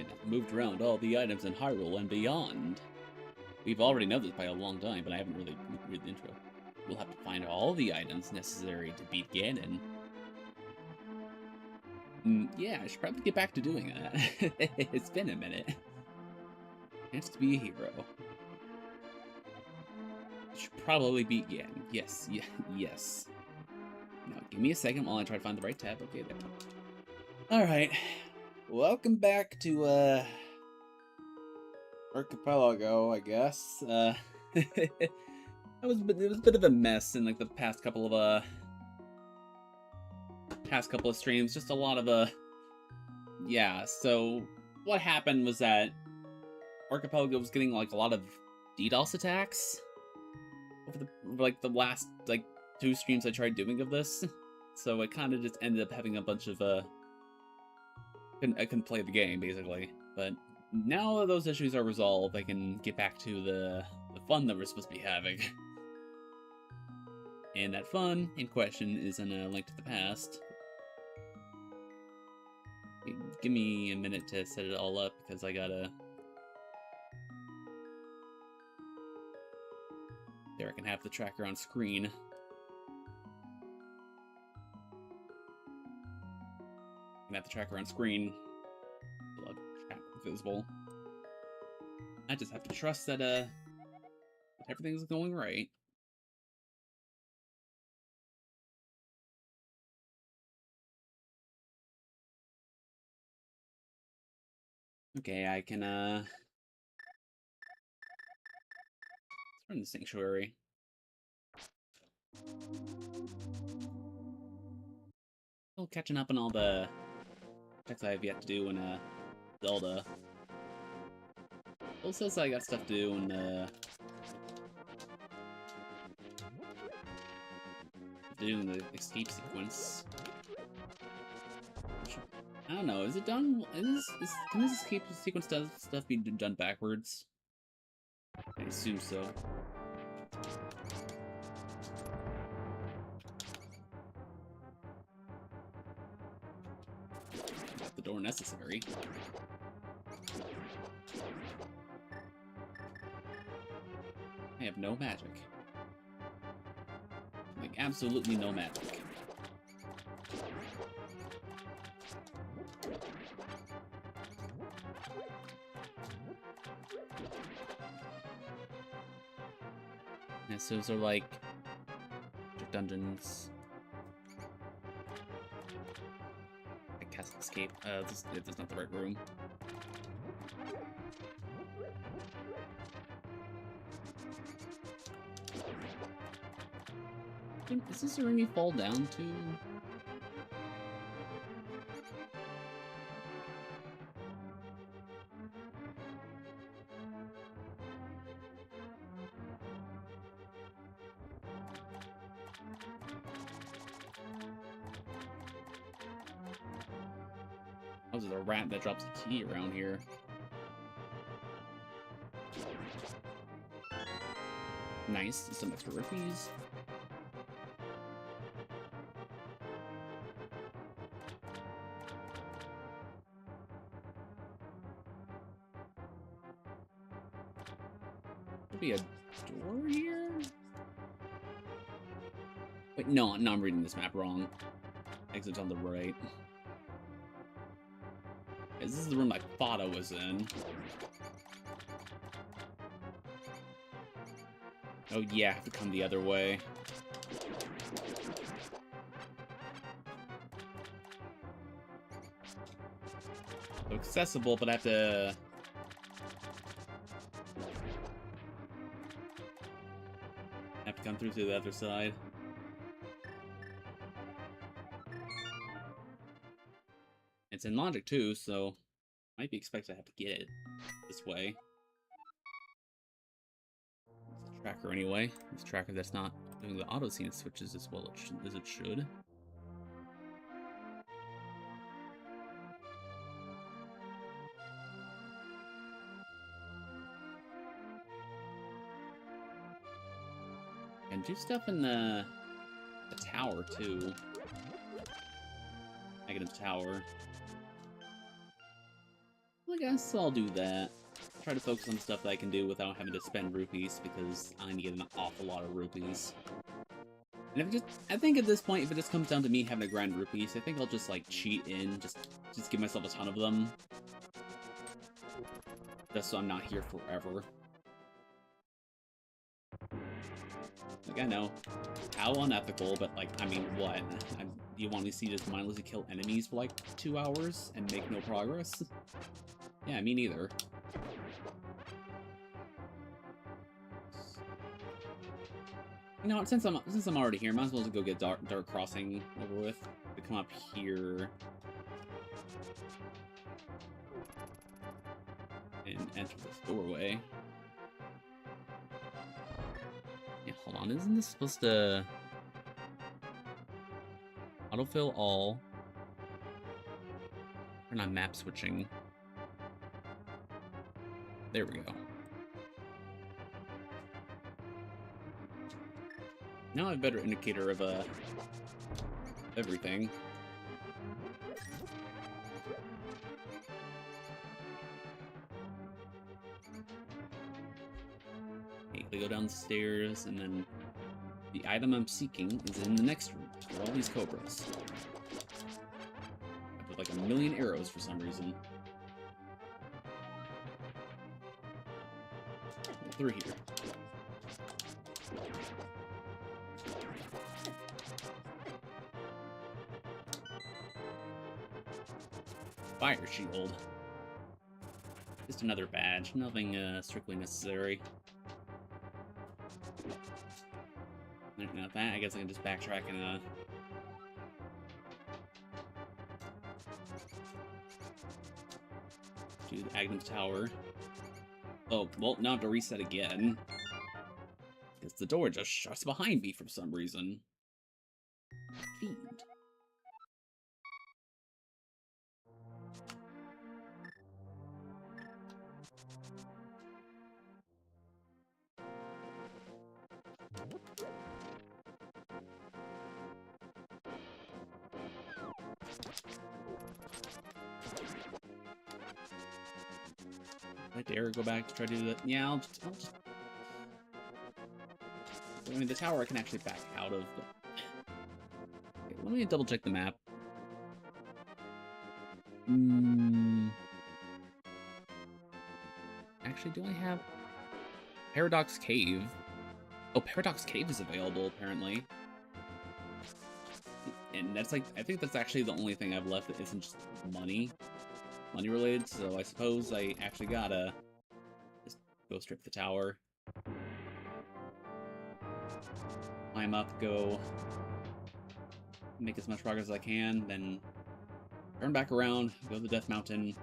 and have moved around all the items in Hyrule and beyond. We've already known this by a long time, but I haven't really read the intro. We'll have to find all the items necessary to beat Ganon. Yeah, I should probably get back to doing that. It's been a minute. Chance to be a hero. Should probably beat Ganon. Yes, yes. Now, give me a second while I try to find the right tab. Okay, there. Alright. Welcome back to, Archipelago, I guess. It was a bit of a mess in, like, the past couple of streams. Just a lot of, yeah, so what happened was that Archipelago was getting, like, a lot of DDoS attacks over the last, like, 2 streams I tried doing of this. So it kind of just ended up having a bunch of, I couldn't play the game, basically. But now that those issues are resolved, I can get back to the fun that we're supposed to be having. And that fun in question is in A Link to the Past. Give me a minute to set it all up, because I gotta... There, I can have the tracker on screen. I can have the tracker on screen. Visible. I just have to trust that, everything's going right. Okay, I can, let's run the sanctuary. Still catching up on all the checks I have yet to do in, Zelda. Still says I got stuff to do in, doing the escape sequence. I don't know, is it done? Can this escape sequence stuff be done backwards? I assume so. Not the door necessary. I have no magic. Like, absolutely no magic. And so those are like dungeons. I cast escape. This is not the right room. Is this the room you fall down to? Oh, there's a rat that drops a key around here. Nice, some extra rupees. Be a door here? Wait, no, I'm reading this map wrong. Exit's on the right. This is the room I thought I was in. Oh yeah, I have to come the other way. So accessible, but I have to... come through to the other side. It's in logic too, so might be expected to have to get it this way. It's a tracker anyway. It's a tracker that's not doing the auto scene switches as well as it should. And do stuff in the tower too. Negative tower. I guess I'll do that. Try to focus on stuff that I can do without having to spend rupees, because I need an awful lot of rupees. And if I think at this point, if it just comes down to me having to grind rupees, I think I'll just, like, cheat in, just give myself a ton of them. Just so I'm not here forever. Like, I know, how unethical, but, like, I mean, what? You want me to see just mindlessly kill enemies for, like, 2 hours and make no progress? Yeah, me neither. You know what, since I'm already here, might as well just go get Dark Crossing over with. To come up here and enter this doorway. Yeah, hold on, isn't this supposed to autofill all? We're not map switching. There we go. Now I have a better indicator of everything. Okay, we go downstairs, and then the item I'm seeking is in the next room, where all these cobras. I put like 1,000,000 arrows for some reason. Through here. Fire shield. Just another badge. Nothing strictly necessary. Now that, I guess I can just backtrack and do the Agnes Tower. Oh, well, now I have to reset again. Because the door just shuts behind me for some reason. Fiend. I dare go back to try to do that. Yeah, I'll just... I mean, the tower I can actually back out of, but... Okay, let me double check the map. Actually, do I have... Paradox Cave? Oh, Paradox Cave is available, apparently. And that's like... I think that's actually the only thing I've left that isn't just money related, so I suppose I actually gotta just go strip the tower. Climb up, go make as much progress as I can, then turn back around, go to the Death Mountain,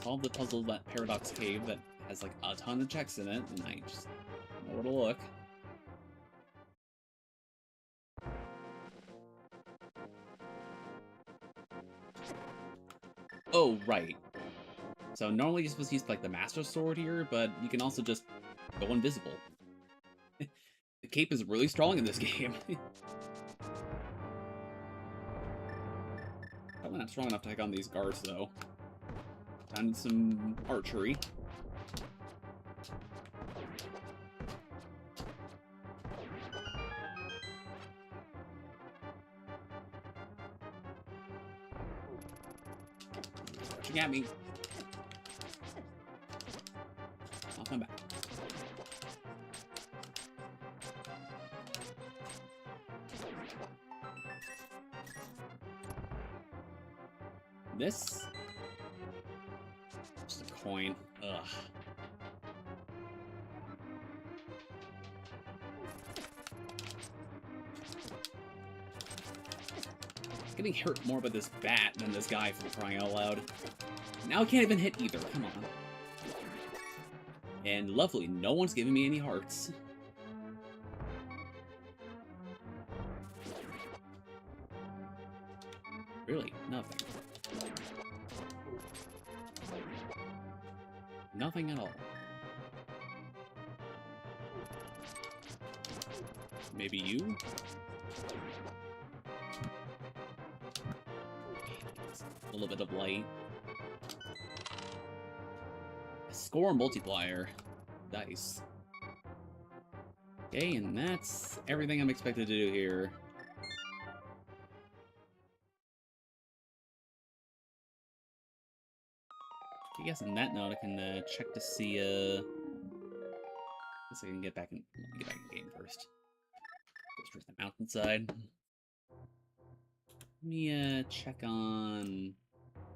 solve the puzzle that Paradox Cave that has like a ton of checks in it, and I just know where to look. Oh, right. So normally you're supposed to use like the Master Sword here, but you can also just go invisible. The cape is really strong in this game. Probably not strong enough to take on these guards, though. Time some archery. Rushing at me. I'll come back. This? Just a coin. Ugh. Getting hurt more by this bat than this guy, for crying out loud. Now I can't even hit either, come on. And lovely, no one's giving me any hearts. Really, nothing. Nothing at all. Maybe you? A little bit of light. Score multiplier. Dice. Okay, and that's everything I'm expected to do here. I guess on that note, I can check to see. I guess I can get back in. Let me get back in game first. Go straight to the mountainside. Let me check on.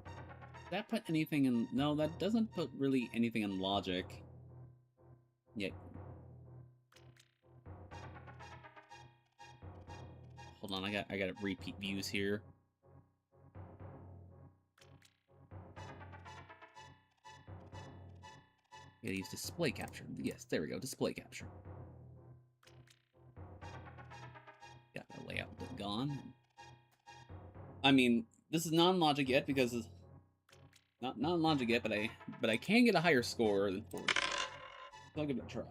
Does that put anything in? No, that doesn't put really anything in logic. Yet. Hold on, I got repeat views here. Gotta use display capture. Yes, there we go, display capture. Got the layout gone. I mean, this is not in logic yet because it's not in logic yet, but I can get a higher score than 40. So I'll give it a try.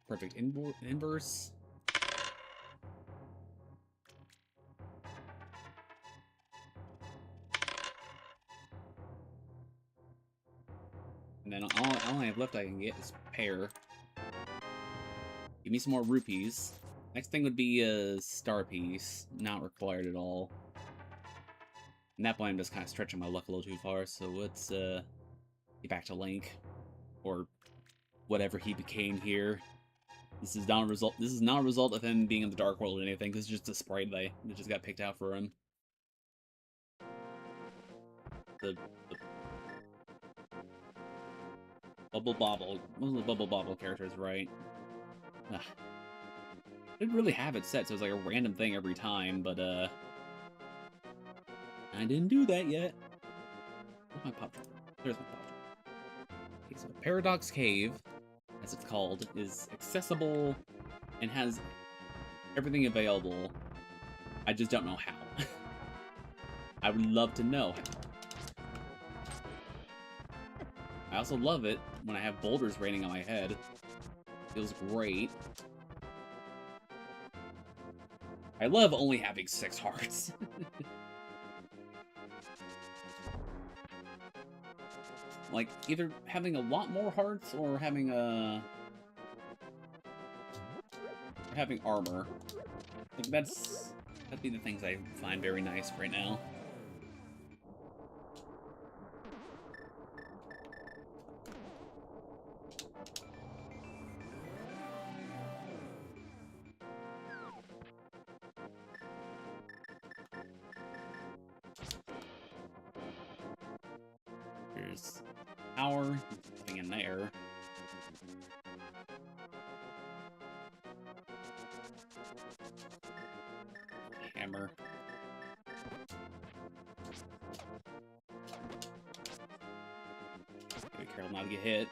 Perfect inverse. And then all I have left I can get is pair. Give me some more rupees. Next thing would be a star piece. Not required at all. And that point I'm just kind of stretching my luck a little too far, so let's get back to Link. Or whatever he became here. This is not a result of him being in the Dark World or anything. This is just a sprite that just got picked out for him. The Bubble Bobble. One of the Bubble Bobble characters, right? I didn't really have it set, so it was like a random thing every time, but I didn't do that yet. Where's my pop drop? There's my pop drop. Okay, so the Paradox Cave, as it's called, is accessible and has everything available. I just don't know how. I would love to know how. I also love it when I have boulders raining on my head. Feels great. I love only having 6 hearts. Like, either having a lot more hearts or having armor. Like, that'd be the things I find very nice right now. There's power, nothing in there. Hammer. Be careful not to get hit.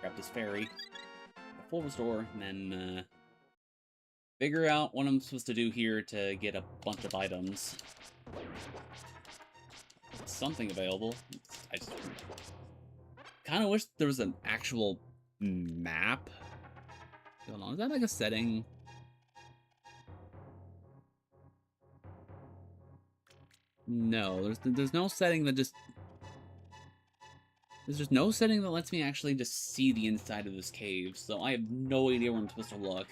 Grab this fairy. Full restore, and then figure out what I'm supposed to do here to get a bunch of items. Something available. I just kind of wish there was an actual map going on. Is that like a setting? No, there's no setting that just... There's just no setting that lets me actually just see the inside of this cave, so I have no idea where I'm supposed to look.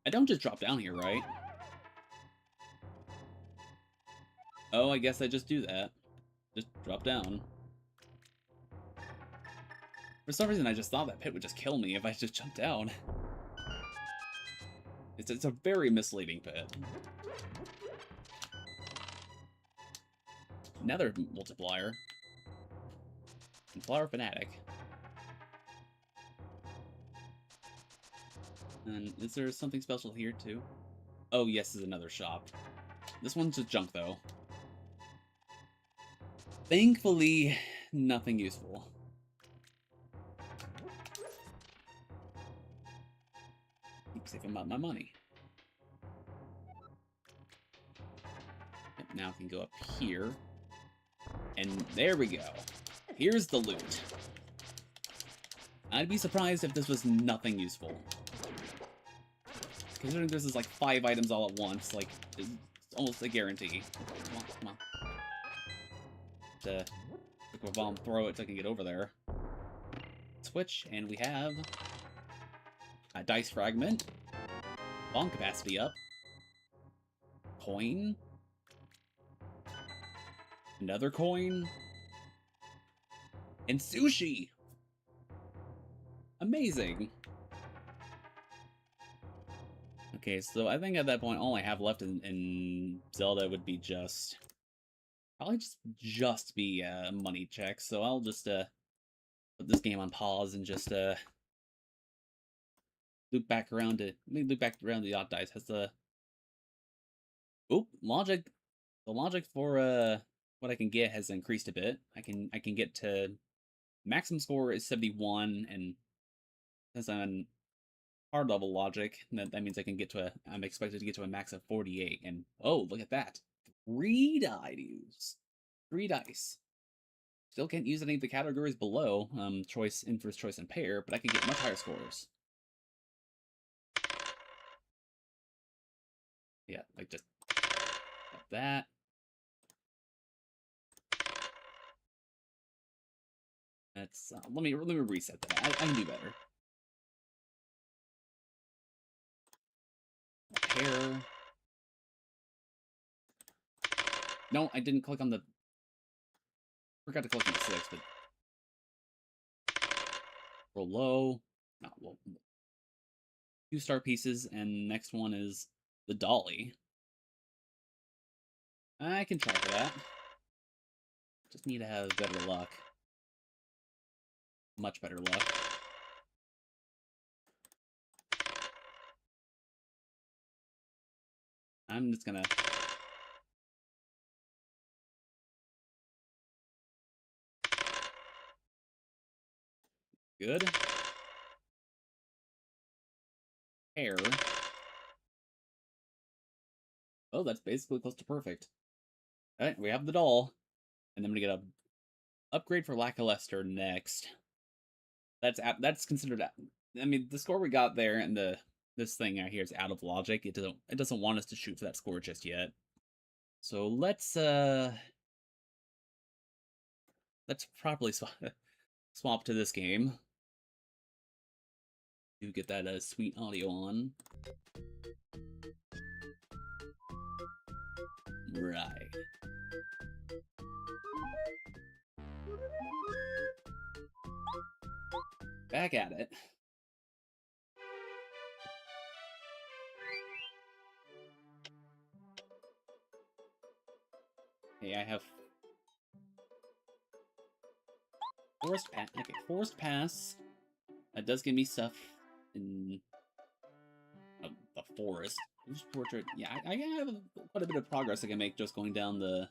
I don't just drop down here, right? Oh, I guess I just do that. Just drop down. For some reason, I just thought that pit would just kill me if I just jumped down. It's a very misleading pit. Another multiplier. And Flower Fanatic. And is there something special here, too? Oh, yes, there's another shop. This one's just junk, though. Thankfully, nothing useful. Keep saving up my money. Yep, now I can go up here. And there we go. Here's the loot. I'd be surprised if this was nothing useful. Considering this is like 5 items all at once, like, it's almost a guarantee. Come on, come on. To quick bomb, throw it so I can get over there. Switch, and we have a dice fragment. Bomb capacity up. Coin. Another coin. And sushi! Amazing! Okay, so I think at that point all I have left in Zelda would be probably just be money checks. So I'll just put this game on pause and just loop back around to the yacht dice. Has the logic for what I can get has increased a bit. I can get to maximum score is 71, and since I'm on hard level logic, that means I'm expected to get to a max of 48. And oh, look at that. 3 dice. 3 dice. Still can't use any of the categories below, choice, inverse, choice, and pair, but I can get much higher scores. Yeah, like just like that. That's let me reset that. I can do better. Pair. No, I didn't click on the. Forgot to click on the 6, but roll low. No, well, 2 star pieces, and next one is the dolly. I can try for that. Just need to have better luck. Much better luck. I'm just gonna. Good. Pair. Oh, that's basically close to perfect. Alright, we have the doll. And then we're gonna get a upgrade for Lackluster next. That's considered. I mean, the score we got there and this thing out here is out of logic. It doesn't want us to shoot for that score just yet. So let's properly swap to this game. To get that sweet audio on. Right. Back at it. Okay, I have forced pass. Okay, forced pass. That does give me stuff in the forest. Portrait. Yeah, I have quite a bit of progress I can make just going down to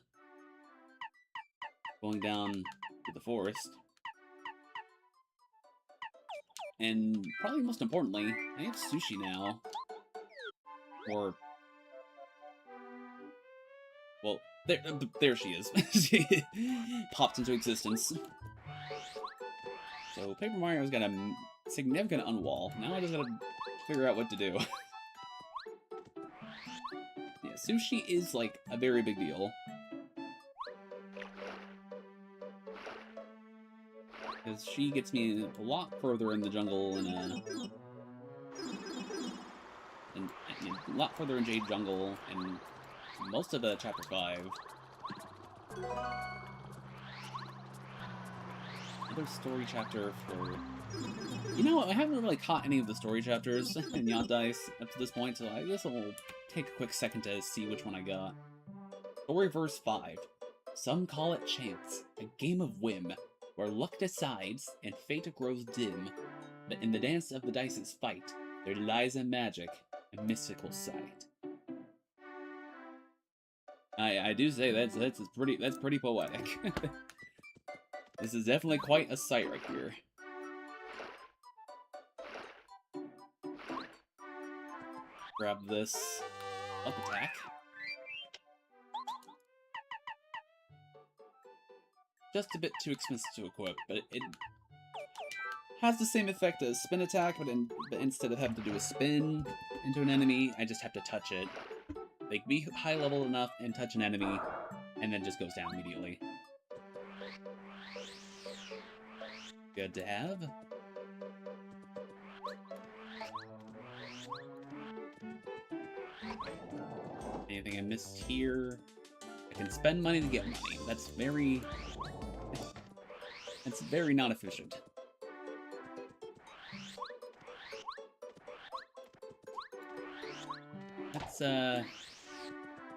the forest. And probably most importantly, I have sushi now. Or, well, there she is. She popped into existence. So Paper Mario's got a significant unwall. Now I just gotta figure out what to do. Yeah, sushi is like a very big deal. Because she gets me a lot further in the jungle and a lot further in Jade Jungle and most of Chapter 5. Another story chapter for... You know, I haven't really caught any of the story chapters in Yacht Dice up to this point, so I guess I'll take a quick second to see which one I got. Story verse 5. Some call it chance, a game of whim, where luck decides and fate grows dim, but in the dance of the dice's fight, there lies a magic, a mystical sight. I do say that's pretty poetic. This is definitely quite a sight right here. Grab this up attack. Just a bit too expensive to equip, but it has the same effect as spin attack, but instead of having to do a spin into an enemy, I just have to touch it. Like, be high level enough and touch an enemy, and then just goes down immediately. Good to have. Anything I missed here? I can spend money to get money. That's very not efficient. Let's head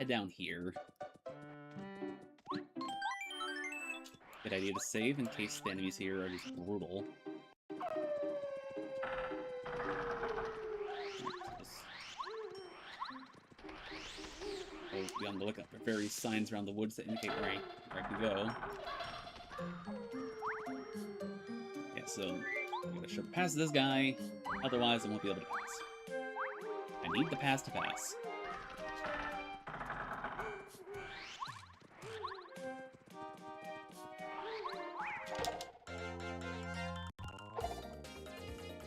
down here. Good idea to save in case the enemies here are just brutal. Oh, be on the lookout for various signs around the woods that indicate where I can go. Yeah, so I'm gonna sure pass this guy, otherwise I won't be able to pass. I need the pass to pass.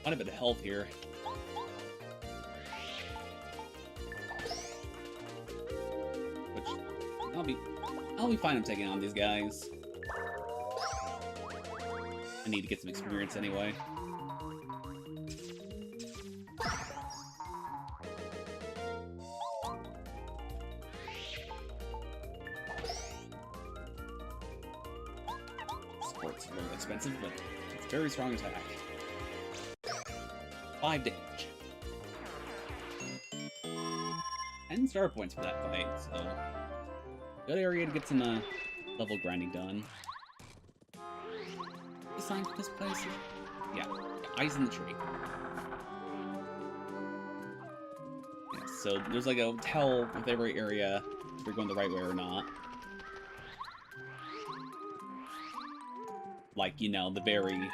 Quite a bit of health here. Which I'll be fine in taking on these guys. I need to get some experience anyway. Sport's a little expensive, but it's a very strong attack. 5 damage. 10 star points for that fight, so good area to get some level grinding done. The sign for this place? Yeah, eyes in the tree. Yeah, so there's like a tell with every area if you're going the right way or not. Like, you know, the very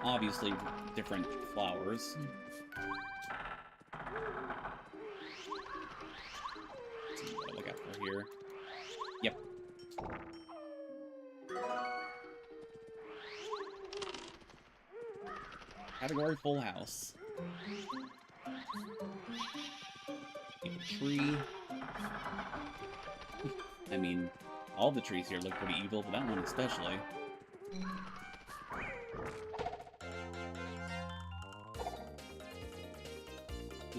obviously different flowers. Let's see what I look out for here. Yep. Category full house. Tree. I mean, all the trees here look pretty evil, but that one especially.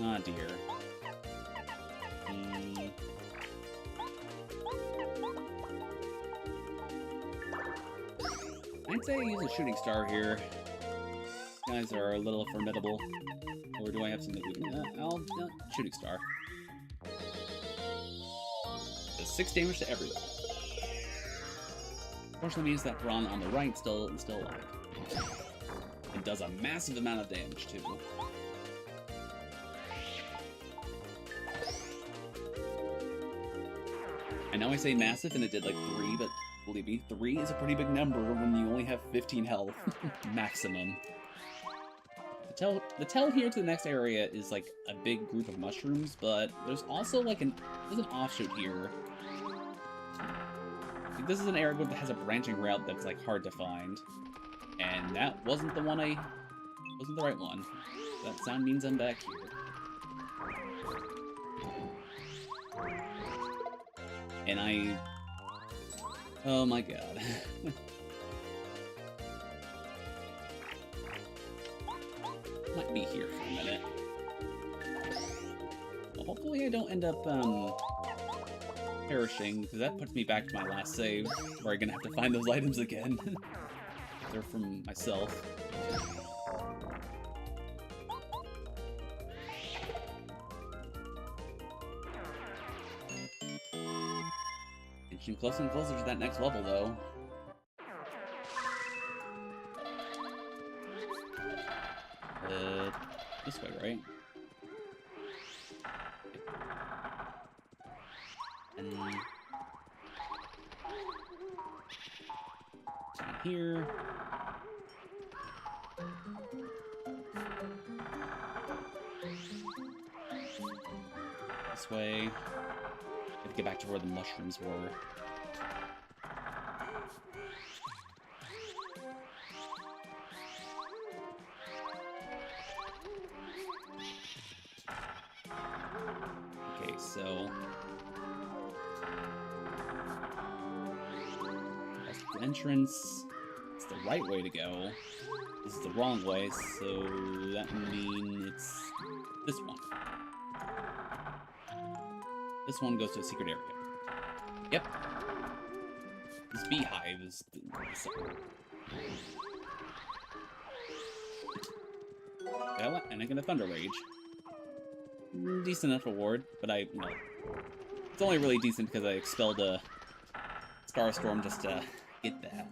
Ah, dear. I'd say I use a shooting star here. Guys are a little formidable. Or do I have something to do? Shooting star. Does 6 damage to everyone. Unfortunately means that Braun on the right still alive. It does a massive amount of damage too. I know I say massive and it did like 3, but believe me, 3 is a pretty big number when you only have 15 health. Maximum. The tell here to the next area is like a big group of mushrooms, but there's also like there's an offshoot here. This is an area that has a branching route that's like hard to find. And that wasn't the right one. That sound means I'm back here. And oh my god. Might be here for a minute. Well, hopefully I don't end up, perishing, because that puts me back to my last save, where I'm gonna have to find those items again. They're from myself. Inching closer and closer to that next level, though. This way, right? And down here. This way. Gotta get back to where the mushrooms were. Okay, so that's the entrance. It's the right way to go. This is the wrong way, so that means it's this one. This one goes to a secret area. Yep. This beehive is and I get a Thunder Rage. Decent enough reward, but it's only really decent because I expelled a Starstorm just to get that.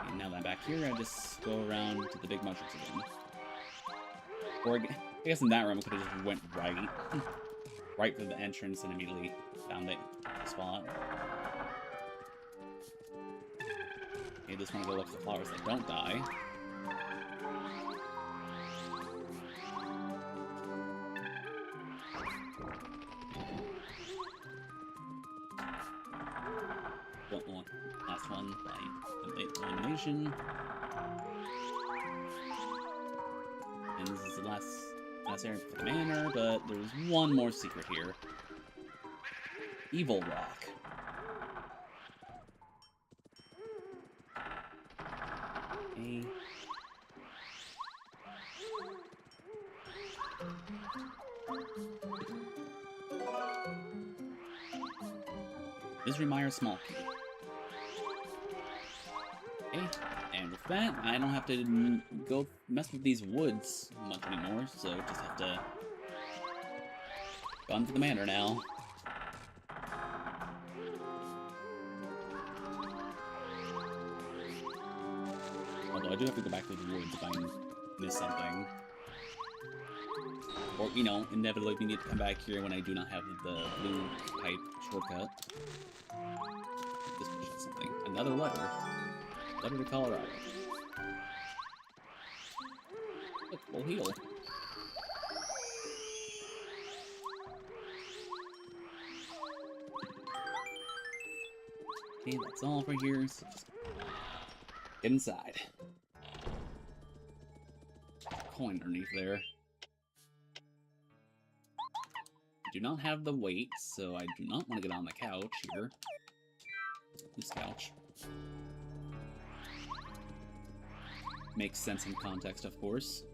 And now that I'm back here, I just go around to the big mushrooms again. Or I guess in that room I could have just went right through the entrance and immediately found the spot. Okay, just want to go look for the flowers that don't die. Last one by elimination. And this is the last area for the manor, but there's one more secret here. Evil Rock. Okay. Misery Mire Small Key. Okay, and with that, I don't have to go mess with these woods much anymore, so just have to go on to the manor now. Although I do have to go back to the woods if I miss something. Or, inevitably we need to come back here when I do not have the blue pipe shortcut. This is something. Another letter. Letter to Colorado. Look, we'll heal. Okay, that's all for here, so just get inside. Coin underneath there. I do not have the weight, so I do not want to get on the couch here. This couch. Makes sense in context, of course.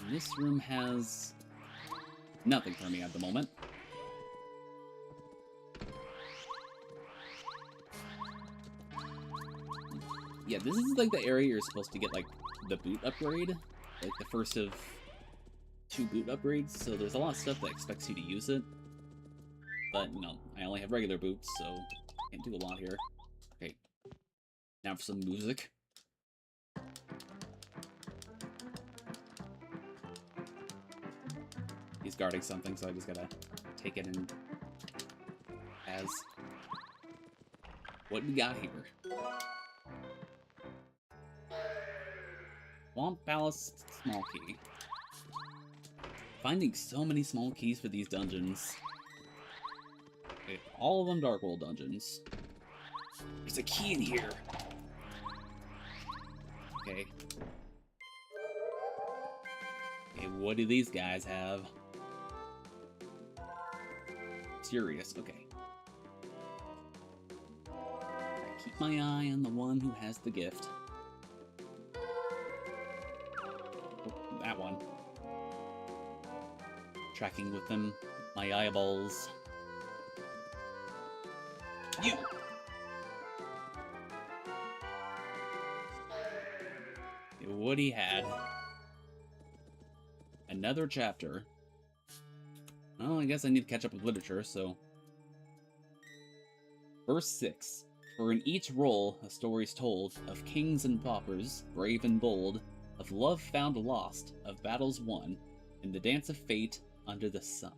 And this room has nothing for me at the moment. Yeah, this is like the area you're supposed to get like the boot upgrade, like the first of 2 boot upgrades, so there's a lot of stuff that expects you to use it. But, I only have regular boots, so can't do a lot here. Okay. Now for some music. He's guarding something, so I just gotta take it in as... What we got here? Swamp Palace Small Key. Finding so many small keys for these dungeons. Okay, all of them Dark World dungeons. There's a key in here. Okay. Okay, what do these guys have? Serious, okay. Keep my eye on the one who has the gift. Oh, that one. Tracking with them, my eyeballs. You! What he had. Another chapter. Well, I guess I need to catch up with literature, so... Verse 6. For in each role, a story's told, of kings and paupers, brave and bold, of love found lost, of battles won, in the dance of fate under the sun.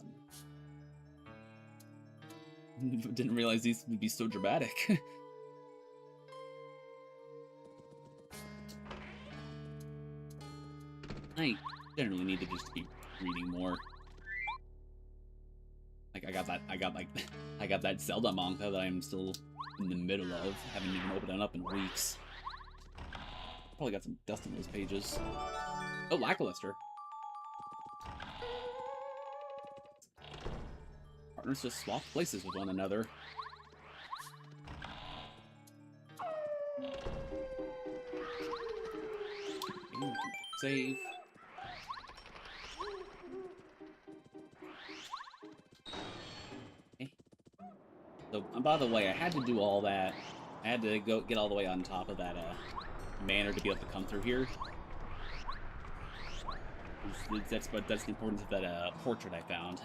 Didn't realize these would be so dramatic. I generally need to just keep reading more. Like I got that Zelda manga that I'm still in the middle of, haven't even opened it up in weeks. Probably got some dust in those pages. Oh, lackluster. partners just swap places with one another. Okay, save. Okay. So, by the way, I had to do all that. I had to go get all the way on top of that manor to be able to come through here. That's the importance of that portrait I found.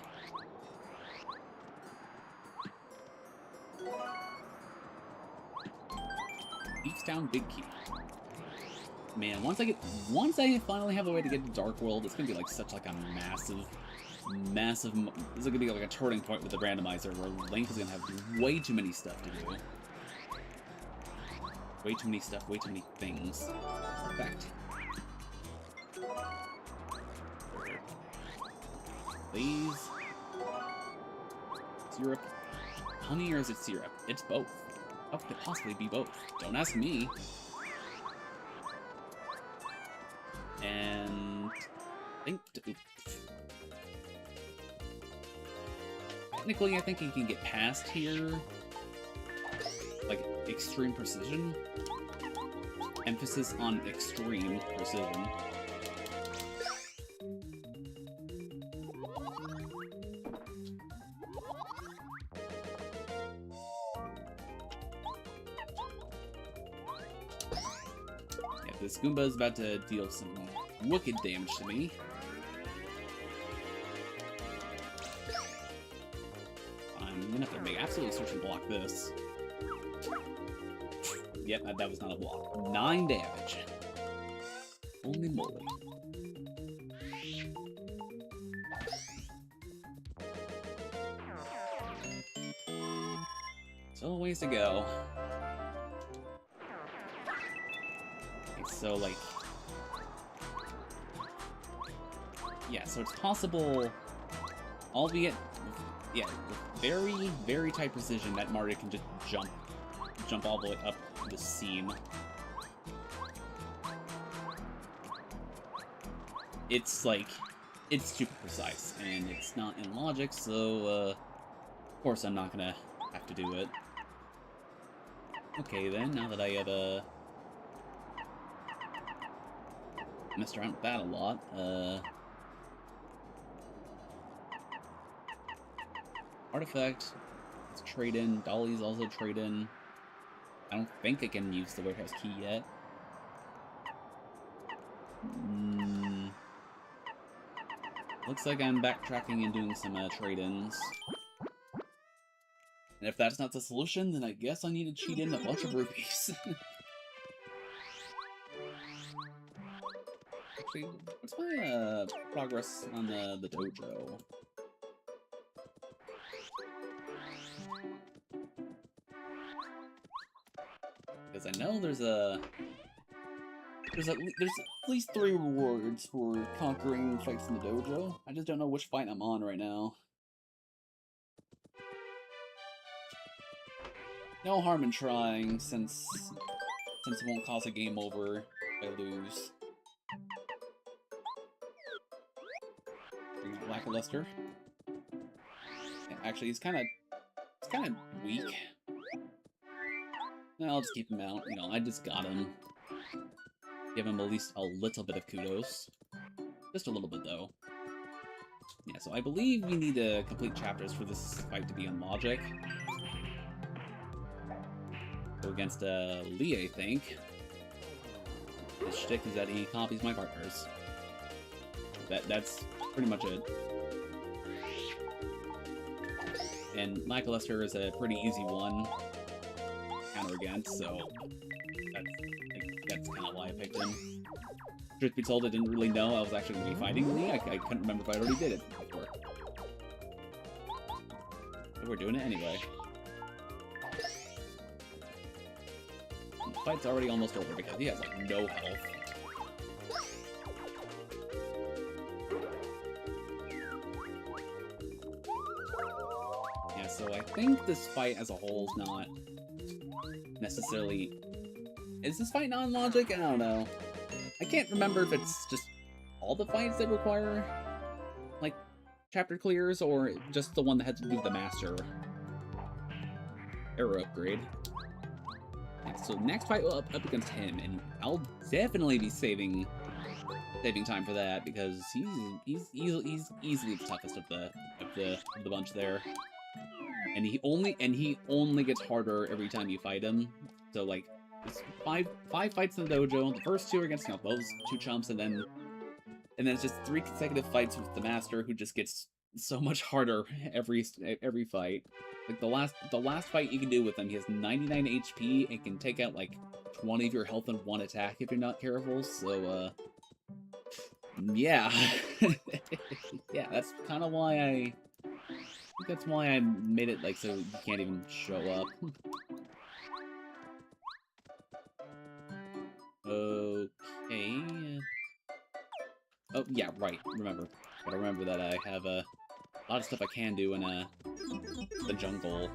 Beats down Big Key. Man, once I finally have a way to get to Dark World, it's gonna be like such like a massive. This is gonna be like a turning point with the randomizer where Link is gonna have way too many stuff to do. Way too many stuff, way too many things. Perfect. Please. Syrup. Honey or is it syrup? It's both. How could it possibly be both? Don't ask me. And technically, I think you can get past here, like extreme precision. Emphasis on extreme precision. Yeah, this Goomba is about to deal some wicked damage to me. I'm gonna have to make absolutely search and block this. Yep, that was not a block. 9 damage. Holy moly. Still a ways to go. Okay, so, like... yeah, so it's possible, albeit, yeah, with very, very tight precision, that Mario can just jump all the way up the seam. It's like, it's super precise, and it's not in logic, so, of course I'm not gonna have to do it. Okay then, now that I have, messed around with that a lot, Artifact, let's trade in. Dolly's also trade in. I don't think I can use the warehouse key yet. Looks like I'm backtracking and doing some trade-ins. And if that's not the solution, then I guess I need to cheat in a bunch of rupees. Actually, what's my progress on the dojo? Because I know there's at least 3 rewards for conquering fights in the dojo. I just don't know which fight I'm on right now. No harm in trying, since it won't cause a game over if I lose. Lackluster. Yeah, actually, he's kind of weak. I'll just keep him out. You know, I just got him. Give him at least a little bit of kudos. Just a little bit, though. Yeah, so I believe we need to complete chapters for this fight to be on logic. Go against Lee, I think. His shtick is that he copies my partners. That's pretty much it. And Michael Lester is a pretty easy one counter against, so that's kind of why I picked him. Truth be told, I didn't really know I was actually going to be fighting Lee. I couldn't remember if I already did it before. But we're doing it anyway. The fight's already almost over because he has like no health. Yeah, so I think this fight as a whole is not necessarily... Is this fight non-logic? I don't know. I can't remember if it's just all the fights that require, like, chapter clears, or just the one that had to do with the master arrow upgrade. Yeah, so next fight up against him, and I'll definitely be saving time for that because he's easily the toughest of the bunch there. And he only gets harder every time you fight him. So like it's five fights in the dojo. The first 2 are against those 2 chumps, and then it's just 3 consecutive fights with the master, who just gets so much harder every fight. Like the last fight you can do with him, he has 99 HP and can take out like 20 of your health in 1 attack if you're not careful. So yeah. Yeah, that's kind of why I think that's why I made it like so you can't even show up. Okay. Oh yeah, right. Gotta remember that I have a lot of stuff I can do in the jungle.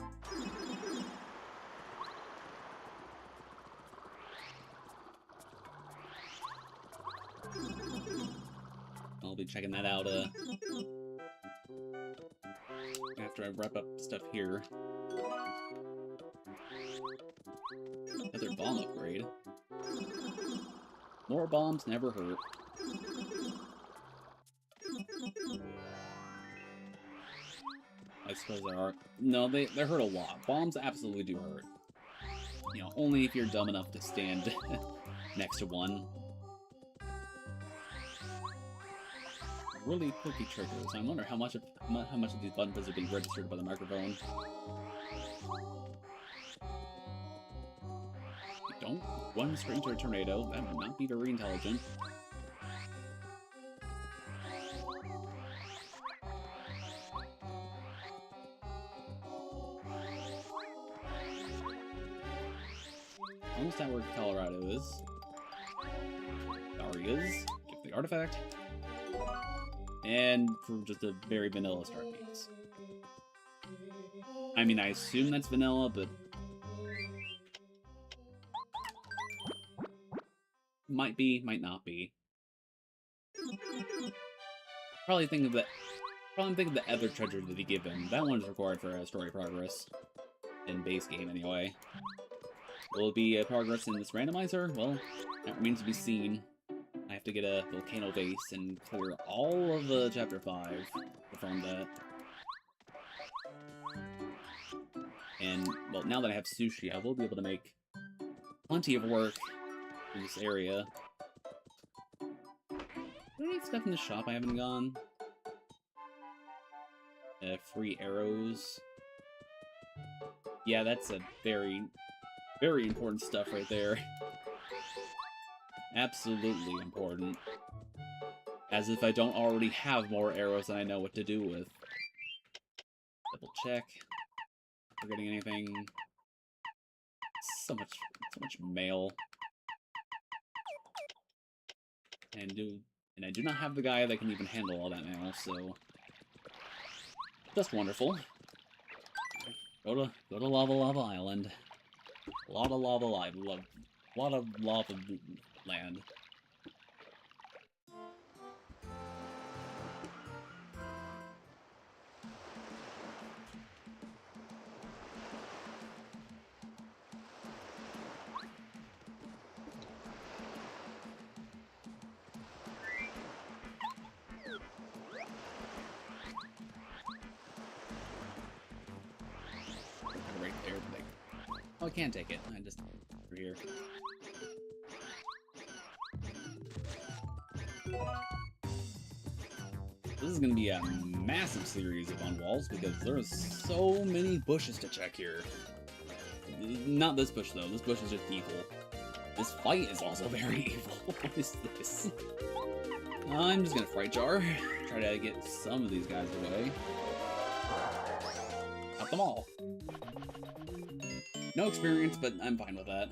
I'll be checking that out after I wrap up stuff here. Another bomb upgrade. More bombs never hurt. I suppose there are. No, they hurt a lot. Bombs absolutely do hurt. You know, only if you're dumb enough to stand next to one. Really clicky triggers. I wonder how much of these buttons are being registered by the microphone. Don't run straight into a tornado. That would not be very intelligent. Almost at where Colorado is. There he is. Give the artifact. And for just a very vanilla start piece. I mean, I assume that's vanilla, but might be, might not be. Probably think of the other treasure that he give him. That one's required for story progress in base game anyway. Will it be a progress in this randomizer? Well, that remains to be seen. I have to get a volcano base and clear all of chapter 5 to confirm that. And, well, now that I have sushi, I will be able to make plenty of work in this area. Is there any stuff in the shop I haven't gone? Free arrows. Yeah, that's a very, very important stuff right there. Absolutely important. As if I don't already have more arrows than I know what to do with. Double check. Forgetting anything. So much mail. And I do not have the guy that can even handle all that mail, so that's wonderful. Go to Lava Island. A lot of lava land. Right there, but oh, I can't take it. I just over here. This is going to be a massive series of on walls because there's so many bushes to check here. Not this bush though. This bush is just evil. This fight is also very evil. What is this? I'm just gonna fright jar. Try to get some of these guys away. Not them all. No experience, but I'm fine with that.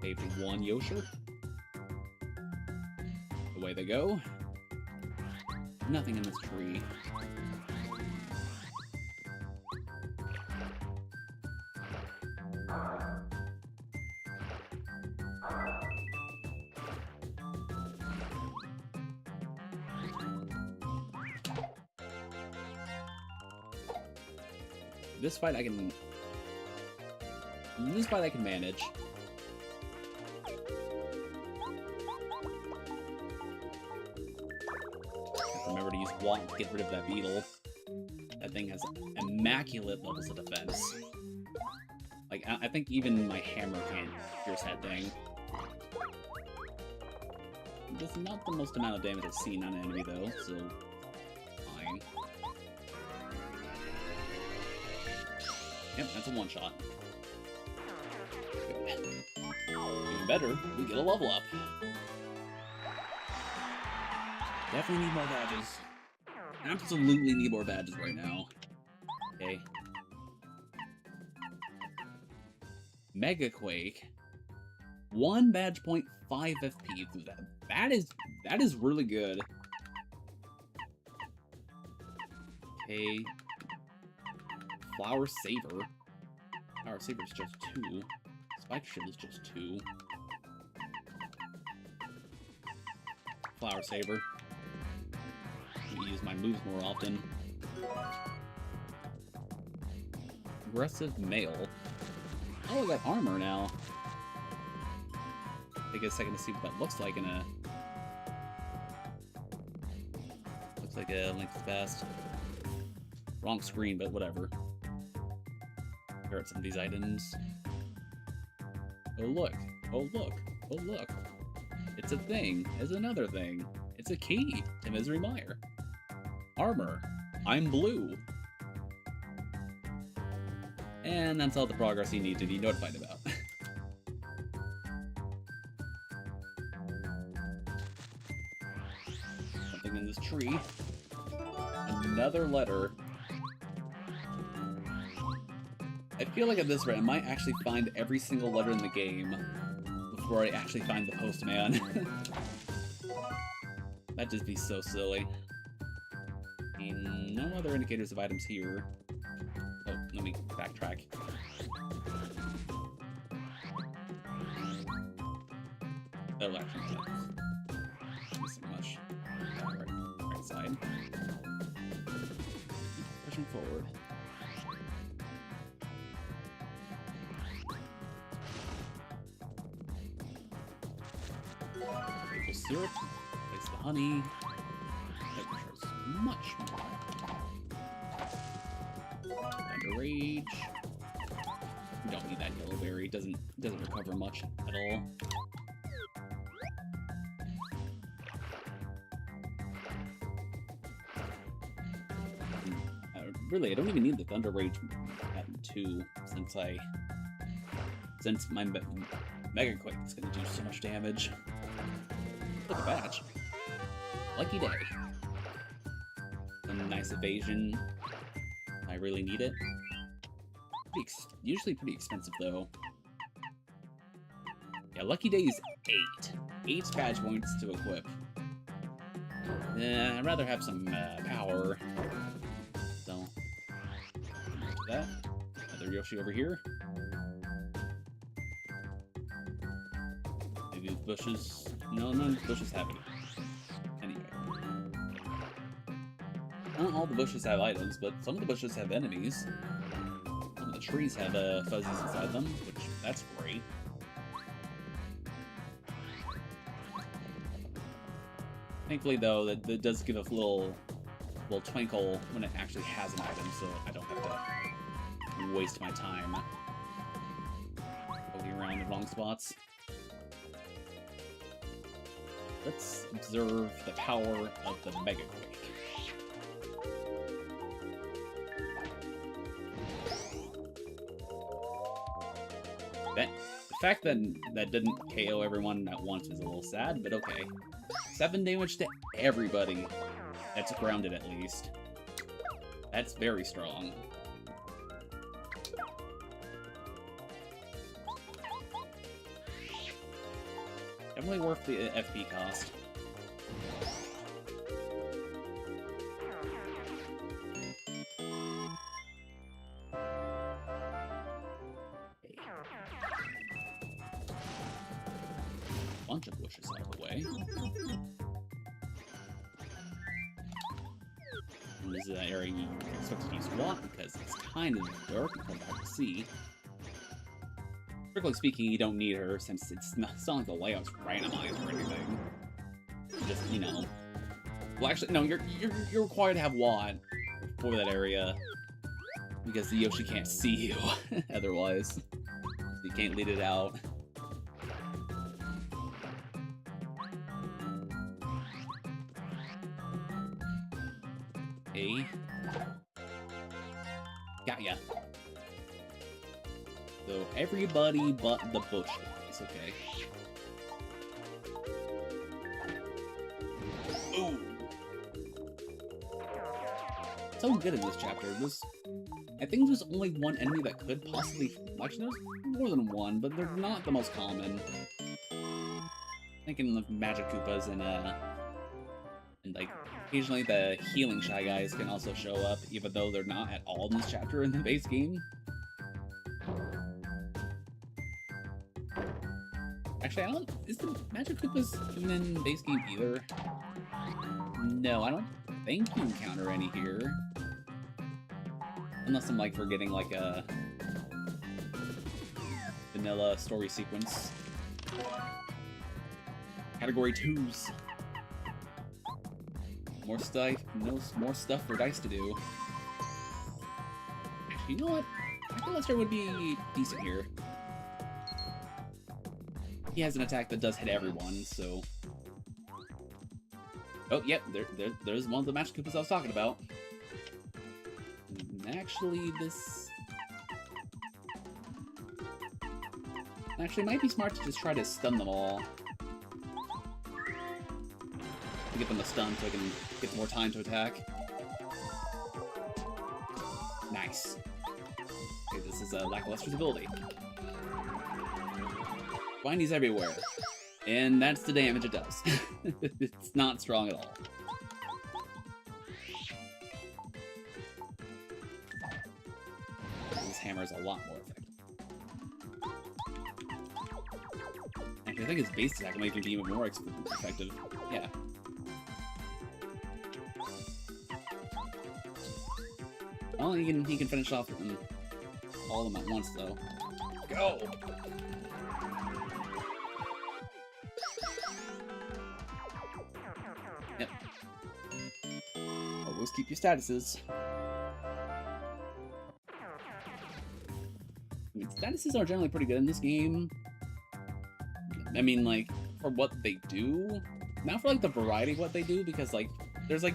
Saved one Yosher. Away they go. Nothing in this tree. This fight I can... This fight I can manage. Remember to use Womp to get rid of that beetle. That thing has immaculate levels of defense. Like, I think even my hammer can't pierce that thing. That's not the most amount of damage I've seen on an enemy, though, so... fine. Yep, that's a one-shot. Even better, we get a level up. Definitely need more badges. Absolutely need more badges right now. Okay. Mega Quake. 1 badge point, 5 FP. That is really good. Okay. Flower Saber. Flower Saber is just 2. Spike Shield is just 2. Flower Saber. Use my moves more often. Aggressive Male. Oh, I got armor now. Take a second to see what that looks like in a... Looks like a Link's Past. Wrong screen, but whatever. Here are some of these items. Oh look! Oh look! Oh look! It's a thing! It's another thing! It's a key to Misery Mire. Armor. I'm blue. And that's all the progress you need to be notified about. Something in this tree. Another letter. I feel like at this rate I might actually find every single letter in the game before I actually find the postman. That'd just be so silly. No other indicators of items here. Oh, let me backtrack. Oh, actually, not so much. Right side. Keep pushing forward. Maple syrup. Place the honey. Much more. Thunder Rage. We don't need that yellow berry. Doesn't recover much at all. Really, I don't even need the Thunder Rage at 2 since my Mega Quake is going to do so much damage. Look at that. Lucky day. A nice evasion. I really need it. Usually pretty expensive though. Yeah, Lucky Day is 8. 8 badge points to equip. I'd rather have some power. So, after that, another Yoshi over here. Maybe the bushes. No, none of the bushes have any. Not all the bushes have items, but some of the bushes have enemies. Some of the trees have fuzzies inside them, which that's great. Thankfully, though, that does give a little twinkle when it actually has an item, so I don't have to waste my time poking around the wrong spots. Let's observe the power of the Mega Quake. The fact that didn't KO everyone at once is a little sad, but okay. 7 damage to everybody. That's grounded at least. That's very strong. Definitely worth the FP cost. Bunch of bushes out of the way. This is an area you expect to use watt because it's kind of dark and hard to see. Strictly speaking, you don't need her since it's not like the layout's randomized or anything. Just, you know. Well, actually, no, you're required to have watt for that area because the Yoshi can't see you otherwise. So you can't lead it out. A. Got ya. So everybody but the bush guys, okay. Ooh. So good in this chapter. I think there's only one enemy that could possibly. Actually, there's more than one, but they're not the most common. Thinking of Magic Koopas and like occasionally the healing Shy Guys can also show up, even though they're not at all in this chapter in the base game. Actually, I don't. Is the Magic Koopas even in base game either? No, I don't think you encounter any here. Unless I'm like forgetting like a vanilla story sequence. Category 2s. More stuff for Dice to do. Actually, you know what? Lackluster would be decent here. He has an attack that does hit everyone, so. Oh, yep, there's one of the Magic Koopas I was talking about. Actually, it might be smart to just try to stun them all. To get them a stun so I can get more time to attack. Nice. Okay, this is a Lackluster's ability. Windies everywhere. And that's the damage it does. It's not strong at all. This hammer is a lot more effective. Actually, I think his base attack might even be even more effective. Yeah. Well, he can finish off them, all of them at once, though. Go! Yep. Always keep your statuses. I mean, statuses are generally pretty good in this game. I mean, like, for what they do. Not for, like, the variety of what they do, because, like, there's, like,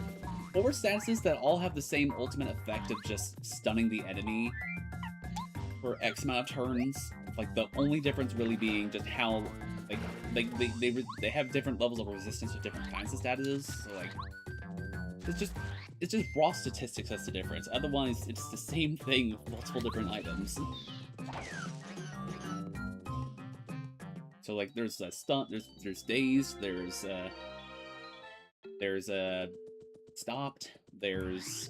4 statuses that all have the same ultimate effect of just stunning the enemy for X amount of turns. Like, the only difference really being just how, like, they have different levels of resistance to different kinds of statuses. So, like, it's just raw statistics that's the difference. Otherwise, it's the same thing with multiple different items. So, like, there's a stunt, there's dazed, there's stopped, there's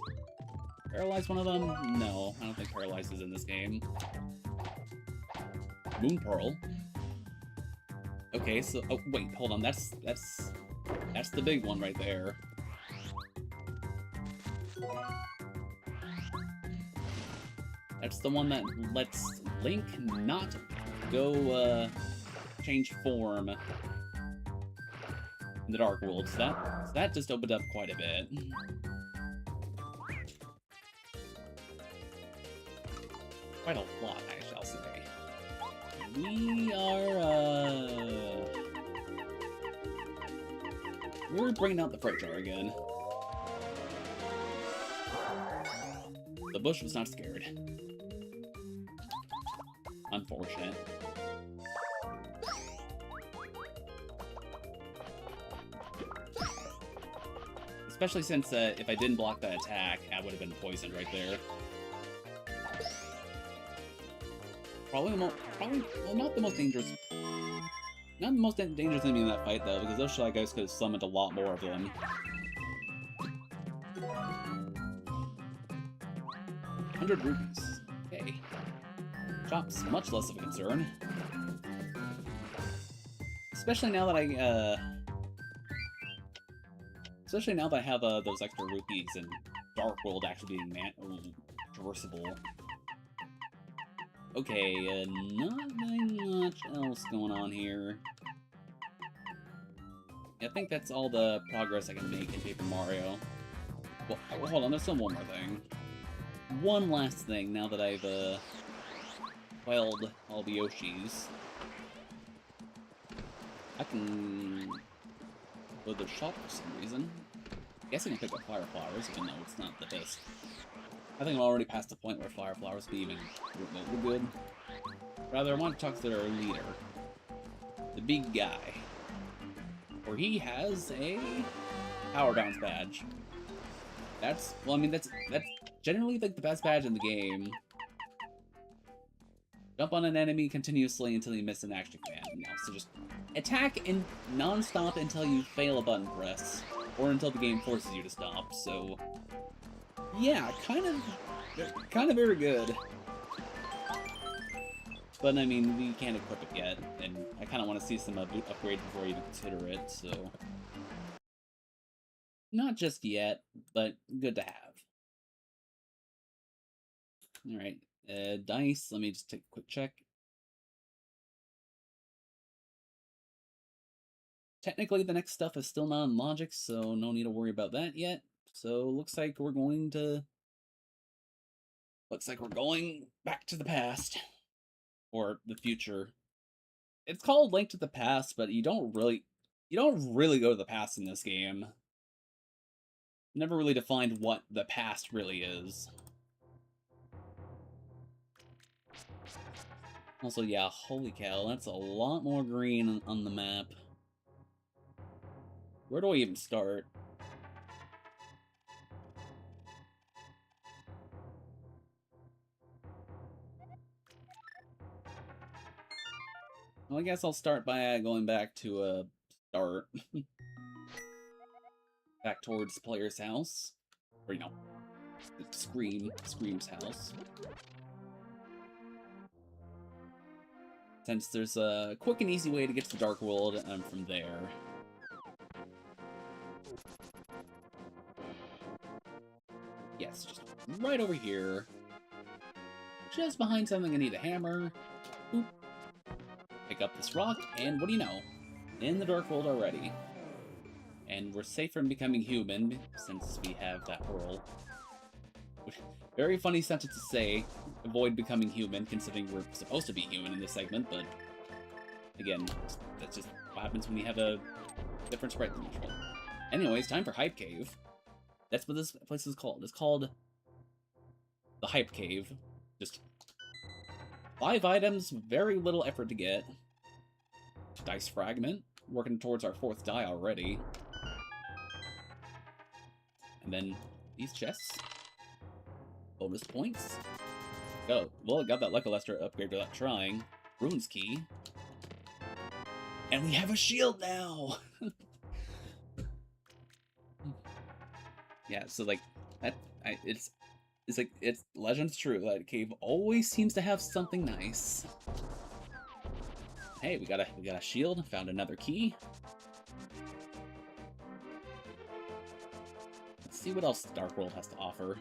paralyzed, one of them? No, I don't think paralyzed is in this game. Moon Pearl. Okay, so oh wait, hold on, that's the big one right there. That's the one that lets Link not go change form in the Dark World. So that just opened up quite a bit. Quite a lot, I shall say. We're bringing out the Fright Jar again. The bush was not scared. Unfortunate. Especially since if I didn't block that attack, I would have been poisoned right there. Probably well, not the most dangerous. Not the most dangerous enemy in that fight, though, because those Shy Guys could have summoned a lot more of them. $100 rupees. Okay. Chop's much less of a concern. Especially now that I have those extra rupees and Dark World actually being traversable. Okay, nothing much else going on here. I think that's all the progress I can make in Paper Mario. Well, hold on, there's still one more thing. One last thing, now that I've, filed all the Yoshis. I can go to the shop for some reason. I guess I can pick up Fire Flowers, even though it's not the best. I think I'm already past the point where Fire Flowers be even good. Rather, I want to talk to their leader. The big guy. Where he has a Power Bounce badge. That's, well, I mean, that's generally like the best badge in the game. Jump on an enemy continuously until you miss an action command. No, so just attack in non-stop until you fail a button press. Or until the game forces you to stop, so... yeah, kind of very good. But, I mean, we can't equip it yet, and I kind of want to see some upgrade before I even consider it, so... not just yet, but good to have. Alright, dice, let me just take a quick check. Technically, the next stuff is still non-logic, so no need to worry about that yet. So, looks like we're going back to the past. Or the future. It's called Link to the Past, but you don't really go to the past in this game. Never really defined what the past really is. Also, yeah, holy cow, that's a lot more green on the map. Where do I even start? Well, I guess I'll start by going back to start. Back towards the player's house. Or, you know, Scream's house. Since there's a quick and easy way to get to the Dark World, I'm from there. Yes, just right over here. Just behind something I need a hammer. Boop. Pick up this rock, and what do you know? In the Dark World already. And we're safe from becoming human, since we have that pearl. Very funny sentence to say, avoid becoming human, considering we're supposed to be human in this segment, but... again, that's just what happens when you have a different sprite than usual. Anyways, time for Hype Cave. That's what this place is called. It's called the Hype Cave. Just 5 items, very little effort to get. Dice fragment. Working towards our 4th die already. And then these chests. Bonus points. Oh, well, I got that Luck-a-Lester upgrade without trying. Runes key. And we have a shield now! Yeah, so like it's legend's true. That cave always seems to have something nice. Hey, we got a shield. Found another key. Let's see what else the Dark World has to offer.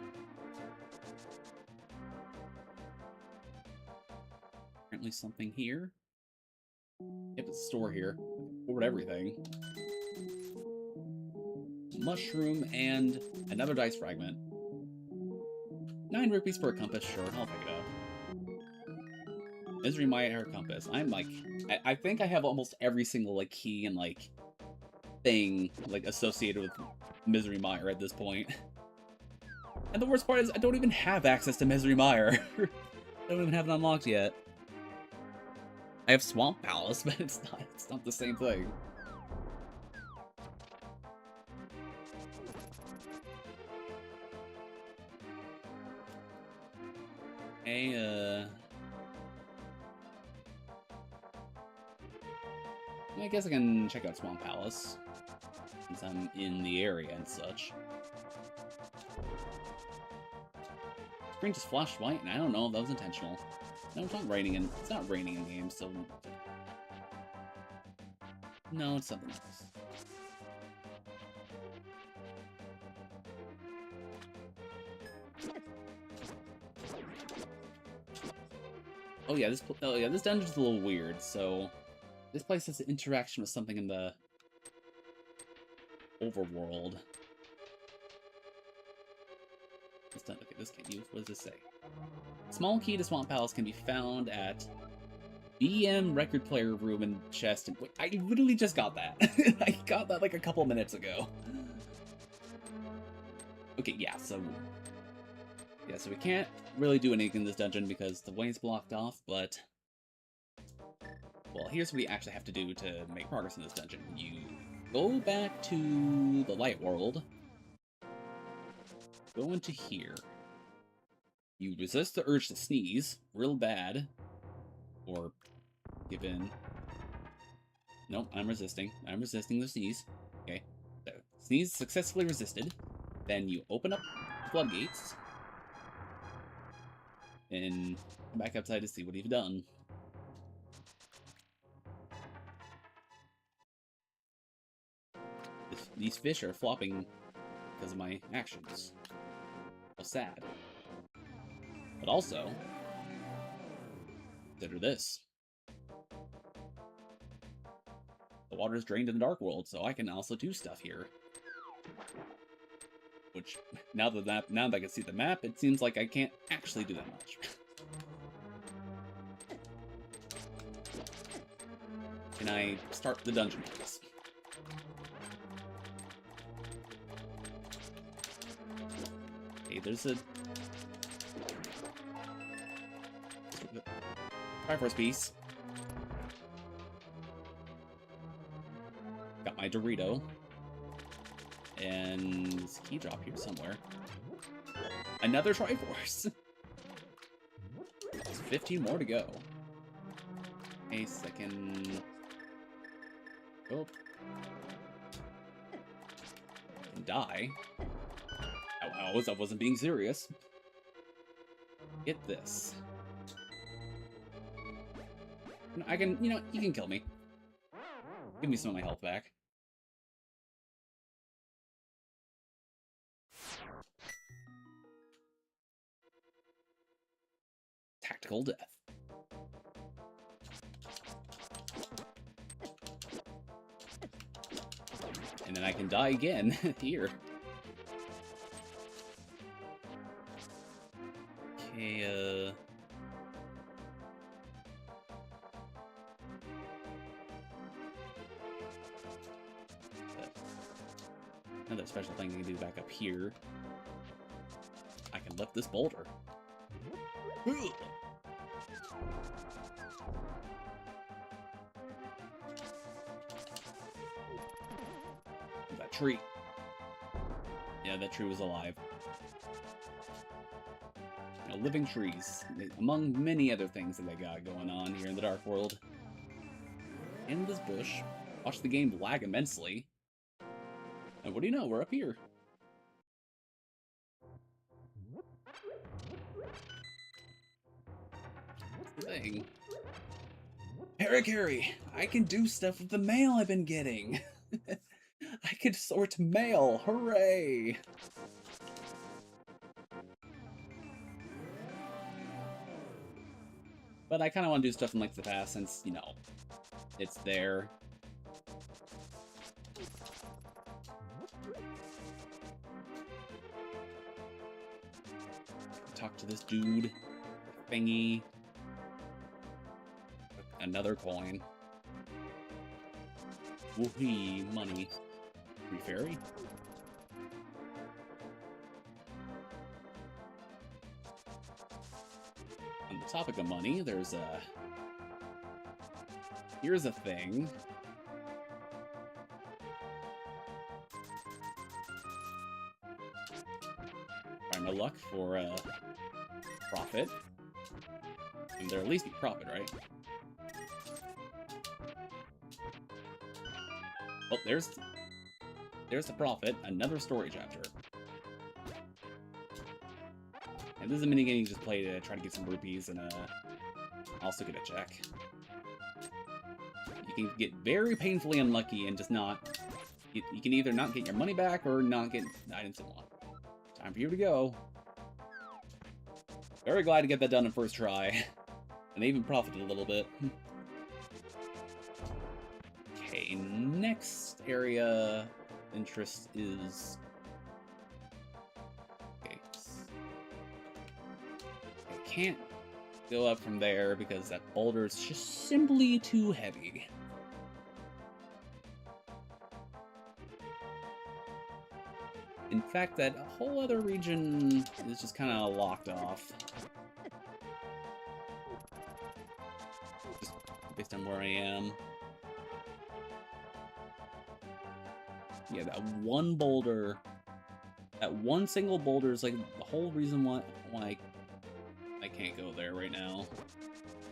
Apparently something here. Yep, it's a store here. Ordered everything. Mushroom and another dice fragment. 9 rupees for a compass, sure, I'll pick it up. Misery Mire compass. I'm like, I think I have almost every single like key and like thing like associated with Misery Mire at this point. And the worst part is I don't even have access to Misery Mire. I don't even have it unlocked yet. I have Swamp Palace, but it's not the same thing. I guess I can check out Swamp Palace, since I'm in the area and such. Screen just flashed white, and I don't know if that was intentional. No, it's not raining in game, so... no, it's something else. Oh yeah, this dungeon's a little weird. So this place has an interaction with something in the overworld. Okay, this can't use. What does this say? Small key to Swamp Palace can be found at BM record player room and chest. And wait, I literally just got that. I got that like a couple minutes ago. Okay, yeah, so we can't really do anything in this dungeon because the way's blocked off, but well, here's what we actually have to do to make progress in this dungeon. You go back to the light world, go into here. You resist the urge to sneeze real bad, or give in. Nope, I'm resisting the sneeze. Okay, so sneeze successfully resisted. Then you open up the floodgates and come back outside to see what you've done. These fish are flopping because of my actions. How sad. But also, consider this. The water is drained in the Dark World, so I can also do stuff here. Which, now that I can see the map, it seems like I can't actually do that much. Can I start the dungeon, please? Okay, there's a Triforce piece. Got my Dorito. And there's a key drop here somewhere. Another Triforce! There's 15 more to go. A second. Oh. And die. I wasn't being serious. Get this. I can, you can kill me. Give me some of my health back. Tactical death. And then I can die again here. Okay, another special thing I can do back up here. I can lift this boulder. That tree. Yeah, that tree was alive. Living trees, among many other things that they got going on here in the Dark World. In this bush, watch the game lag immensely. And what do you know, we're up here. Thing. Harry, I can do stuff with the mail I've been getting. I could sort mail, hooray! But I kind of want to do stuff from like the past since, it's there. Talk to this dude. Thingy. Another coin. Woohoo, money. Free fairy? On the topic of money, there's a... Here's a thing. Try my luck for profit. And there at least be profit, right? Oh, there's the profit. Another story chapter. And this is a minigame you just play to try to get some rupees and also get a check. You can get very painfully unlucky and just not... You can either not get your money back or not get the items you want. Time for you to go. Very glad to get that done in first try. And they even profited a little bit. Okay, next area interest is... Okay. I can't go up from there because that boulder is just simply too heavy. In fact, that whole other region is just kind of locked off. Just based on where I am. Yeah, that one boulder, that one single boulder is like the whole reason why I can't go there right now.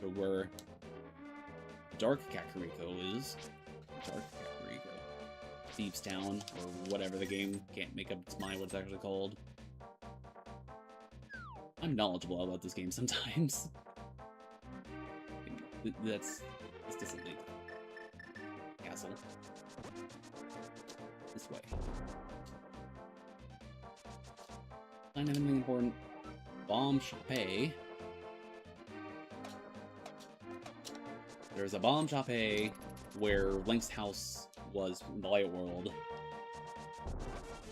So where Dark Kakariko is. Dark Kakariko. Thieves Town, or whatever the game can't make up its mind what it's actually called. I'm knowledgeable about this game sometimes. This doesn't lead. Castle. This way. Find anything important. Bomb Shop-A. There's a Bomb Shop-A where Link's house was in the Light World.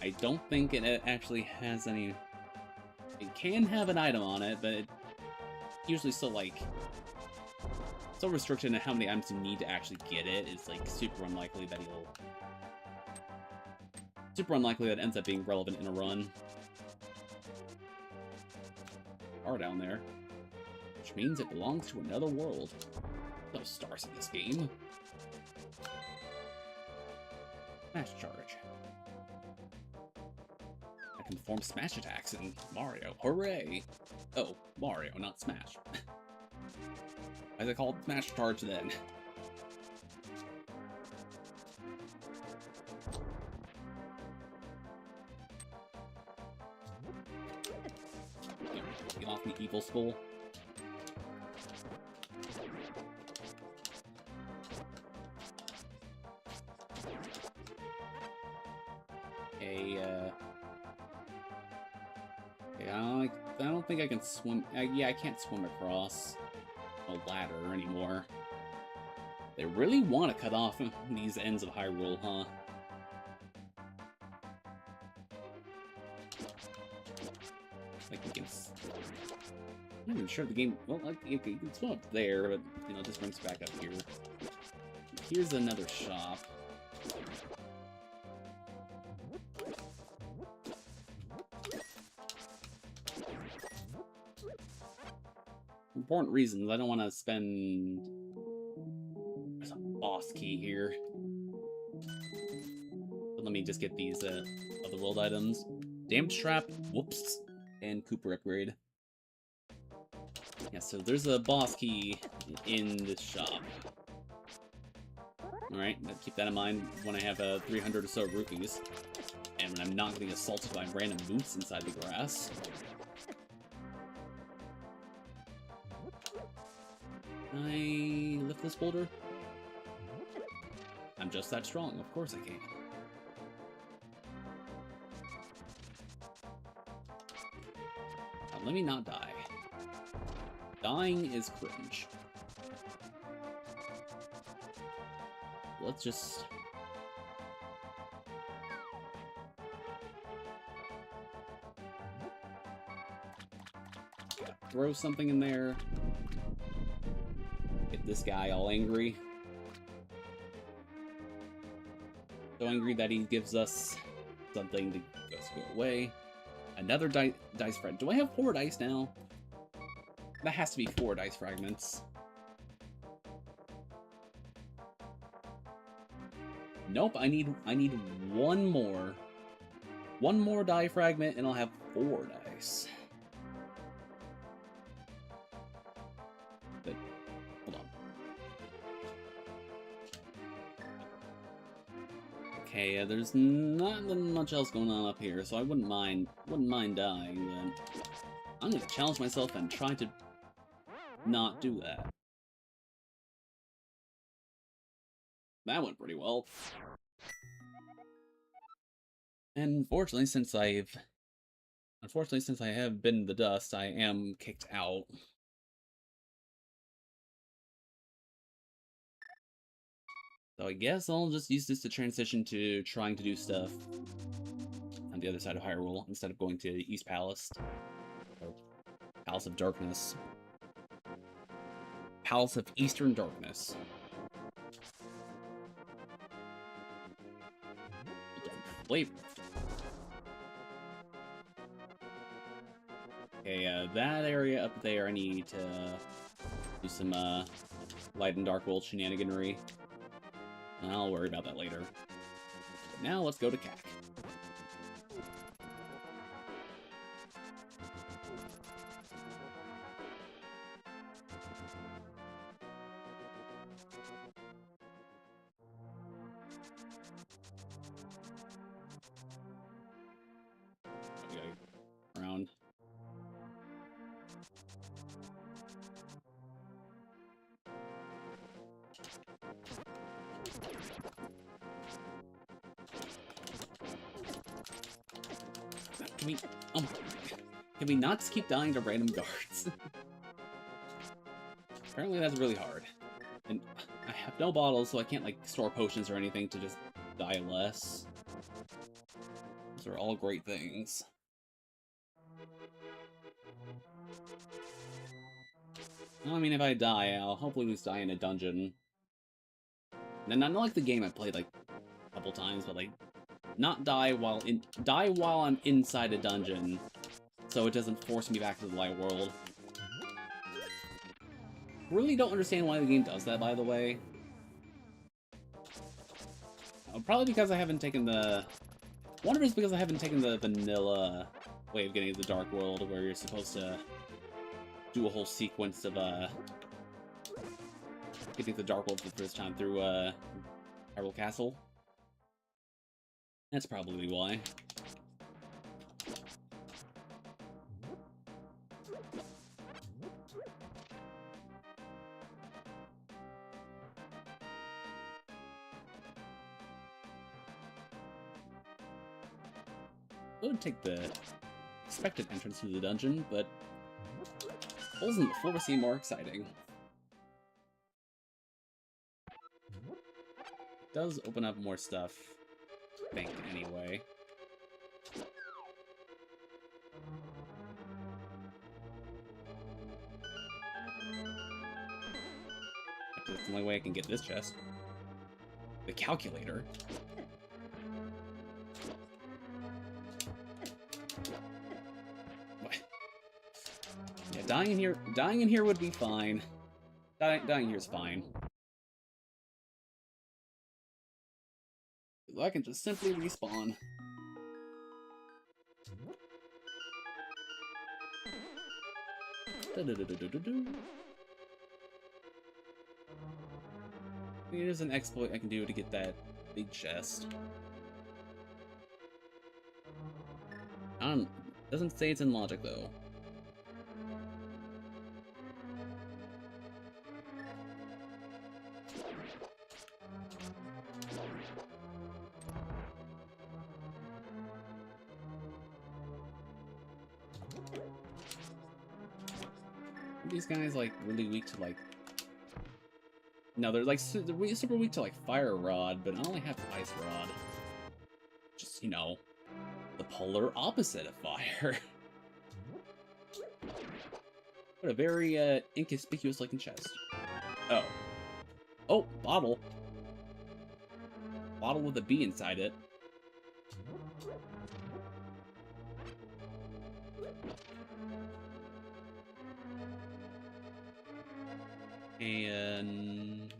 I don't think it actually has any... It can have an item on it, but it usually still, like... So restricted in how many items you need to actually get it. It's, like, super unlikely that he'll... Super unlikely that it ends up being relevant in a run. Are down there. Which means it belongs to another world. No stars in this game. Smash charge. I can perform smash attacks in Mario. Hooray! Oh, Mario, not Smash. Why is it called smash charge then? Get off me, evil skull. I don't think I can swim. Yeah, I can't swim across a ladder anymore. They really want to cut off these ends of Hyrule, huh? Like we can... I'm not even sure the game... Well, like, you can swim up there, but, you know, it just brings back up here. Here's another shop. Important reasons. I don't want to spend... There's a boss key here. But let me just get these other world items. Damage Trap, whoops, and Cooper Upgrade. Yeah, so there's a boss key in this shop. Alright, keep that in mind when I have 300 or so rupees. And when I'm not getting assaulted by random boots inside the grass. Can I lift this boulder? I'm just that strong, of course I can. Now, let me not die. Dying is cringe. Let's just... throw something in there. Get this guy all angry. So angry that he gives us something to go away. Another dice fragment. Do I have 4 dice now? That has to be 4 dice fragments. Nope, I need 1 more. 1 more die fragment and I'll have 4 dice. But hold on. Okay, there's not much else going on up here, so I wouldn't mind dying, but I'm gonna challenge myself and try to not do that. That went pretty well. And unfortunately, since I have been in the dust, I am kicked out. So I guess I'll just use this to transition to trying to do stuff on the other side of Hyrule instead of going to East Palace. Or Palace of Darkness. Palace of Eastern Darkness. Wait. Okay, that area up there, I need to do some light and dark world shenaniganry. I'll worry about that later. But now let's go to CAC. Around. Can we not just keep dying to random guards? Apparently that's really hard. And I have no bottles, so I can't, like, store potions or anything to just die less. Those are all great things. Well, I mean, if I die, I'll hopefully just die in a dungeon. And not like the game I played, like, a couple times, but, like, not die while I'm inside a dungeon, so it doesn't force me back to the light world. Really don't understand why the game does that, by the way. Probably because I haven't taken the... One of it is because I haven't taken the vanilla way of getting to the Dark World, where you're supposed to do a whole sequence of, getting to the Dark World for the first time through, Hyrule Castle. That's probably why. I would take the expected entrance to the dungeon, but holes in the floor seem more exciting. It does open up more stuff, I think, anyway. That's the only way I can get this chest. The calculator. What? Yeah, dying in here would be fine. Dying here is fine. I can just simply respawn. Here's an exploit I can do to get that big chest. Doesn't say it's in logic though. These guys like really weak to like. No, they're like super weak to like fire rod, but I only have ice rod. Just, you know, the polar opposite of fire. What a very inconspicuous looking chest. Oh. Oh, bottle. Bottle with a bee inside it. And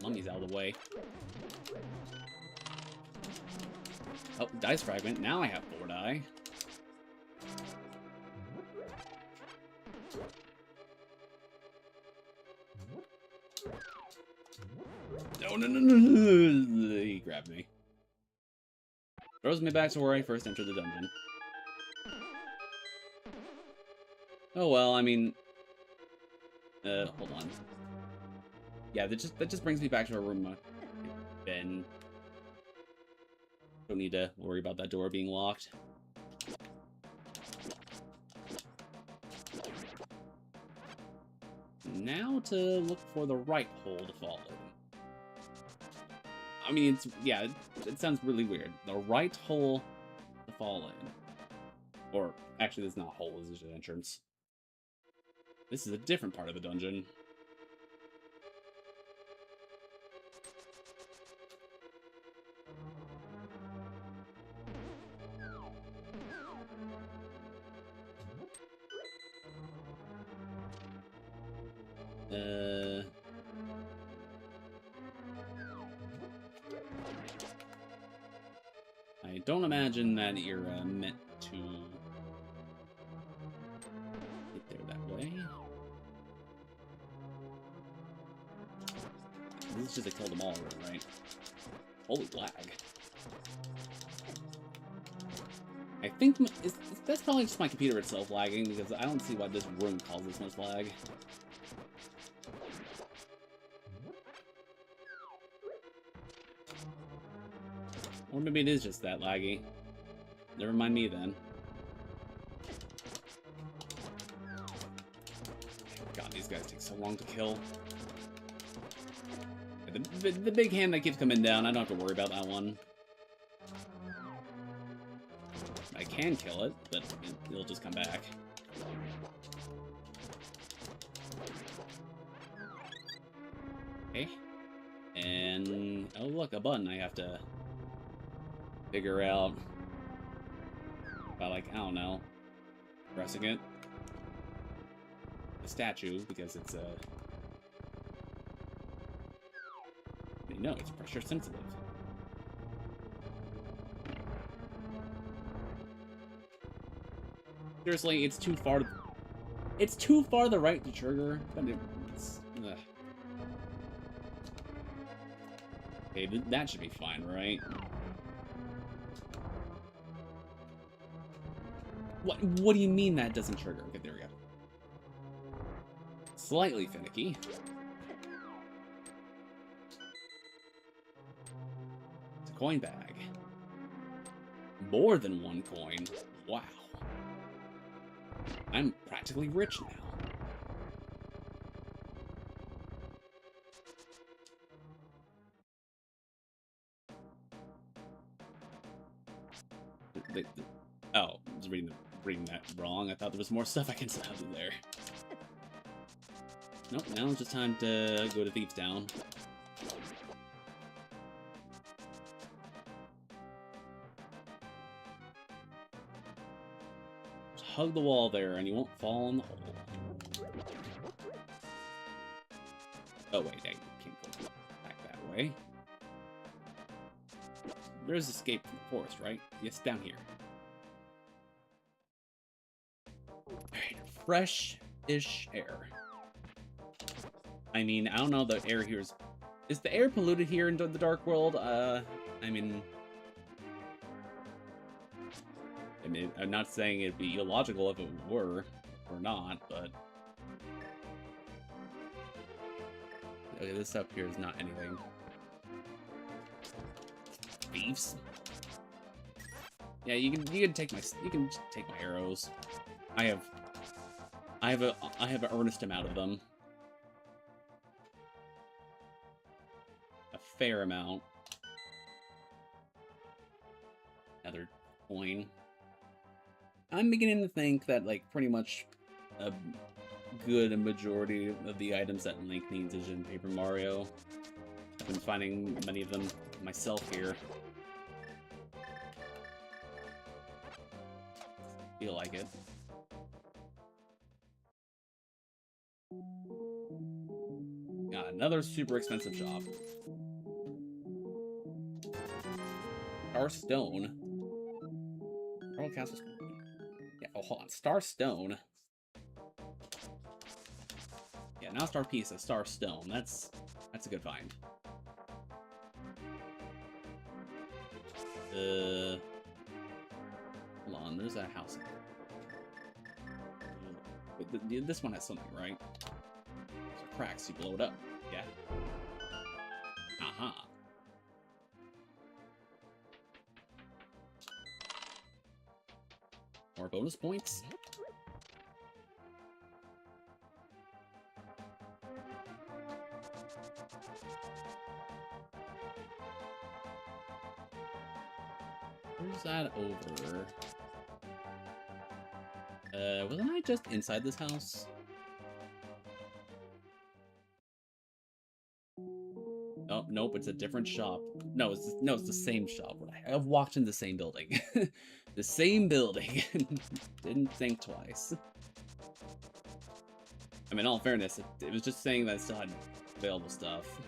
mummy's out of the way. Oh, dice fragment. Now I have 4 die. No. He grabbed me. Throws me back to where I first entered the dungeon. Oh well, I mean... hold on. Yeah, that just brings me back to our room I've been. Don't need to worry about that door being locked. Now to look for the right hole to fall in. I mean, yeah, it sounds really weird. The right hole to fall in. Or, actually, this is not a hole, this is an entrance. This is a different part of the dungeon. I don't imagine that you're meant to get there that way. This is just to kill them all, right? Holy lag. I think that's probably just my computer itself lagging, because I don't see why this room causes this much lag. Or maybe it is just that laggy. Never mind me then. God, these guys take so long to kill. The big hand that keeps coming down, I don't have to worry about that one. I can kill it, but it'll just come back. Okay. And, oh look, a button I have to figure out by, like, I don't know, pressing it. The statue, because it's no, it's pressure sensitive. Seriously, it's too far. It's too far to the right to trigger. Okay, that should be fine, right? What do you mean that doesn't trigger? Okay, there we go. Slightly finicky. It's a coin bag. More than one coin. Wow. I'm practically rich now. Oh, I was reading that wrong. I thought there was more stuff I can do there. Nope, now it's just time to go to Thieves Town. Just hug the wall there and you won't fall in the hole. Oh wait, you can't go back that way. There's escape from the forest, right? Yes, down here. Alright, fresh-ish air. I mean, I don't know, the air here is the air polluted here in the Dark World? I mean, I'm not saying it'd be illogical if it were, or not, but... Okay, this up here is not anything. Thieves. Yeah, you can take my arrows. I have an earnest amount of them. A fair amount. Another coin. I'm beginning to think that, like, pretty much a good majority of the items that Link needs is in Paper Mario. I've been finding many of them myself here. Feel like it. Got another super expensive shop. Star Stone. Pearl Castle. Yeah, oh, hold on. Star Stone. Yeah, now Star Piece, Star Stone. That's a good find. Hold on, there's a house in there. But this one has something, right? There's a crack, so you blow it up. Yeah. Aha. More bonus points. Where's that over? Wasn't I just inside this house? Oh, nope, it's a different shop. No, it's the same shop. I've walked in the same building. The same building. Didn't think twice. I mean, in all fairness, it was just saying that I still had available stuff.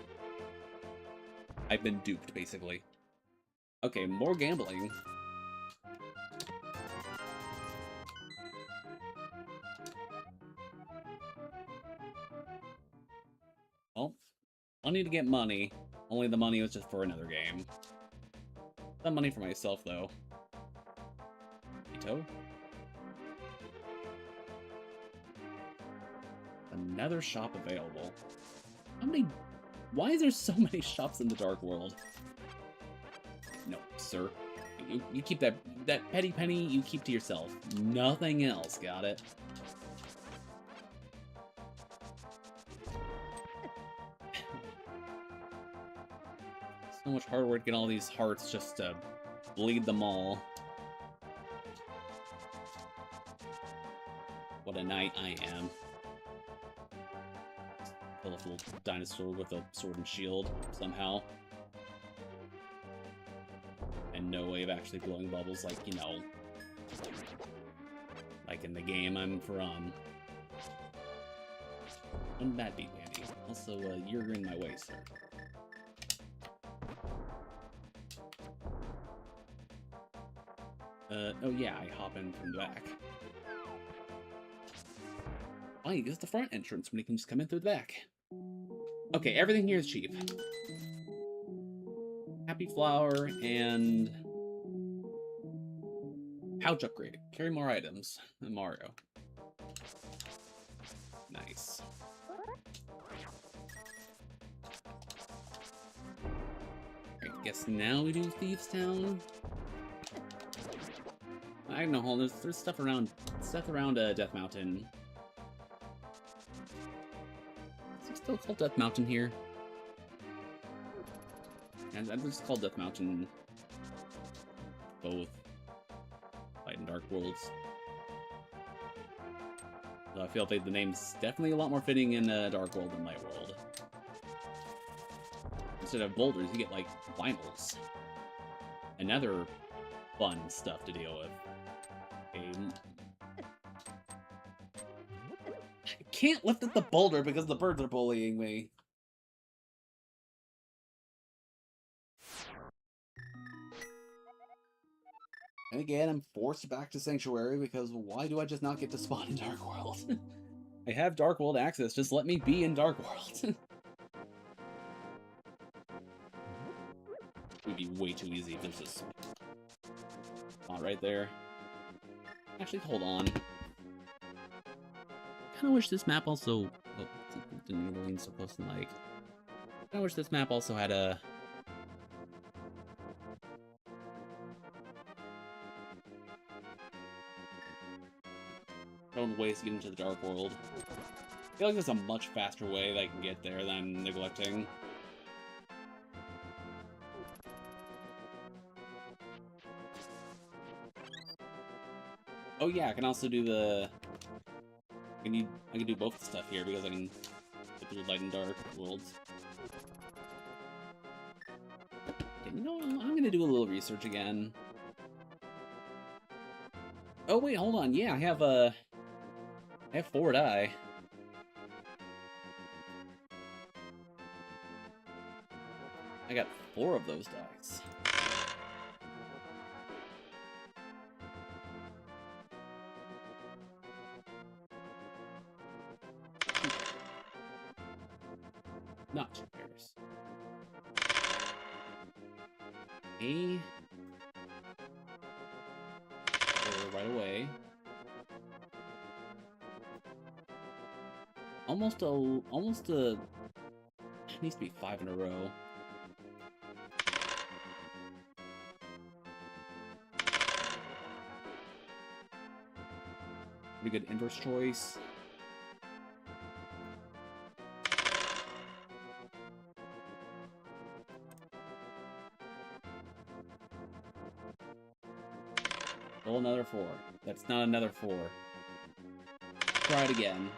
I've been duped, basically. Okay, more gambling. Well, I need to get money. Only the money was just for another game. Not money for myself, though. Ito? Another shop available. How many... Why is there so many shops in the Dark World? No, sir. You keep that petty penny, you keep to yourself. Nothing else, got it? So much hard work getting all these hearts just to bleed them all. What a knight I am. Colorful dinosaur with a sword and shield, somehow. And no way of actually blowing bubbles like, you know, like in the game I'm from. Wouldn't that be handy? Also, you're in my way, sir. Oh yeah, I hop in from the back. Why, this is the front entrance when you can just come in through the back. Okay, everything here is cheap. Happy Flower and... pouch upgrade. Carry more items than Mario. Nice. I guess now we do Thieves Town. I don't know, there's stuff around Death Mountain. Is it still called Death Mountain here? And I'm just called Death Mountain. Both Light and Dark Worlds. So I feel like the name's definitely a lot more fitting in Dark World than Light World. Instead of boulders, you get like YAMLs. And other fun stuff to deal with. I can't lift up the boulder because the birds are bullying me. And again, I'm forced back to Sanctuary because why do I just not get to spawn in Dark World? I have Dark World access, just let me be in Dark World. It would be way too easy if there's just spot right there. Actually, hold on. I wish this map also... Oh, didn't need so close and like... I wish this map also had a... Own ways to get into the Dark World. I feel like there's a much faster way that I can get there than I'm neglecting. Oh yeah, I can also do the... I can do both the stuff here because I can get through Light and Dark Worlds. Okay, you know what? I'm gonna do a little research again. Oh wait, hold on. Yeah, I have 4 die. I got 4 of those dice. Not 2 pairs. A. Right away. Almost a... It needs to be 5 in a row. Pretty good inverse choice. Roll another 4. That's not another 4. Try it again.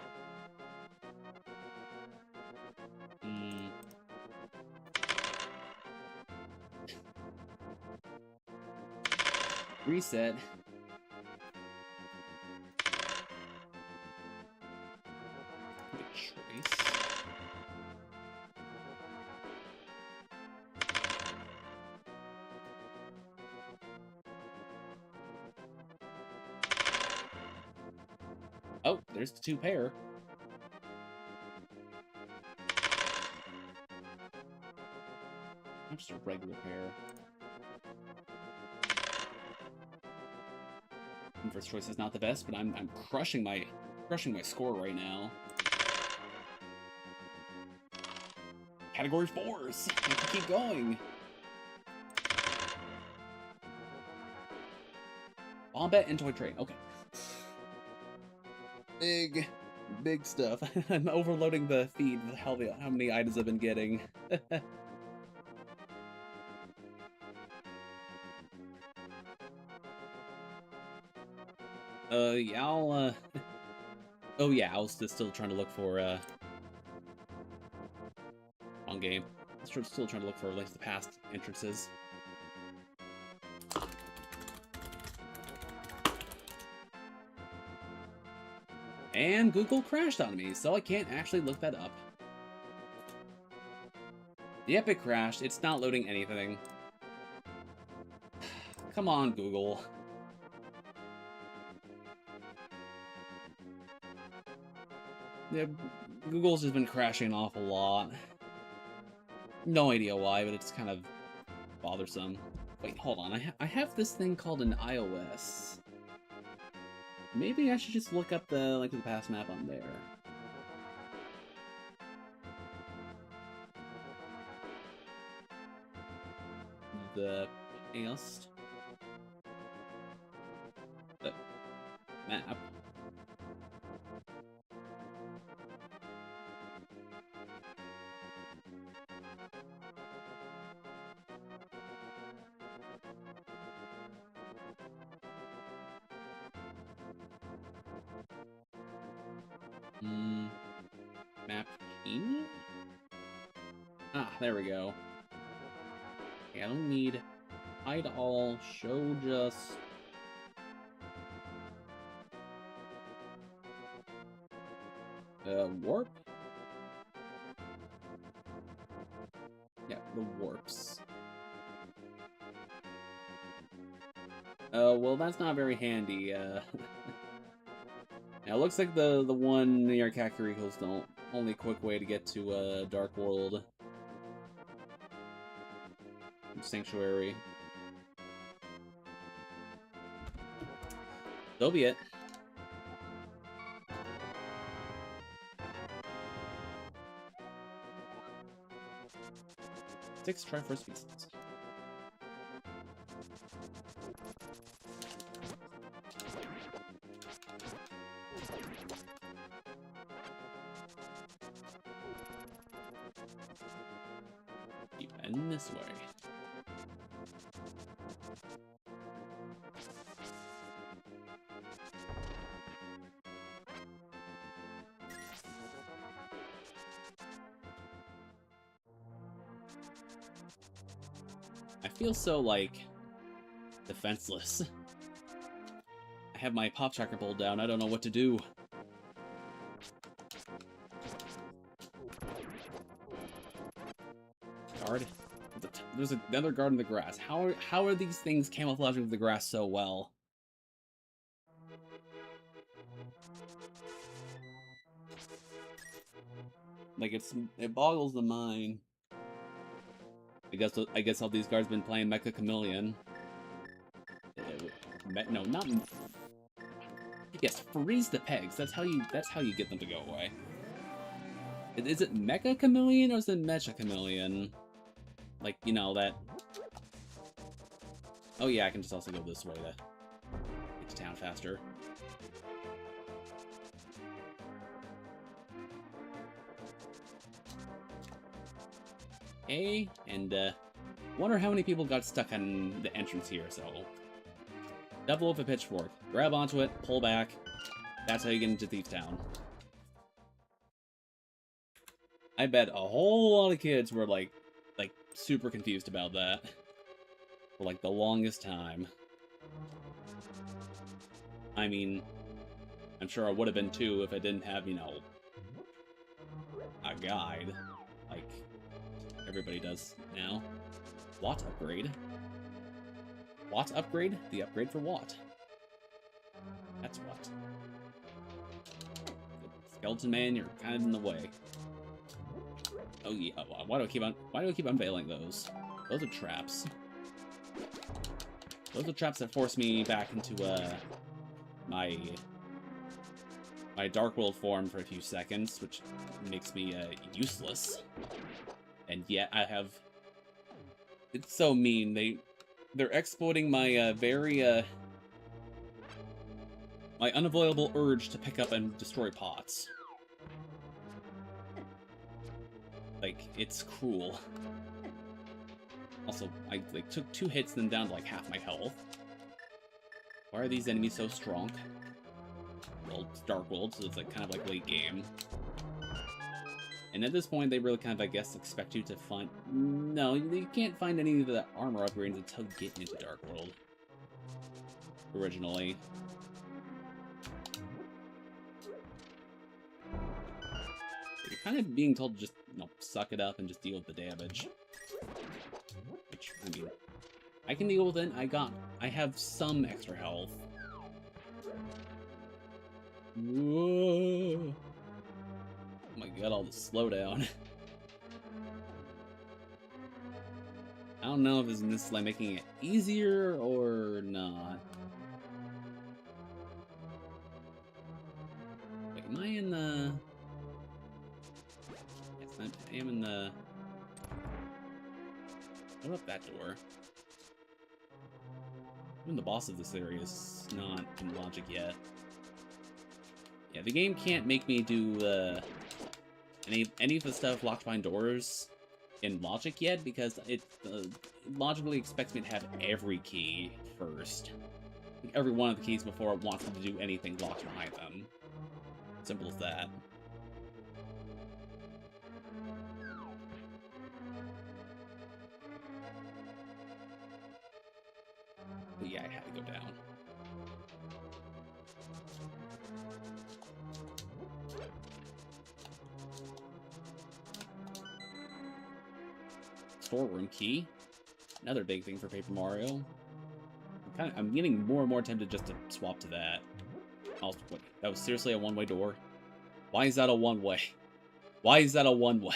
Reset. Good choice. Oh, there's the 2 pair. Just a regular pair. First choice is not the best, but I'm crushing my score right now. Category 4s. I can keep going. Wombat and toy train. Okay. Big stuff. I'm overloading the feed with how many items I've been getting. Yeah, I'll, oh yeah, I was still trying to look for, on game. I'm still trying to look for, like, the past entrances. And Google crashed on me, so I can't actually look that up. The Epic crashed. It's not loading anything. Come on, Google. Yeah, Google's just been crashing an awful lot. No idea why, but it's kind of bothersome. Wait, hold on. I have this thing called an iOS. Maybe I should just look up the the past map on there. The past map. Map key? Ah, there we go. Okay, I don't need hide all, show just. Warp? Yeah, the warps. Well, that's not very handy. Now, it looks like the one near Kakariko's the only quick way to get to Dark World Sanctuary. So be it. Six Triforce pieces. Keep heading this way. I feel so, like, defenseless. I have my pop tracker pulled down. I don't know what to do. Guard. There's another guard in the grass. How are these things camouflaging with the grass so well? Like, it boggles the mind. I guess all these guards been playing Mecha Chameleon. No, not. Yes, freeze the pegs. That's how you get them to go away. Is it Mecha Chameleon or is it Mecha Chameleon? Like, you know that. Oh yeah, I can just also go this way to get to town faster. Okay, and wonder how many people got stuck on the entrance here, so... Devil with a pitchfork. Grab onto it, pull back. That's how you get into Thief Town. I bet a whole lot of kids were, like, super confused about that. For, like, the longest time. I mean, I'm sure I would have been too if I didn't have, you know, a guide. Like, everybody does now. What upgrade? What upgrade? The upgrade for what? That's what. Skeleton Man, you're kind of in the way. Oh yeah, why do I keep unveiling those? Those are traps. Those are traps that force me back into my Dark World form for a few seconds, which makes me useless. And yet I have... It's so mean. They're exploiting my my unavoidable urge to pick up and destroy pots. Like, it's cruel. Also, I took 2 hits and then down to like half my health. Why are these enemies so strong? Well, it's Dark World, so it's like kind of like late game. And at this point, they really kind of, I guess, expect you to find... No, you can't find any of the armor upgrades until you get into Dark World. Originally. You're kind of being told to just, you know, suck it up and just deal with the damage. Which, I mean, I can deal with it. I have some extra health. Whoa. Oh my god, all the slowdown. I don't know if this is like making it easier or not. Wait, am I in the... Yes, I am in the... What about that door? Even the boss of this area is not in logic yet. Yeah, the game can't make me do any of the stuff locked behind doors in logic yet, because it logically expects me to have every key first. Like every one of the keys before it wants me to do anything locked behind them. Simple as that. But yeah, I had to go down. Storeroom key. Another big thing for Paper Mario. I'm getting more and more tempted just to swap to that. Also, wait, that was seriously a one-way door? Why is that a one-way? Why is that a one-way?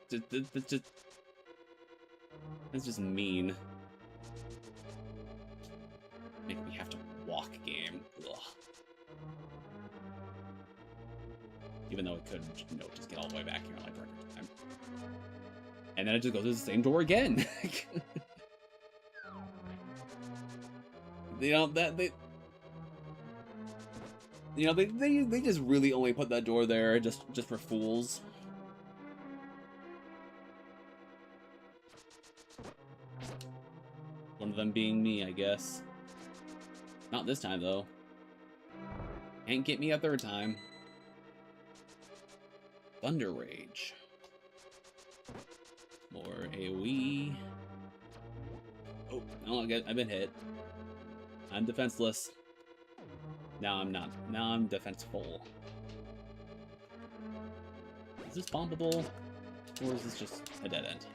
That's just mean. Making me have to walk game. Ugh. Even though it could, you know, just get all the way back here in like record time. And then it just goes to the same door again. You know, they just really only put that door there just for fools. One of them being me, I guess. Not this time though. Can't get me a third time. Thunder Rage. More AoE. Oh, no, I've been hit. I'm defenseless. Now I'm not. Now I'm defenseful. Is this bombable? Or is this just a dead end?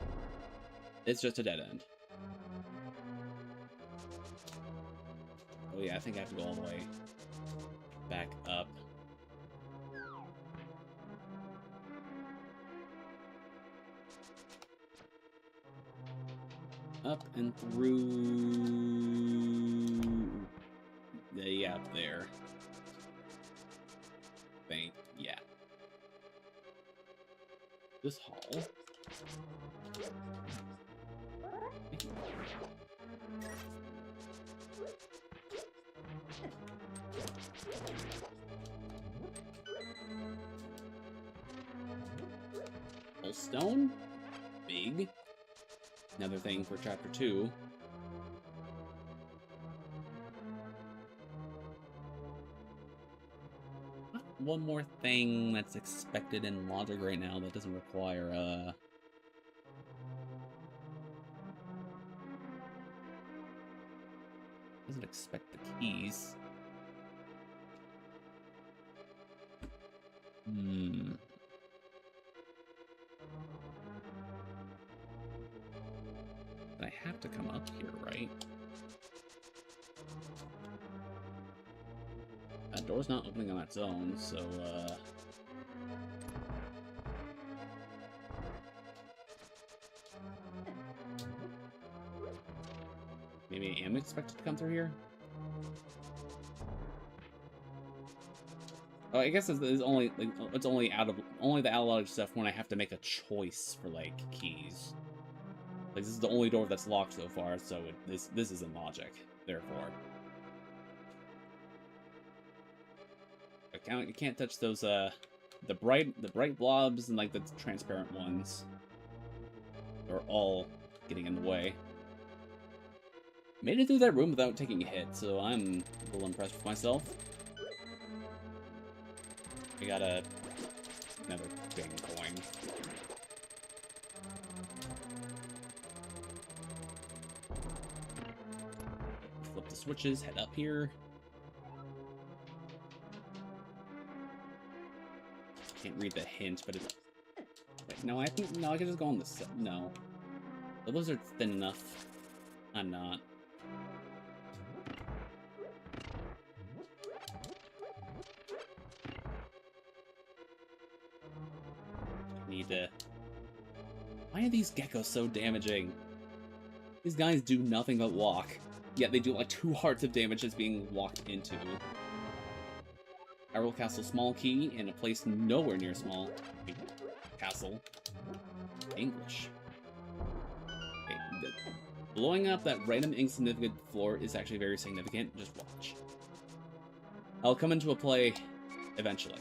It's just a dead end. Oh yeah, I think I have to go all the way back up. Up and through... Yeah, up there. Yeah. This hall. Stone? big. Another thing for chapter 2. One more thing that's expected in logic right now that doesn't require, doesn't expect the keys. I have to come up here, right? That door's not opening on its own, so, maybe I am expected to come through here? Oh, I guess it's only, like, it's only the out-of-logic stuff when I have to make a choice for, like, keys. Like, this is the only door that's locked so far, so this isn't logic, therefore. You can't touch those, the bright blobs and, like, the transparent ones. They're all getting in the way. Made it through that room without taking a hit, so I'm a little impressed with myself. I got another bang coin. Flip the switches, head up here. Can't read the hint, but it's... Wait, no, I think... No, I can just go on this... No. But those are thin enough. I'm not. Need to... Why are these geckos so damaging? These guys do nothing but walk. Yet they do like 2 hearts of damage just being walked into. I will cast a small key in a place nowhere near small. Castle. English. Okay, blowing up that random insignificant floor is actually very significant. Just watch. I'll come into a play eventually.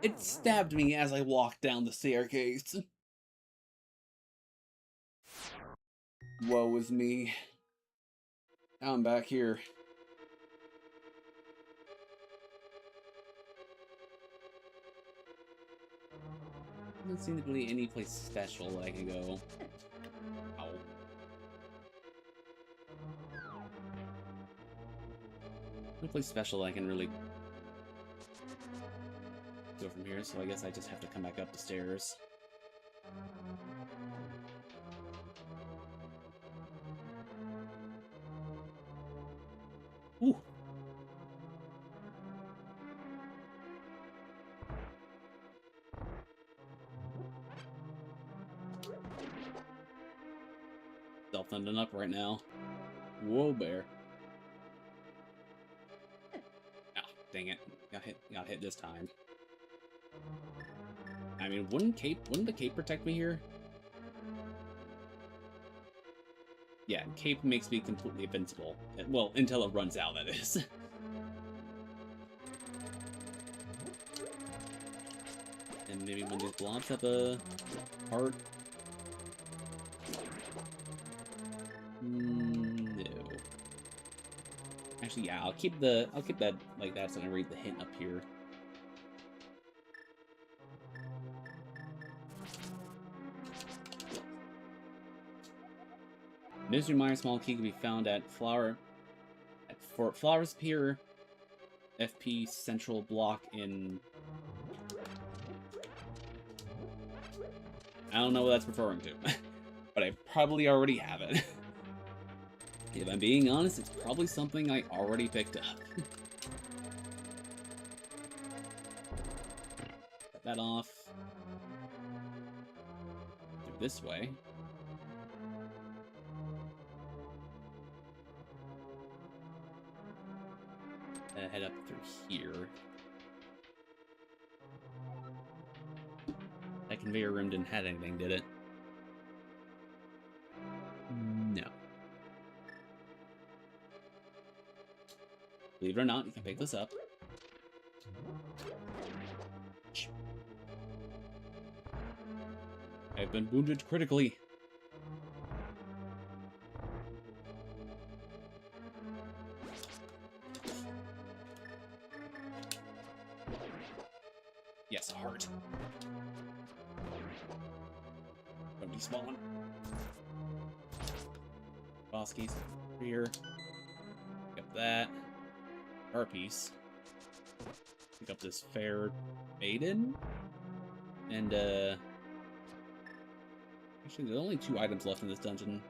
It stabbed me as I walked down the staircase. Woe is me. Now I'm back here. Doesn't seem to be any place special that I can go. Ow. No place special that I can really go from here, so I guess I just have to come back up the stairs. Ooh. Self-thumbing up right now. Whoa, bear. Ah, dang it. Got hit this time. I mean, wouldn't the cape protect me here? Yeah, cape makes me completely invincible. Well, until it runs out, that is. And maybe when these blobs have a heart. No. Actually, yeah, I'll keep that like that so I can read the hint up here. Mystery Miner small key can be found at Flowers Pier FP Central Block in... I don't know what that's referring to, but I probably already have it. If I'm being honest, it's probably something I already picked up. Cut that off. Do this way. Head up through here. That conveyor room didn't have anything, did it? No. Believe it or not, you can pick this up. I've been wounded critically. Yes, heart. Don't despawn. Boss keys here. Pick up that. Our piece. Pick up this fair maiden. And, actually, there's only 2 items left in this dungeon.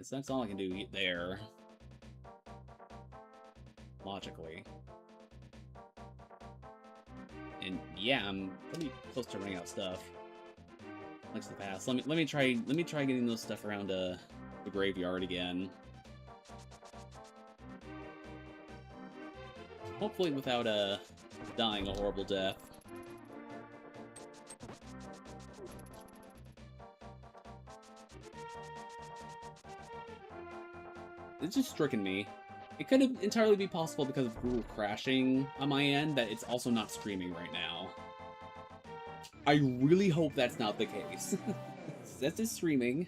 So that's all I can do there. Logically. And yeah, I'm pretty close to running out of stuff. Thanks to the past. Let me try getting those stuff around the graveyard again. Hopefully without dying a horrible death. It's just stricken me. It could have entirely be possible because of Google crashing on my end that it's also not streaming right now. I really hope that's not the case. It says it's streaming.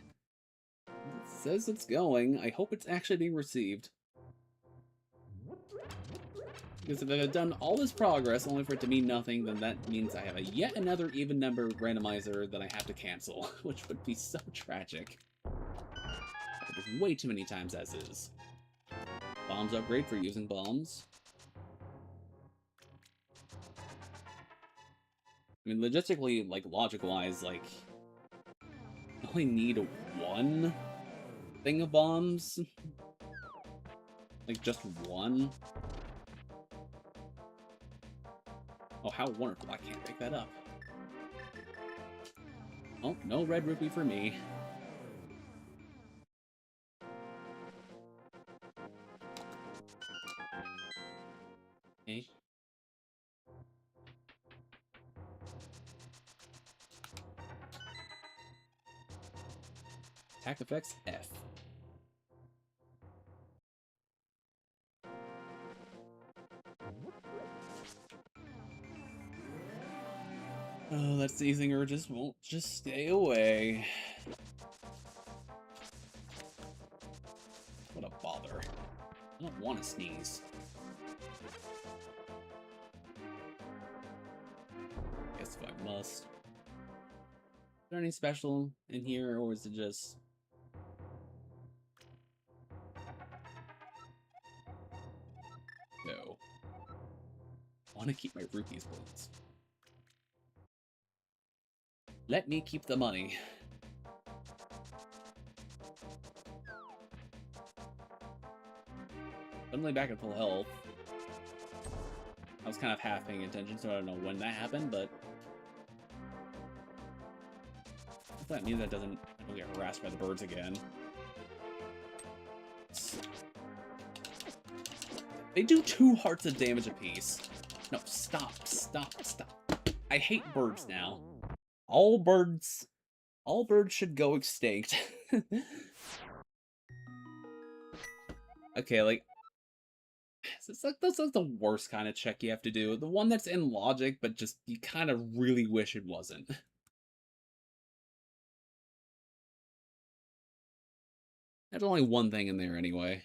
It says it's going. I hope it's actually being received. Because if I've done all this progress only for it to mean nothing, then that means I have a yet another even number randomizer that I have to cancel, which would be so tragic. Happened way too many times as is. Bombs upgrade for using bombs. I mean, logistically, like, logic-wise, like, I only need 1 thing of bombs. Like, just 1. Oh, how wonderful. I can't pick that up. Oh, no red rupee for me. Okay. Attack effects, F. Oh, that seizing urges won't just stay away. What a bother. I don't want to sneeze. Guess if I must. Is there any special in here, or is it just... No. I want to keep my rupees, please. Let me keep the money. Suddenly back at full health. I was kind of half paying attention, so I don't know when that happened, but... if that means that I don't get harassed by the birds again. They do 2 hearts of damage apiece. No, stop, stop, stop. I hate birds now. All birds should go extinct. Okay, like, it's like that's the worst kind of check you have to do. The one that's in logic, but just you kind of really wish it wasn't. There's only one thing in there anyway.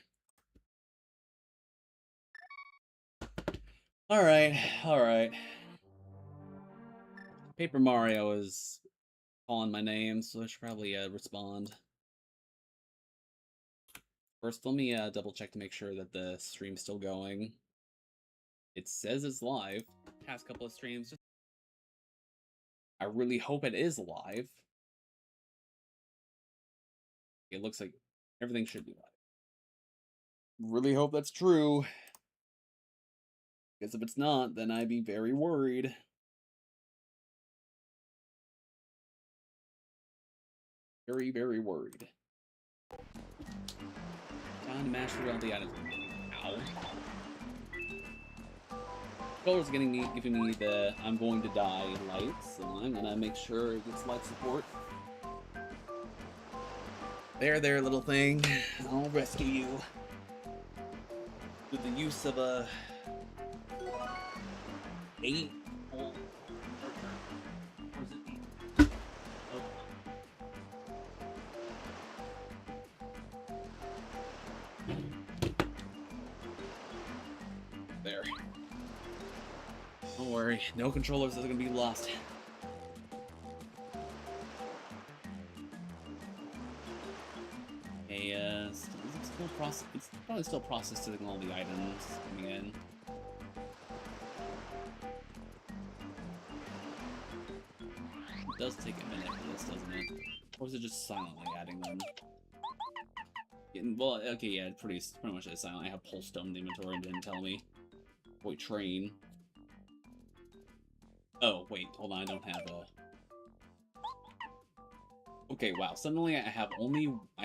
Alright, alright. Paper Mario is calling my name, so I should probably respond. First, let me double check to make sure that the stream's still going. It says it's live. Past couple of streams. I really hope it is live. It looks like everything should be live. Really hope that's true. Because if it's not, then I'd be very worried. Very, very worried. Time to mash through all the items. Ow. Controller's giving me the I'm going to die lights, so I'm gonna make sure it gets light support. There, little thing. I'll rescue you. with the use of a 8 volt. Or is it 8? Oh. There. Don't worry, no controllers are gonna be lost. Hey, it's probably still processing all the items coming in. It does take a minute for this, doesn't it? Or is it just silently adding them? Well, okay, yeah, pretty much is silent. I have Pulse Stone in the inventory and didn't tell me. Wait, train. Oh, wait, hold on, I don't have a... Okay, wow, suddenly I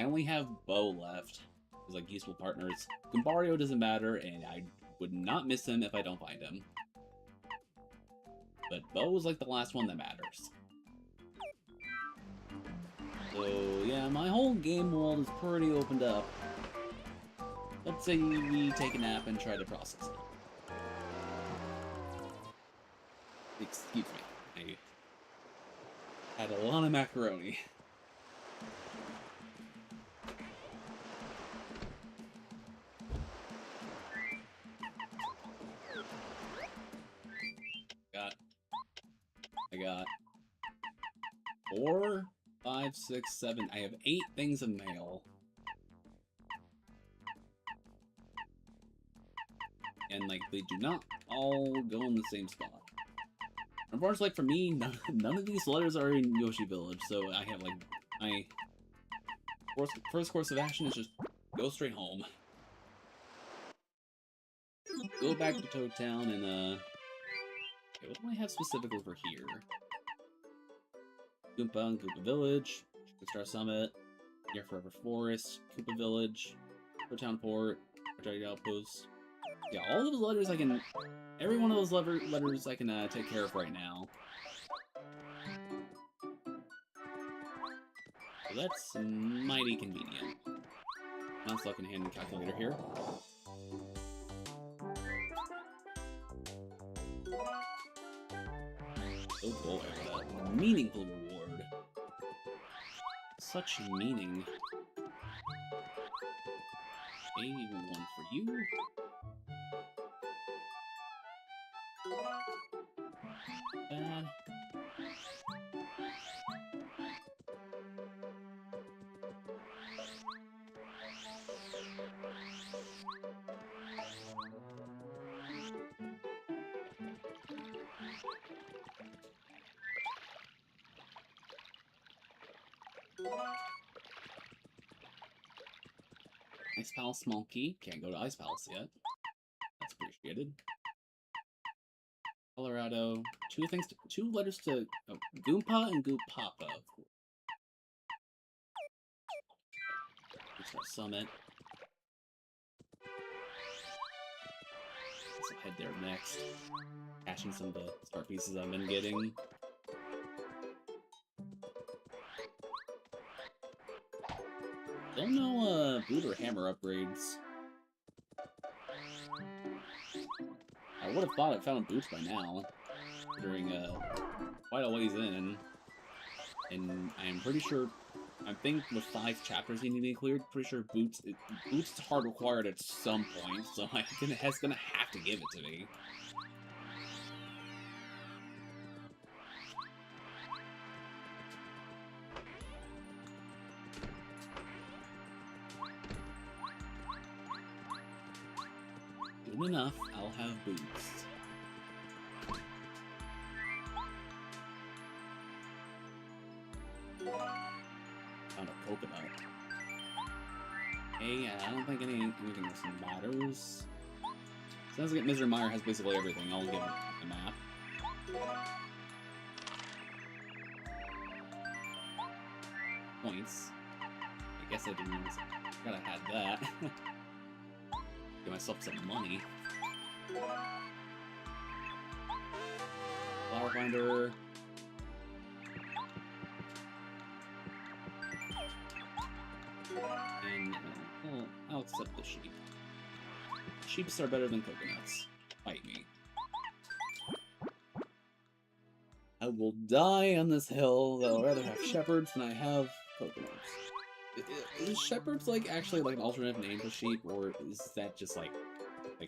only have Bo left. As, like, useful partners. Gumbario doesn't matter, and I would not miss him if I don't find him. But Bo is, like, the last one that matters. So, yeah, my whole game world is pretty opened up. Let's say we take a nap and try to process it. Excuse me. I had a lot of macaroni. I got 4, 5, 6, 7. I have 8 things of mail. And, like, they do not all go in the same spot. Unfortunately, like, for me, none of these letters are in Yoshi Village, so I have, like, my first course of action is just go straight home. Go back to Toad Town and, okay, what do I have specifically for here? Goomba and Goomba Village, Star Summit, Near Forever Forest, Koopa Village, Toad Town Port, Project Outpost. Yeah, all those letters I can... Every one of those letters I can take care of right now. So that's mighty convenient. Now let's look in hand calculator here. Oh boy, what a meaningful reward. Such meaning. Okay, one for you. Bad. Ice Palace small key. Can't go to Ice Palace yet. That's appreciated. Colorado. 2 letters to Goompa and Goompapa. Let's Summit. Let's head there next. Cashing some of the star pieces I've been getting. Don't know boot or hammer upgrades. I would have thought I found boots by now, considering quite a ways in, and I'm pretty sure. I think with 5 chapters he need to be cleared. Pretty sure boots is hard required at some point, so it's gonna have to give it to me. Soon enough, I'll have boots. Found a coconut. Hey, I don't think anything else matters. Sounds like Mr. Meyer has basically everything. I'll give him a map. Points. I guess I didn't realize. I forgot I had that. Get myself some money. Flower finder. And I'll accept the sheep. Sheeps are better than coconuts. Fight me. I will die on this hill, though I'd rather have shepherds than I have coconuts. Is shepherds, like, actually, like, an alternative name for sheep, or is that just, like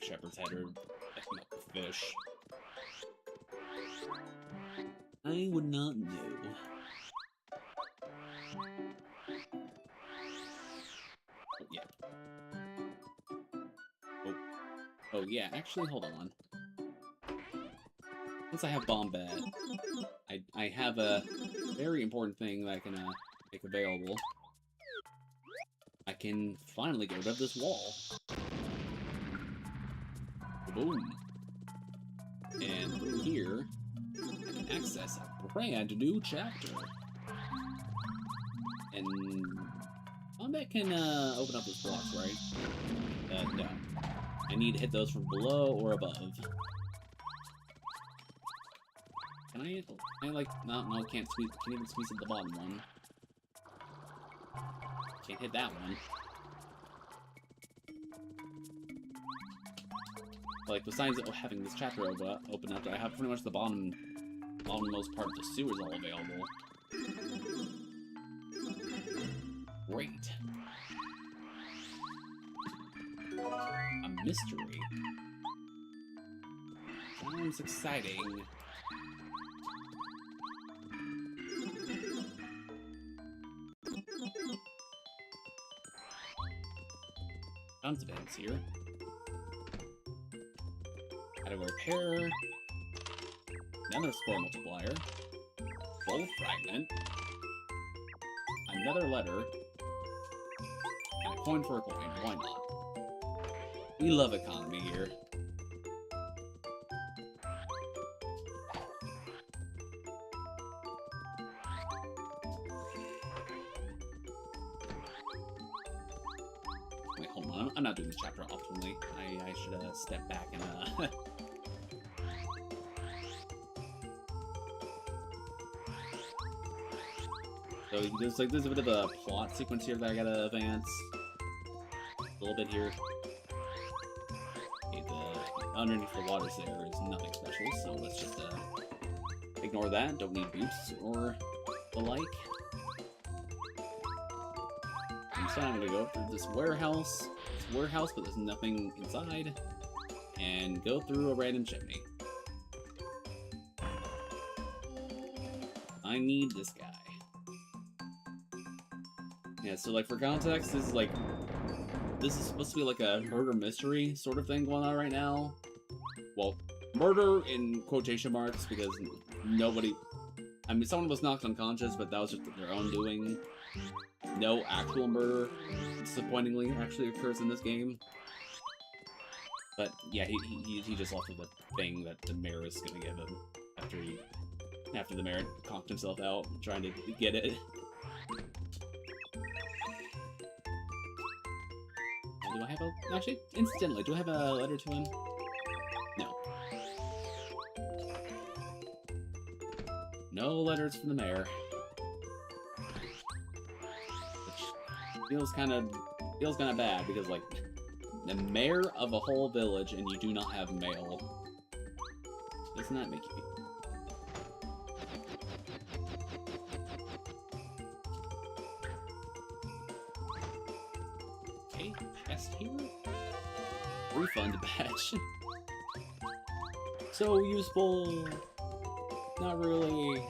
shepherd's head, or, like, milk fish? I would not know. Oh, yeah. Oh, yeah, actually, hold on. Since I have Bombette, I have a very important thing that I can make available. I can finally get rid of this wall. Boom. And through here, I can access a brand new chapter. And Bombette can open up those blocks, right? No. I need to hit those from below or above. Can I like, no, can't even squeeze at the bottom one. Can't hit that one. Like, besides having this chapter open up, I have pretty much the bottommost part of the sewers all available. Great. A mystery. Sounds exciting. Tons of ends here. Gotta repair. Another spore multiplier. Gold fragment. Another letter. And a coin for a coin. Why not? We love economy here. Wait, hold on. I'm not doing this chapter optimally. I should step back and So there's a bit of a plot sequence here that I gotta advance. A little bit here. Okay, underneath the waters there is nothing special, so let's just ignore that. Don't need boosts or the like. Instead, I'm gonna go through this warehouse. But there's nothing inside. And go through a random chimney. I need this guy. Yeah, so like for context, this is supposed to be like a murder mystery sort of thing going on right now. Well, murder in quotation marks because someone was knocked unconscious, but that was just their own doing. No actual murder, disappointingly, actually occurs in this game. But yeah, he just lost with the thing that the mayor is gonna give him after the mayor conked himself out trying to get it. Do I have actually, incidentally, do I have a letter to him? No. No letters from the mayor. Which feels kind of bad, because, like, the mayor of a whole village and you do not have mail. Doesn't that make you... Here? Refund badge. So useful. Not really.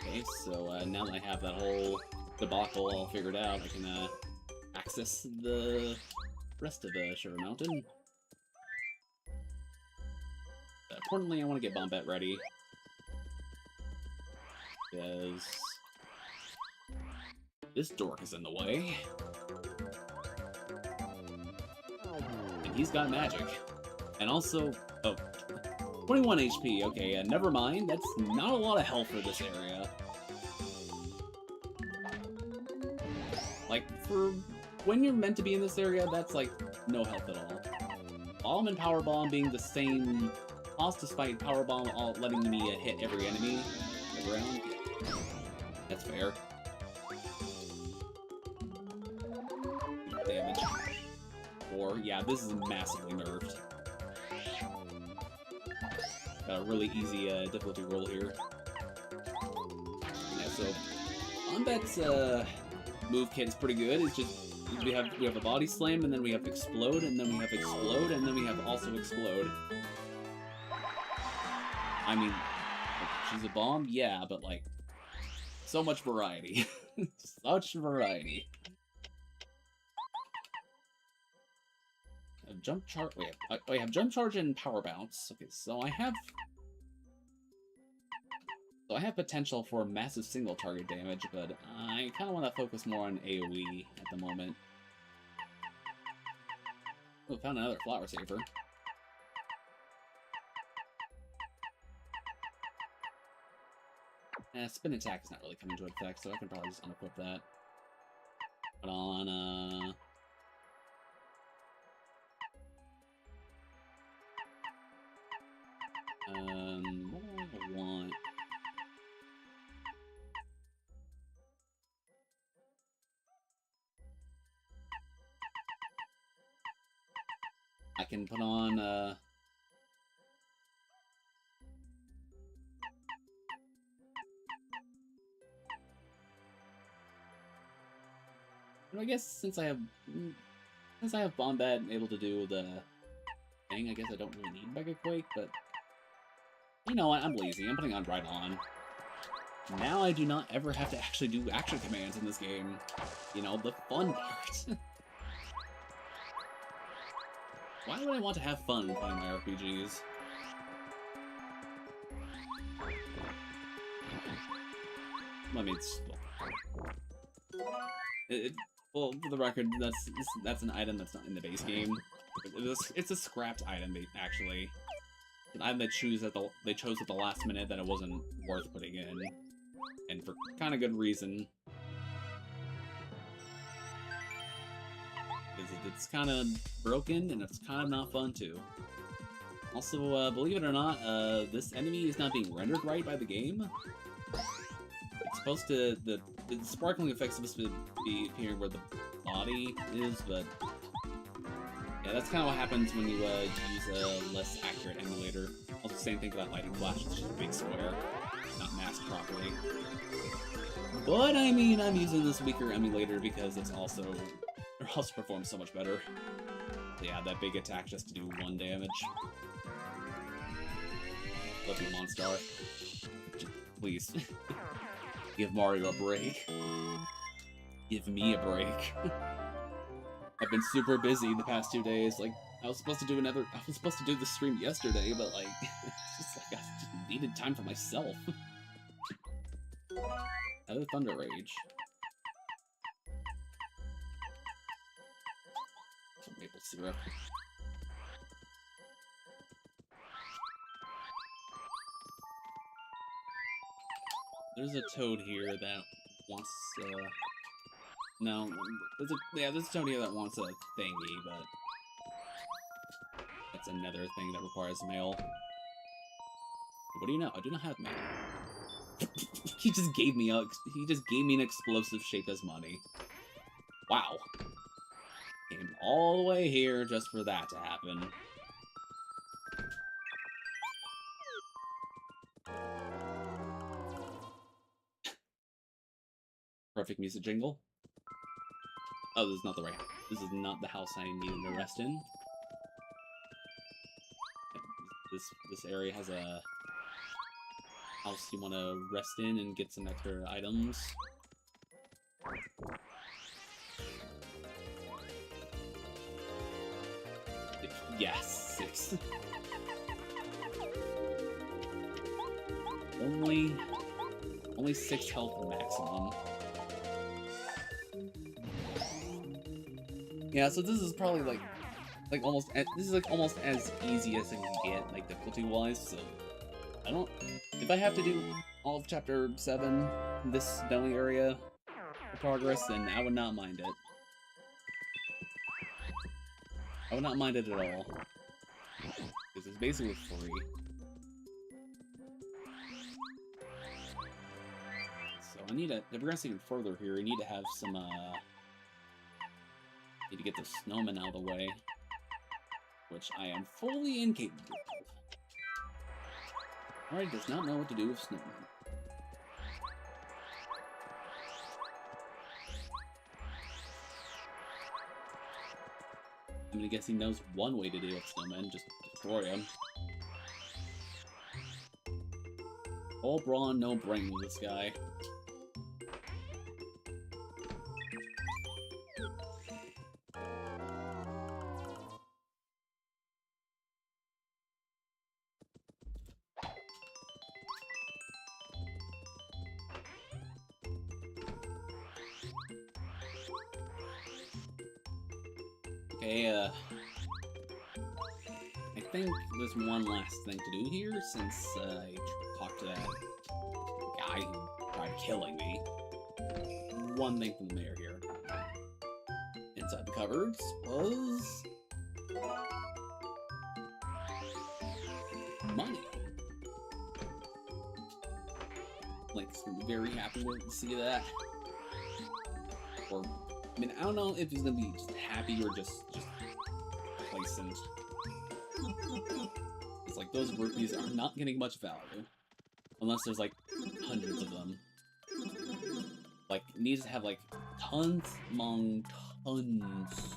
Okay, so now that I have that whole debacle all figured out, I can access the rest of Sugar Mountain. Importantly, I want to get Bombette ready, because this dork is in the way, and he's got magic, and also, oh, 21 HP, okay, never mind, that's not a lot of health for this area. Like, for when you're meant to be in this area, that's like, no health at all. Bomb and Power Bomb being the same cost despite Powerbomb all letting me hit every enemy around. That's fair. Damage. Or, yeah, this is massively nerfed. Got a really easy difficulty roll here. Yeah, so Wombet's move kit is pretty good. It's just we have a body slam, and then we have explode, and then we have explode, and then we have also explode. I mean, she's a bomb, yeah, but like so much variety. Such variety. Jump charge. Wait, I have jump charge and power bounce. Okay, so I have potential for massive single target damage, but I kind of want to focus more on AoE at the moment. Oh, found another flower saver. Spin attack is not really coming into effect, so I can probably just unequip that. Put on what do I want? I can put on, I guess since I have Bombad able to do the thing, I guess I don't really need Mega Quake, but you know what, I'm lazy. I'm putting on Right On. Now I do not ever have to actually do action commands in this game. You know, the fun part. Why would I want to have fun playing my RPGs? I mean, well, for the record, that's an item that's not in the base game. It's a scrapped item, actually. An item they chose at the last minute that it wasn't worth putting in, and for kind of good reason. It's kind of broken, and it's kind of not fun, too. Also, believe it or not, this enemy is not being rendered right by the game. It's supposed to... The sparkling effect's supposed to be appearing where the body is, but... Yeah, that's kind of what happens when you use a less accurate emulator. Also, same thing for that lighting flash, it's just a big square, not masked properly. But, I mean, I'm using this weaker emulator because it also performs so much better. Yeah, that big attack just to do 1 damage. Love you, Monstar. Please. Give Mario a break. Give me a break. I've been super busy the past 2 days. Like, I was supposed to do the stream yesterday, but like, it's just like I just needed time for myself. Another Thunder Rage. Some maple syrup. There's a toad here that wants, no, there's a toad here that wants a thingy, but that's another thing that requires mail. What do you know? I do not have mail. He just gave me an explosive shaped as money. Wow. Came all the way here just for that to happen. Perfect music jingle. Oh, this is not the right. This is not the house I needed to rest in. This area has a house you want to rest in and get some extra items. Yes, 6. Only 6 health maximum. Yeah, so this is probably like almost as easy as I can get, like difficulty-wise. So if I have to do all of Chapter 7 in this demo area for progress, then I would not mind it. I would not mind it at all, because it's basically free. need to progress even further here. I need to have some, need to get the snowman out of the way, which I am fully incapable of. Alright, does not know what to do with snowman. I'm gonna guess he knows one way to deal with snowmen, just destroy him. All brawn, no brain with this guy. Okay, I think there's one last thing to do here, since I talked to that guy who tried killing me. One thing from the mayor here. Inside the cupboards was... money. Link's gonna be very happy to see that. Or, I mean, I don't know if he's gonna be just happy or just complacent. It's like those rupees are not getting much value. Unless there's like hundreds of them. Like, it needs to have like tons among tons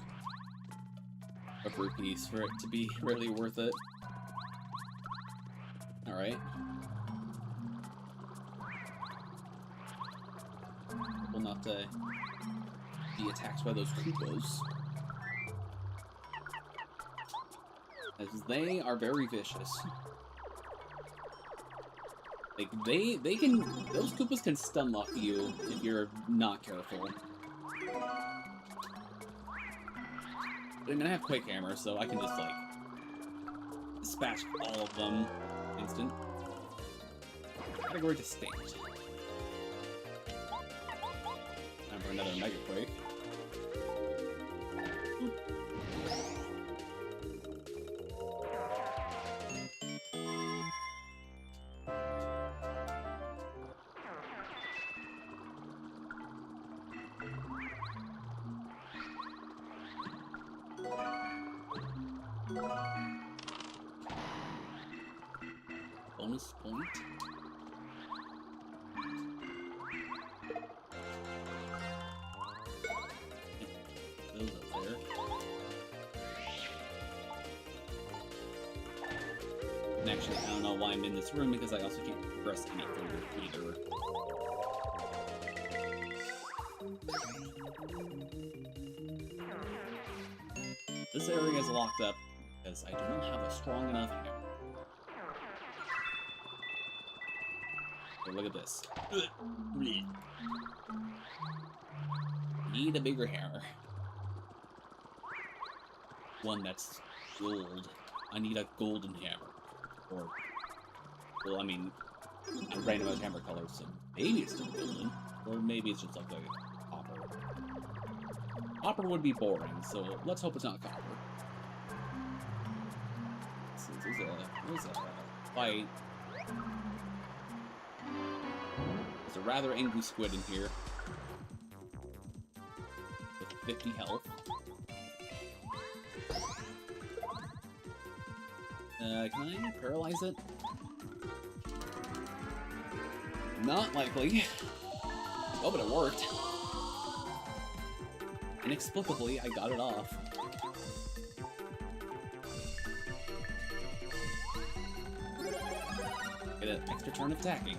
of rupees for it to be really worth it. Alright. Will not be attacked by those Koopas. As they are very vicious. Like, they can... those Koopas can stun lock you if you're not careful. But I mean, I have Quick Hammer, so I can just, like, dispatch all of them instant. Category distinct. Time for another Mega Quake. Bonus point. Those up there. And actually, I don't know why I'm in this room, because I also can't progress any further either. This area is locked up because I do not have a strong enough hammer. Look at this. Need a bigger hammer. One that's gold. I need a golden hammer. Or, well, I mean, a randomized hammer color, so maybe it's still golden. Or maybe it's just like a copper. Copper would be boring, so let's hope it's not copper. There's a fight. There's a rather angry squid in here. With 50 health. Can I paralyze it? Not likely. Oh, but it worked. Inexplicably, I got it off. Get an extra turn of attacking.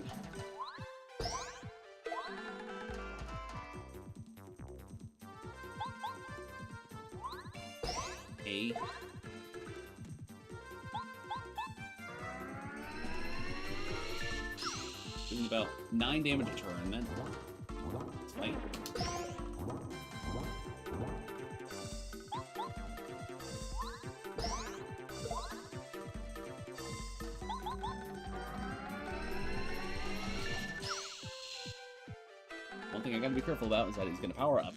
A. Doing about 9 damage a turn, then. That's fine. One thing I gotta be careful about is that he's gonna power up.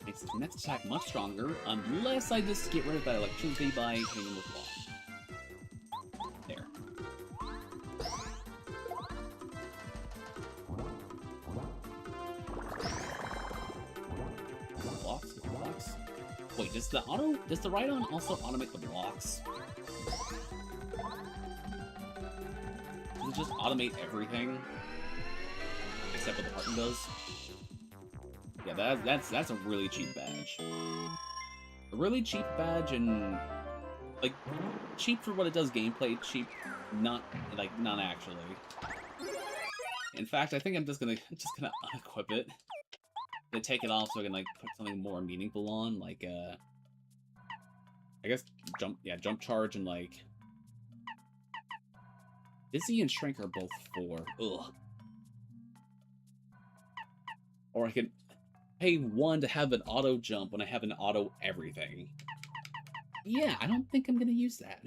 Makes his next attack much stronger, unless I just get rid of that electricity by hitting him with wall. There. things. Wait, does the ride-on also automate the blocks? Does it just automate everything? Except what the parking does? Yeah, that's a really cheap badge. A really cheap badge, and like cheap for what it does gameplay, cheap not actually. In fact, I think I'm just gonna unequip it. To take it off so I can like put something more meaningful on, like I guess jump charge, and like Dizzy and Shrink are both 4. Ugh. Or I could pay 1 to have an auto jump when I have an auto everything. Yeah, I don't think I'm gonna use that.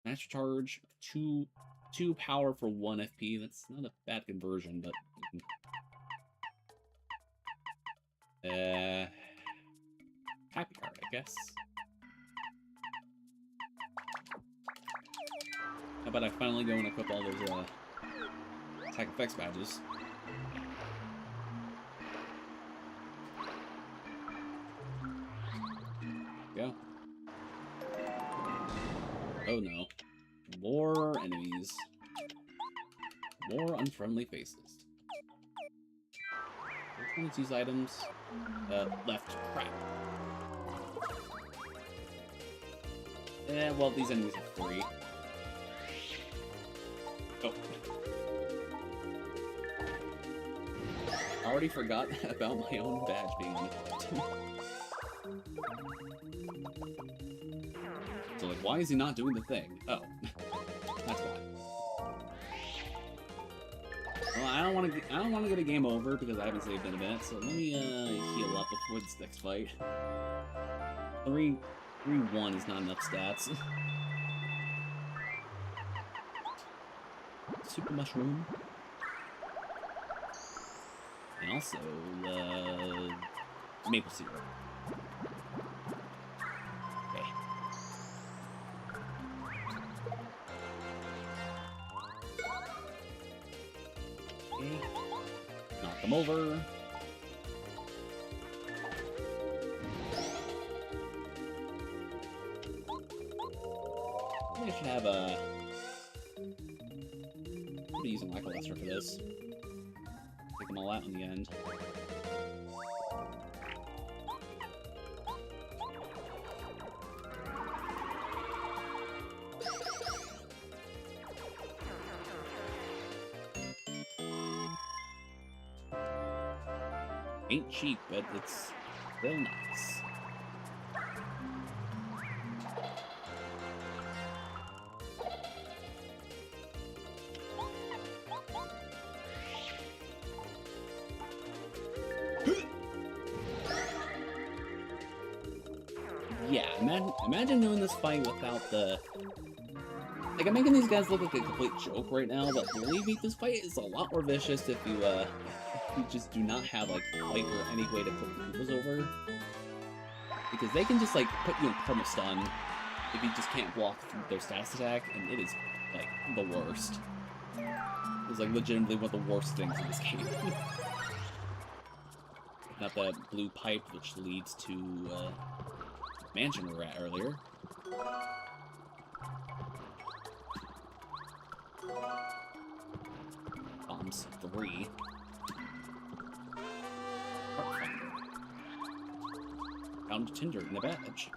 Match charge, 2 power for 1 FP. That's not a bad conversion, but happy card, I guess. How about I finally go and equip all those attack effects badges? Go. Oh no. More enemies. More unfriendly faces. Which one is these items? Left. Crap. Well, these enemies are free. Oh. I already forgot about my own badge being unequipped. So, like, why is he not doing the thing? Oh. That's why. Well, I don't want to get a game over because I haven't saved in a minute, so let me heal up before this next fight. 3-1 is not enough stats. Super mushroom. And also maple syrup. Okay. Okay. Knock them over. I should have a... I'll be using Lackluster for this. Take them all out in the end. Ain't cheap, but it's still nice. Yeah, imagine doing this fight without the... Like, I'm making these guys look like a complete joke right now, but believe me, this fight is a lot more vicious if you just do not have, like, light or any way to put the Koopas over. Because they can just, like, put you in perma-stun if you just can't block their status attack, and it is, like, the worst. It's, like, legitimately one of the worst things in this game. Not that blue pipe, which leads to, mansion we were at earlier. Bombs 3. Found Tinder in the badge.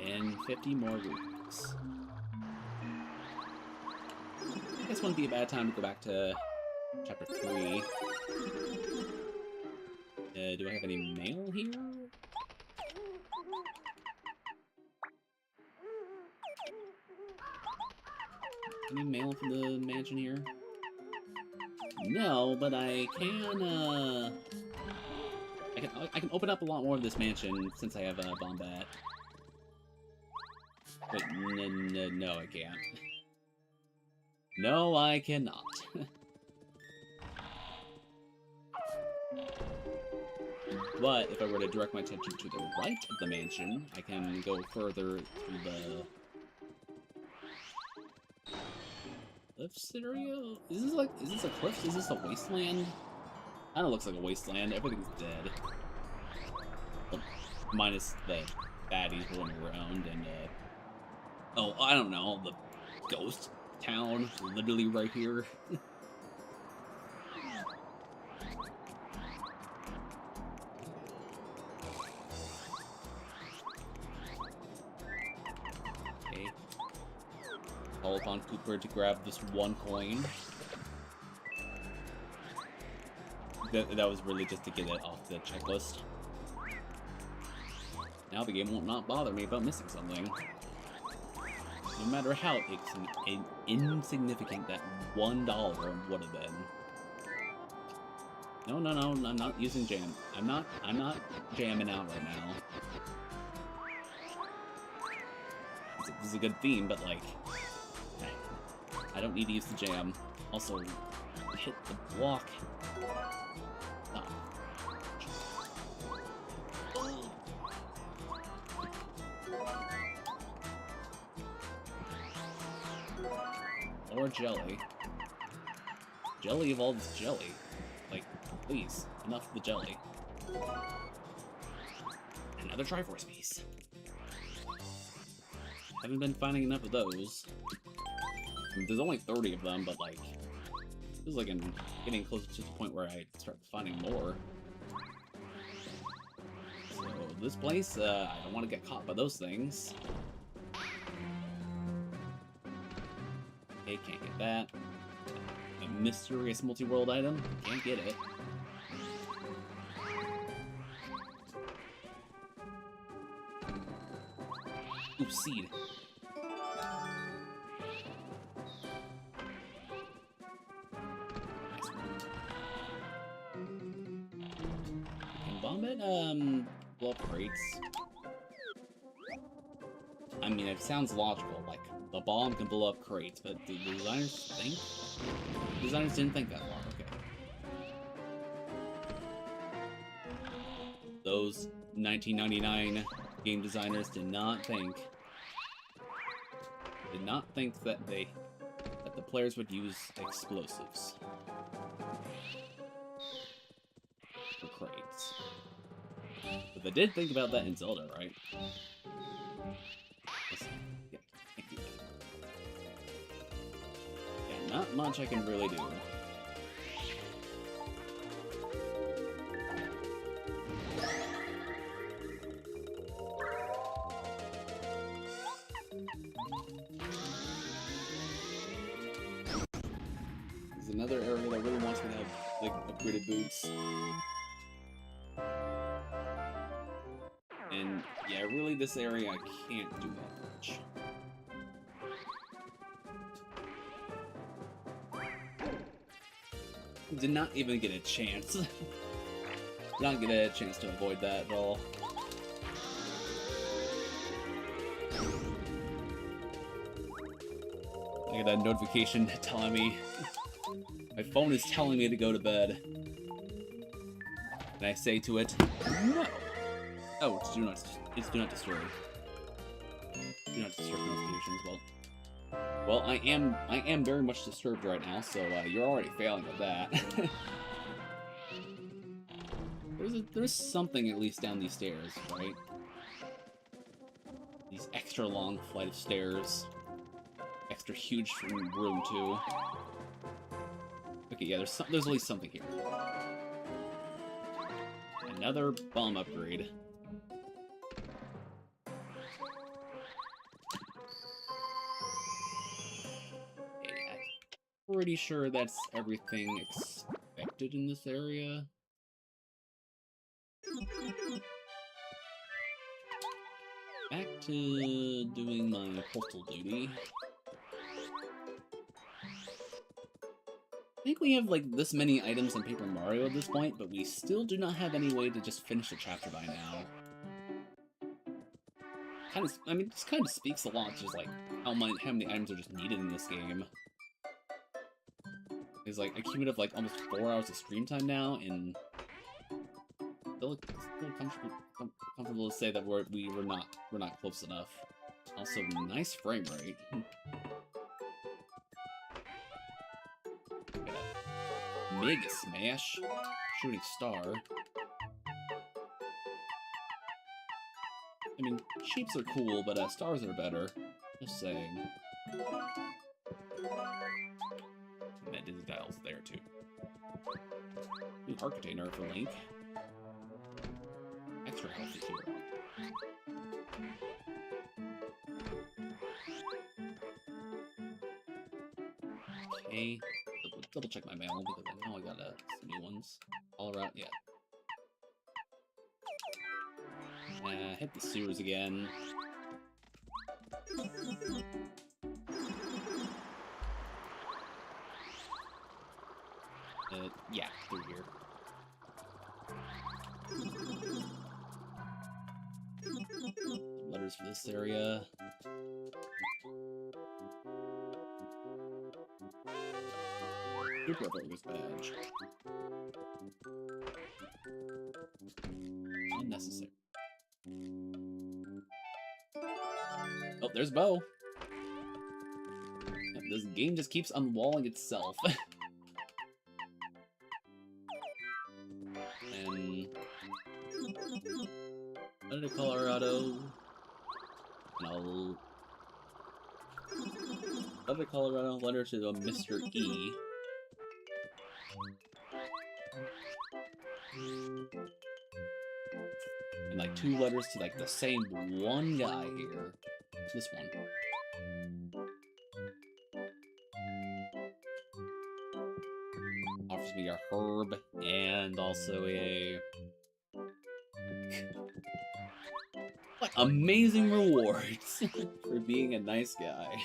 And 50 more rupees. I guess wouldn't be a bad time to go back to chapter 3. Do I have any mail here? Any mail from the mansion here? No, but I can, I can open up a lot more of this mansion since I have a Bombat. Wait, no, I can't. No, I cannot. But if I were to direct my attention to the right of the mansion, I can go further through cliffs area? Is this a cliff? Is this a wasteland? Kinda looks like a wasteland. Everything's dead. Well, minus the baddies rolling around and, oh, I don't know, the ghost town literally right here. Okay. Call upon Cooper to grab this one coin. That was really just to get it off the checklist. Now the game won't not bother me about missing something. No matter how insignificant that $1 would have been. No, I'm not using jam. I'm not jamming out right now. This is a good theme, but like, I don't need to use the jam. Also, hit the block. Or jelly. Jelly evolves jelly. Like, please, enough of the jelly. Another Triforce piece. Haven't been finding enough of those. I mean, there's only 30 of them, but like, it feels like I'm getting close to the point where I start finding more. So this place, I don't want to get caught by those things. Okay, can't get that. A mysterious multi-world item, can't get it. Ooh, seed. Nice one. Can bomb it, blow up crates? I mean, it sounds logical, like, the bomb can blow up crates, but do the designers think? The designers didn't think that far, okay. Those 1999 game designers did not think that the players would use explosives for crates. But they did think about that in Zelda, right? Yeah, can't do that. Yeah, not much I can really do. Another area that really wants me to have, like, upgraded boots. And, yeah, really, this area, I can't do that much. Did not even get a chance. Did not get a chance to avoid that at all. I get that notification telling me my phone is telling me to go to bed. And I say to it, no! Oh, it's do not disturb. Do not disturb notifications. Well, I am very much disturbed right now, so you're already failing at that. There's something at least down these stairs, right? These extra long flight of stairs. Extra huge room too. Okay, yeah, there's at least something here. Another bomb upgrade. Okay, I'm pretty sure that's everything expected in this area. Back to doing my postal duty. I think we have, like, this many items in Paper Mario at this point, but we still do not have any way to just finish the chapter by now. I mean, this kind of speaks a lot to just, like, how many items are just needed in this game. It's, like, a cumulative, like, almost 4 hours of screen time now, and still comfortable to say that we're not close enough. Also, nice frame rate. Mega Smash. Shooting Star. I mean, sheeps are cool, but stars are better. Just saying. And that Dizzy Dial's there, too. New heart container for Link. Extra healthy hero. Okay. Double check my mail because I know I got some new ones. All around, yeah. Hit the sewers again. Yeah, through here. Letters for this area. Super focus badge. Unnecessary. Oh, there's Bo. This game just keeps unwalling itself. And letter to Colorado. No. Letter to Colorado. Letter to Mr. E. And like 2 letters to like the same one guy here. This one. Offers me a herb and also a like amazing rewards for being a nice guy.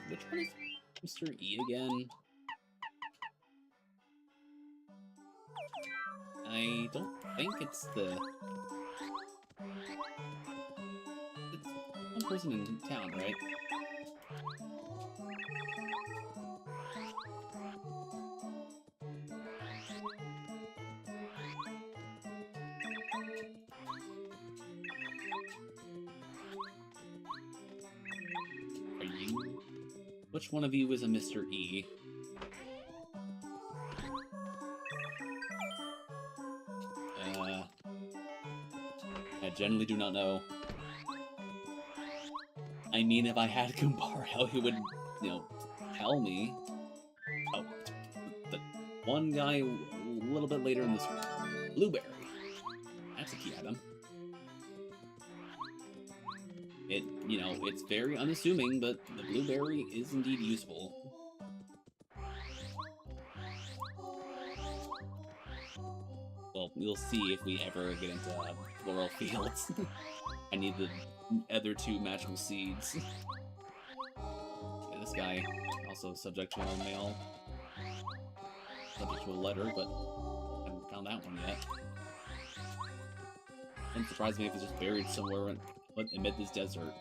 Which one is Mr. E again? I don't think it's the... It's one person in town, right? Are you? Which one of you is a Mr. E? I generally do not know. I mean, if I had Kumbaro, he would, you know, tell me. Oh, the one guy a little bit later in this room. Blueberry. That's a key item. It, you know, it's very unassuming, but the blueberry is indeed useful. Well, we'll see if we ever get into floral fields. I need the other 2 magical seeds. Yeah, this guy also subject to a mail. Subject to a letter, but I haven't found that one yet. Wouldn't surprise me if it's just buried somewhere amid this desert.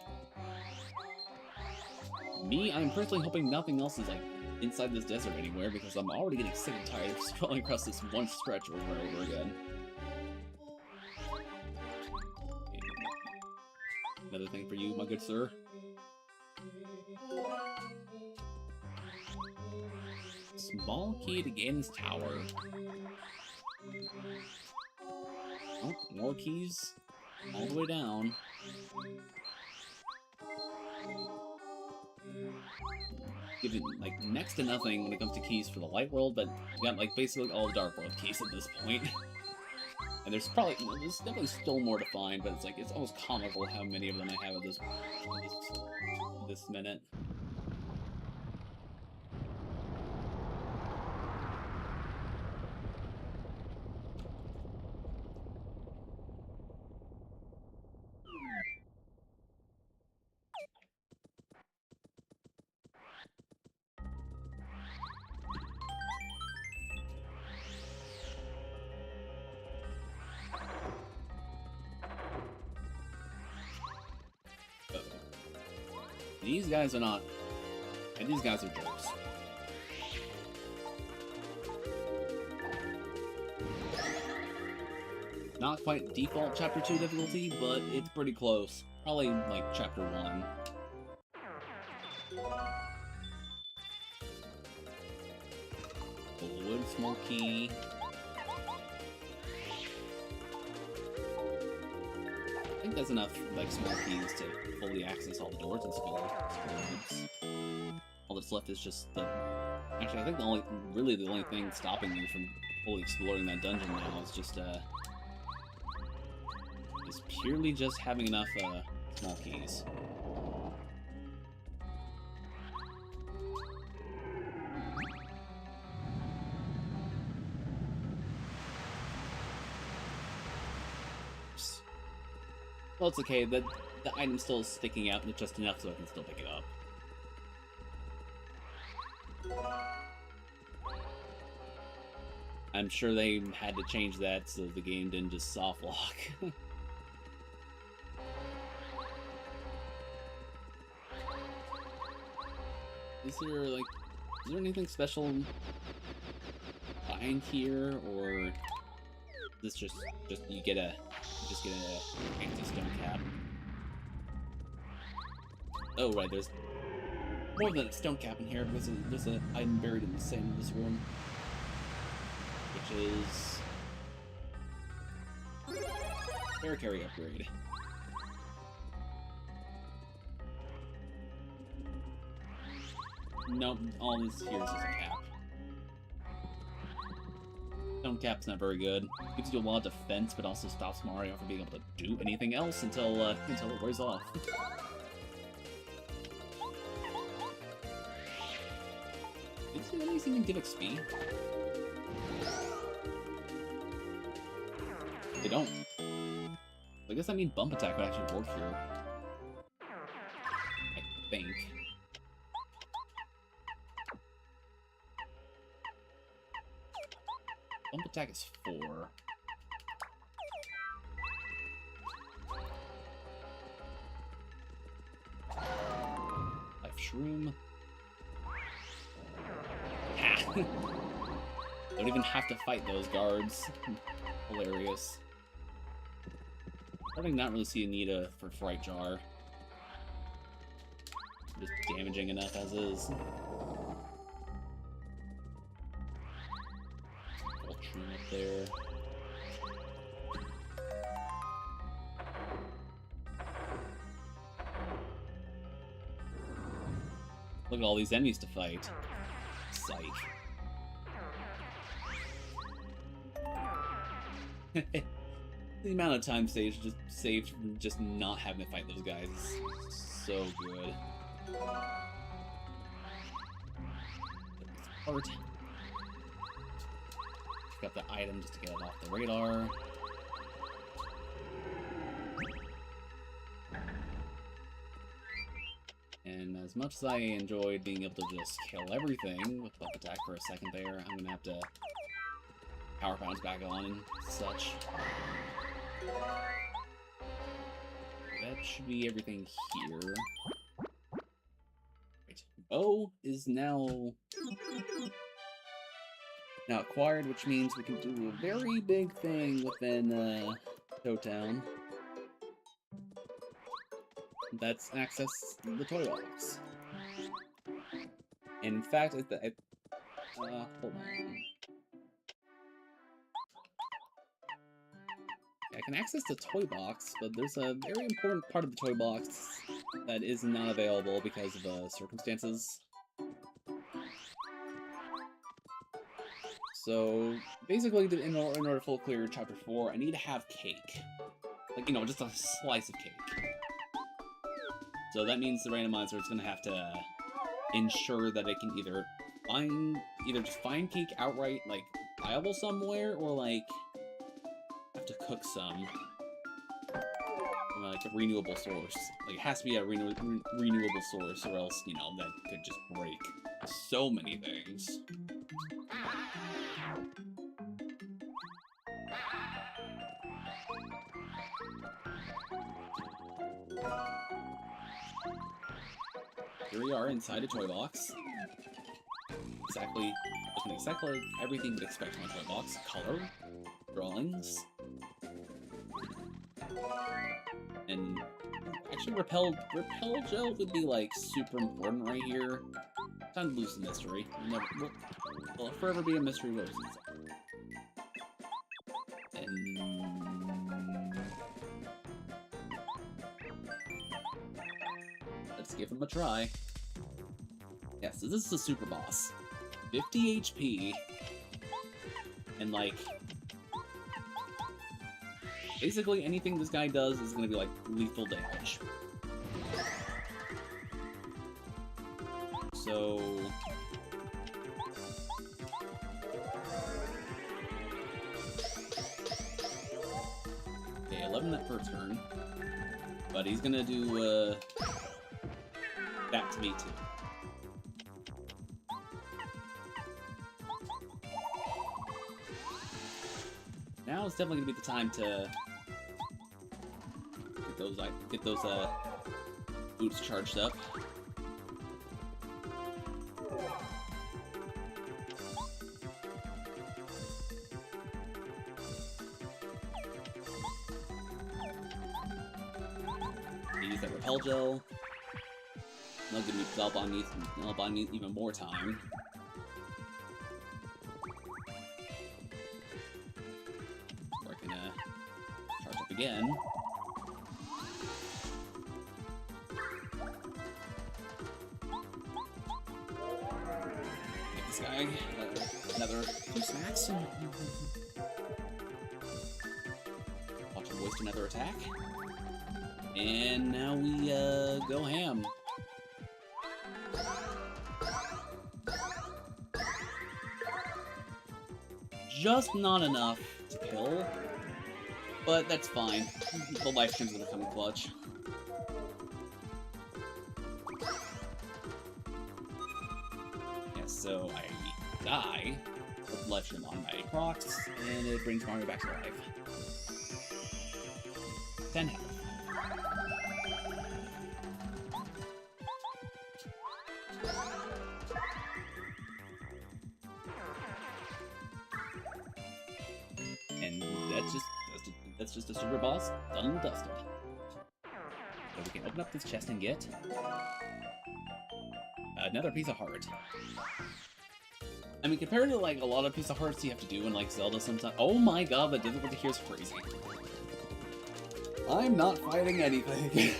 Me, I'm personally hoping nothing else is like inside this desert anywhere because I'm already getting sick and tired of scrolling across this one stretch over and over again. Another thing for you, my good sir. Small key to Ganon's tower. Oh, more keys all the way down. Giving like next to nothing when it comes to keys for the light world, but you got like basically all the dark world keys at this point. And there's probably, you know, there's definitely still more to find, but it's like it's almost comical how many of them I have at this minute. These guys are not... And these guys are jerks. Not quite default Chapter 2 difficulty, but it's pretty close. Probably, like, Chapter 1. Wood, small key. I think that's enough, like, small keys to fully access all the doors in Skull Woods. All that's left is just the... Actually, I think the only thing stopping you from fully exploring that dungeon now is just, is purely just having enough, small keys. Well, it's okay, the item's still sticking out just enough so I can still pick it up. I'm sure they had to change that so the game didn't just soft lock. Is there anything special behind here, or is this just you get a fancy stone cap? Oh right, there's more than a stone cap in here because there's an item buried in the sand in this room, which is air carry upgrade. Nope, all this here is just a cap. Stone cap's not very good. Gives you a lot of defense, but also stops Mario from being able to do anything else until it wears off. Did these even give XP? They don't. I guess that means bump attack would actually work here. I think. Bump attack is 4. Life shroom. Ha! Don't even have to fight those guards. Hilarious. I think not really see a need for Fright Jar. Just damaging enough as is. Ultron up there. Look at all these enemies to fight. Psych. The amount of time saved from just not having to fight those guys is so good. Part. Got the item just to get it off the radar. And as much as I enjoyed being able to just kill everything with bump attack for a second there, I'm gonna have to power bounce back on and such. That should be everything here. Right. Bow is now acquired, which means we can do a very big thing within Toad Town. That's access the toy box. In fact, hold on. I can access the toy box, but there's a very important part of the toy box that is not available because of circumstances. So basically, in order to full clear Chapter 4, I need to have cake. Like, you know, just a slice of cake. So that means the randomizer is going to have to ensure that it can either just find cake outright, like, viable somewhere, or, like, have to cook some from, like, a renewable source. Like, it has to be a renewable source, or else, you know, that could just break so many things. Here we are inside a toy box. Looking exactly like everything you'd expect from a toy box. Color, drawings, And actually, repel gel would be like super important right here. Time to lose the mystery. Will it forever be a mystery roses? And let's give him a try. Yeah, so this is a super boss. 50 HP. And like, basically anything this guy does is gonna be like lethal damage. So okay, 11 that first turn. But he's gonna do that to me too. Now is definitely gonna be the time to get those boots charged up. Use that repel gel. That'll give me Zelda even more time. Again. Get this guy another 2 smacks. Watch him waste another attack. And now we go ham. Just not enough to kill. But that's fine. The life stream's gonna come in clutch. Yeah, so I die with the life stream on my procs, and it brings Mario back to life. 10 health. And that's just a super boss, done and dusted. So we can open up this chest and get another piece of heart. I mean, compared to like a lot of piece of hearts you have to do in like Zelda sometimes. Oh my god, the difficulty here is crazy. I'm not fighting anything.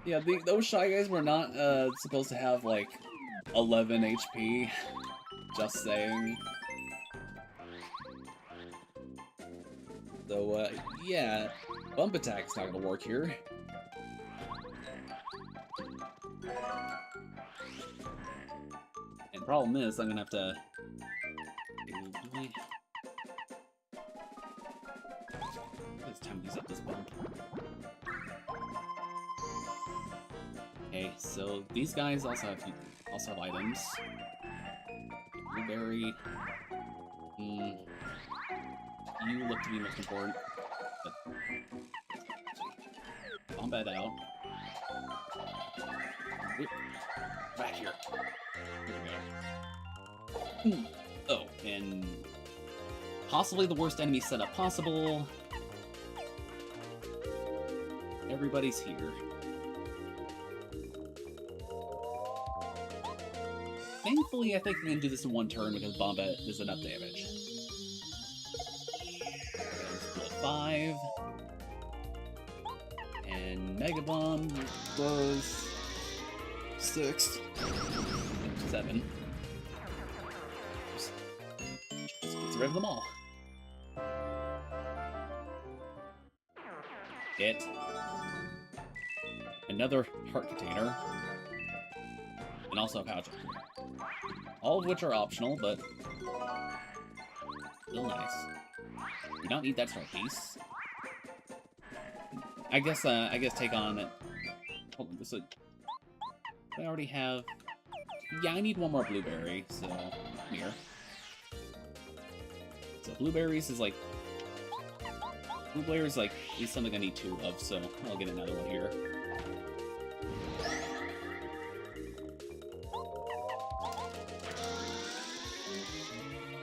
Yeah, those Shy Guys were not supposed to have like 11 HP. Just saying. So, yeah, bump attack's not gonna work here. And the problem is, I'm gonna have to... It's time to use up this bump. Okay, so these guys also have items. Blueberry. You look to be most important. But bomb that out. Whoop. Back here. Here we go. Oh, and possibly the worst enemy setup possible. Everybody's here. Thankfully, I think I'm gonna do this in one turn because Bomba does enough damage. 5. And Mega Bomb does 6. 7. Just gets rid of them all. Get another heart container. And also a pouch. All of which are optional, but still nice. We don't need that star piece. I guess take on it. Hold on, this I already have. Yeah, I need one more blueberry, so here. So blueberries is like at least something I need 2 of, so I'll get another one here.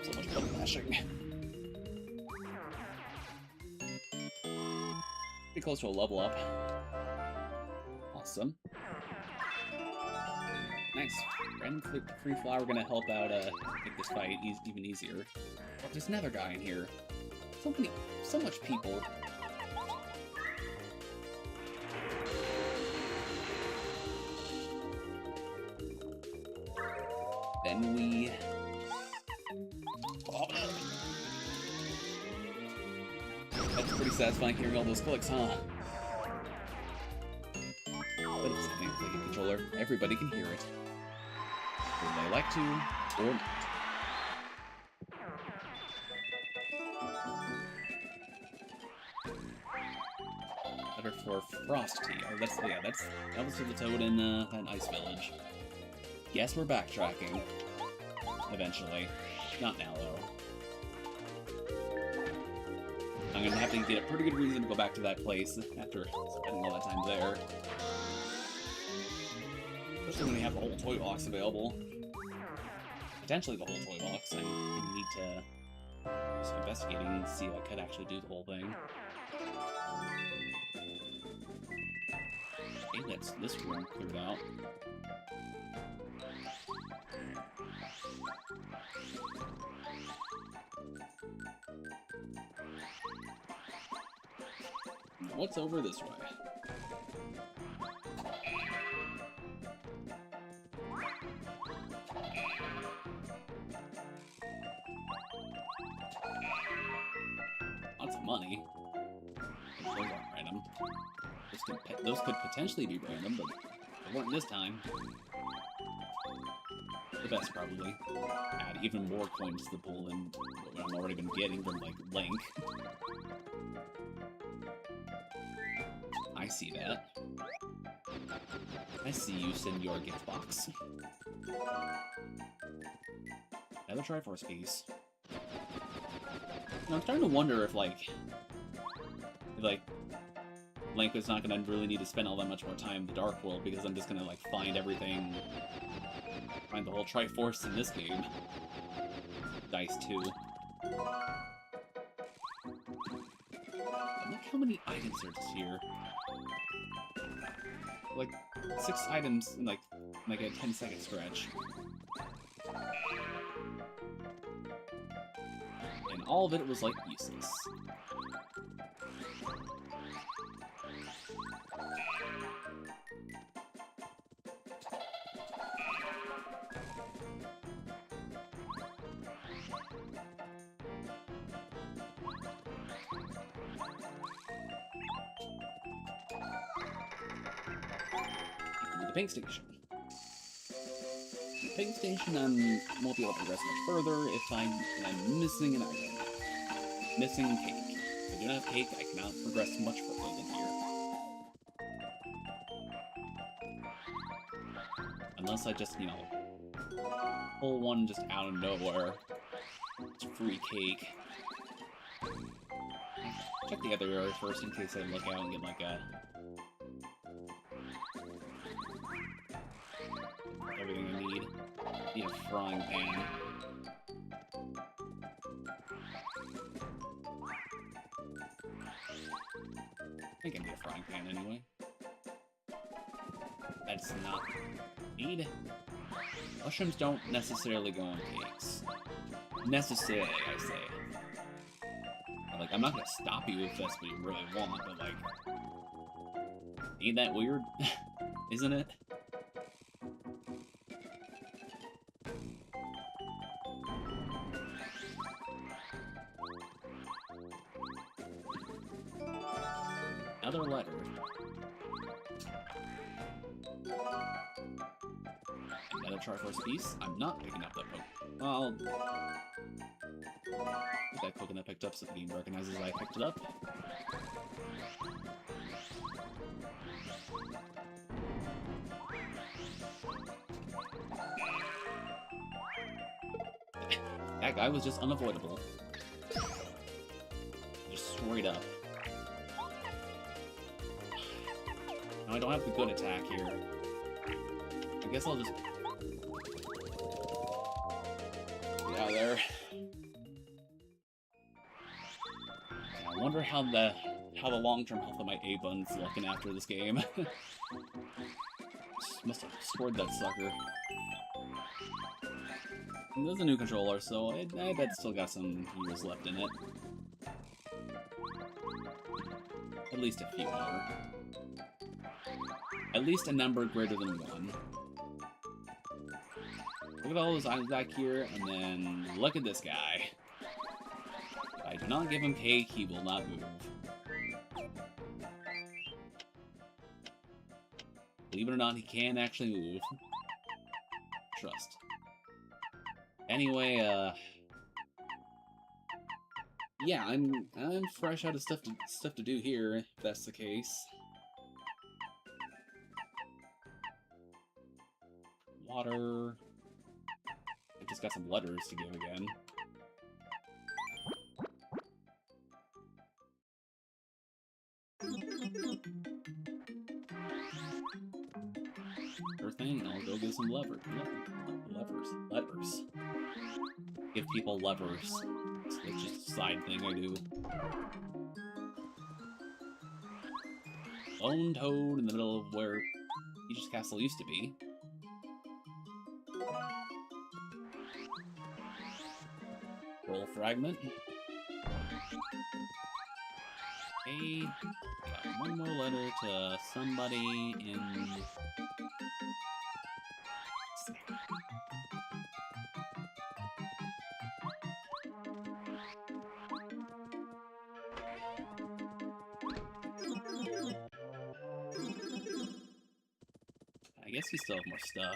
So much button mashing. Pretty close to a level up. Awesome. Nice. Random free flower gonna help out make this fight even easier. Oh, there's another guy in here. So much people. Then we... Oh. That's pretty satisfying hearing all those clicks, huh? But it's a clicking controller. Everybody can hear it. Whether they like to, or not. Better for Frosty. Oh, that was for the toad in that ice village. Guess we're backtracking. Eventually. Not now, though. I'm gonna have to get a pretty good reason to go back to that place after spending all that time there. Especially when we have the whole toy box available. Potentially the whole toy box. I need to do some investigating and see if I could actually do the whole thing. Okay, that's this room cleared out. What's over this way? Lots of money. Those aren't random. Those could potentially be random, but they weren't this time. The best, probably. Add even more coins to the pool than what I've already been getting from, like, Link. I see that. I see you send your gift box. Another Triforce piece. Now, I'm starting to wonder if Link is not gonna really need to spend all that much more time in the Dark World, because I'm just gonna, like, find everything... Find the whole Triforce in this game. Dice, too. Look how many items are just here. Like, 6 items in, like a 10-second stretch. And all of it was, like, useless. The paint station. The paint station, I won't be able to progress much further if I'm missing an item. Missing cake. If I do not have cake, I cannot progress much further than here. Unless I just, you know, pull one just out of nowhere. It's free cake. Check the other area first in case I look out and get like a... everything I need. Need a frying pan. I think I need a frying pan anyway. That's not need. Mushrooms don't necessarily go on cakes. Necessarily, I say. Like, I'm not gonna stop you if that's what you really want, but like... Ain't that weird? Isn't it? Another letter. Another Triforce piece. I'm not picking up that boat. Well, that coconut picked up so the game recognizes I picked it up. That guy was just unavoidable. Just straight up. No, I don't have the good attack here. I guess I'll just... get out of there. I wonder how the how the long-term health of my A-Bun's looking after this game. Must have scored that sucker. And there's a new controller, so I bet it's still got some years left in it. At least a few more. At least a number greater than 1. Look at all those items back here, and then look at this guy. If I do not give him cake, he will not move. Believe it or not, he can actually move. Trust. Anyway, yeah, I'm fresh out of stuff to do here, if that's the case. Water. I just got some letters to give again. First thing, I'll go get some letters. Give people levers. It's just a side thing I do. Lone Toad in the middle of where Peach's Castle used to be. Roll fragment. Okay, got one more letter to somebody in... I guess we still have more stuff.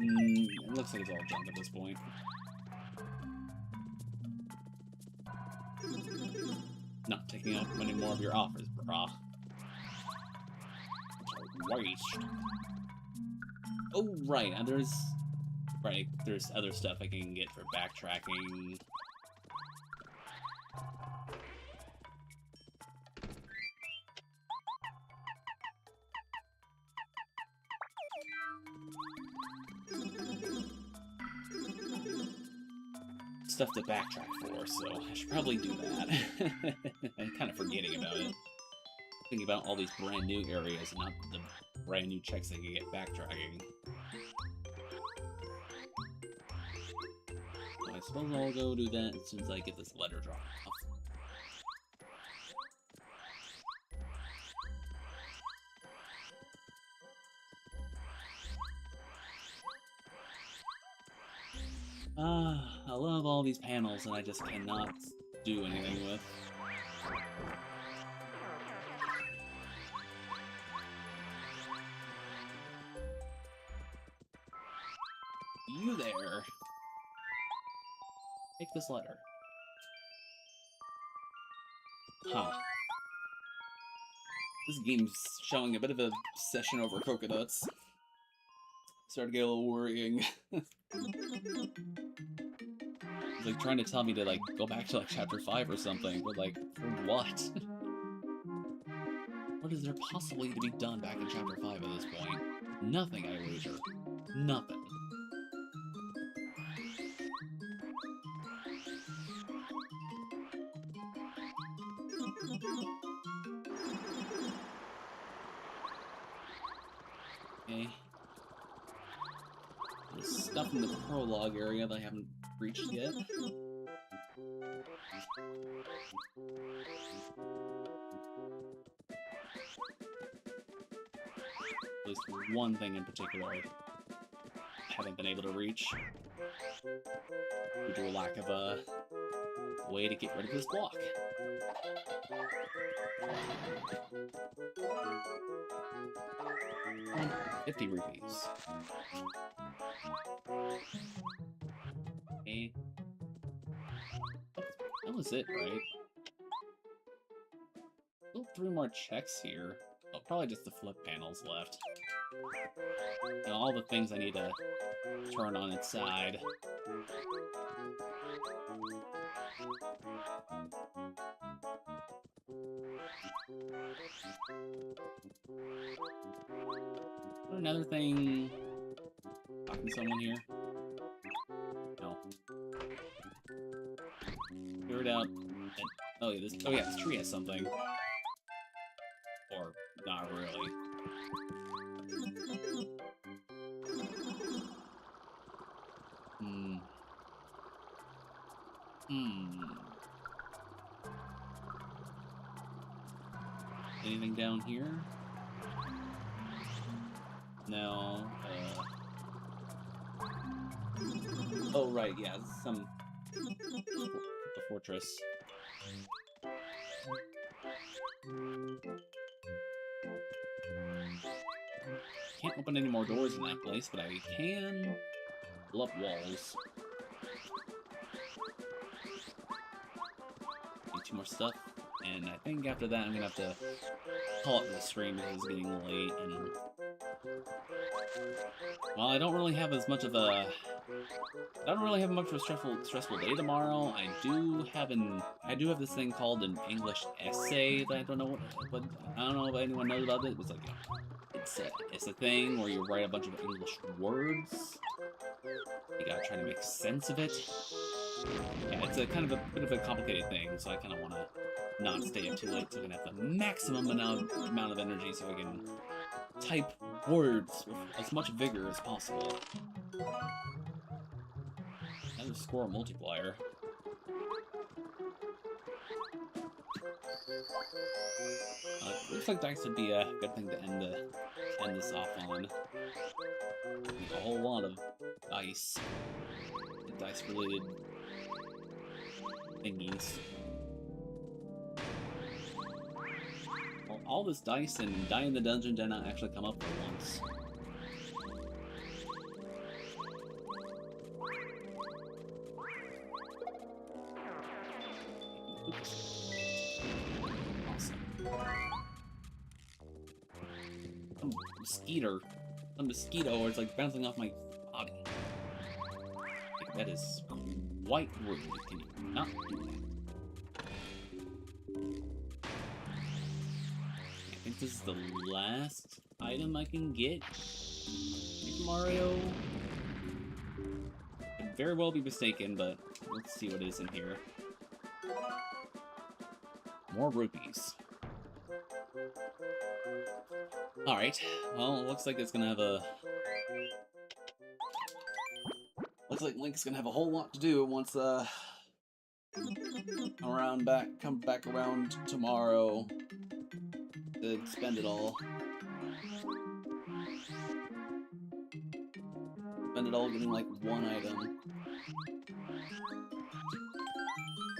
It looks like it's all junk at this point. Not taking up many more of your offers, brah. Waste. Oh, right, and there's other stuff I can get for backtracking. Stuff to backtrack for, so I should probably do that. I'm kind of forgetting about it. Thinking about all these brand new areas and not the brand new checks I can get backtracking. So I suppose I'll go do that as soon as I get this letter dropped off. I love all these panels and I just cannot do anything with. You there. Take this letter. Huh. This game's showing a bit of a obsession over coconuts. Started to get a little worrying. It's like trying to tell me to like go back to like chapter 5 or something, but like for what? What is there possibly to be done back in chapter 5 at this point? Nothing, I wager. Nothing. Okay. There's stuff in the prologue area that I haven't reached yet. At least one thing in particular I haven't been able to reach due to a lack of a way to get rid of this block. 50 rupees. Okay. That was it, right? Still 3 more checks here. Oh, probably just the flip panels left. And all the things I need to turn on its side. Another thing. Talking to someone here? No. out. Oh yeah, this tree has something. Or not really. Anything down here? No. Oh right, yeah, some the fortress. Can't open any more doors in that place, but I can pull up walls. Need 2 more stuff, and I think after that I'm gonna have to call it the stream because it's getting late, and well, I don't really have as much of a stressful day tomorrow. I do have this thing called an English essay that I don't know if anyone knows about it. It's like it's a thing where you write a bunch of English words. You gotta try to make sense of it. Yeah, it's a kind of a bit of a complicated thing, so I kind of want to not stay up too late so I can have the maximum amount of energy so I can type words with as much vigor as possible. Another score multiplier. Looks like dice would be a good thing to end this off on. A whole lot of dice. Dice-related thingies. Well, all this dice and die in the dungeon did not actually come up for once. Awesome. A mosquito, or it's like bouncing off my body. That is quite rude. Can you not do that? I think this is the last item I can get. Super Mario. Could very well be mistaken, but let's see what is in here. More rupees. Alright, well, it looks like it's gonna have a... Looks like Link's gonna have a whole lot to do once, come back around tomorrow to spend it all. Spend it all getting, like, 1 item.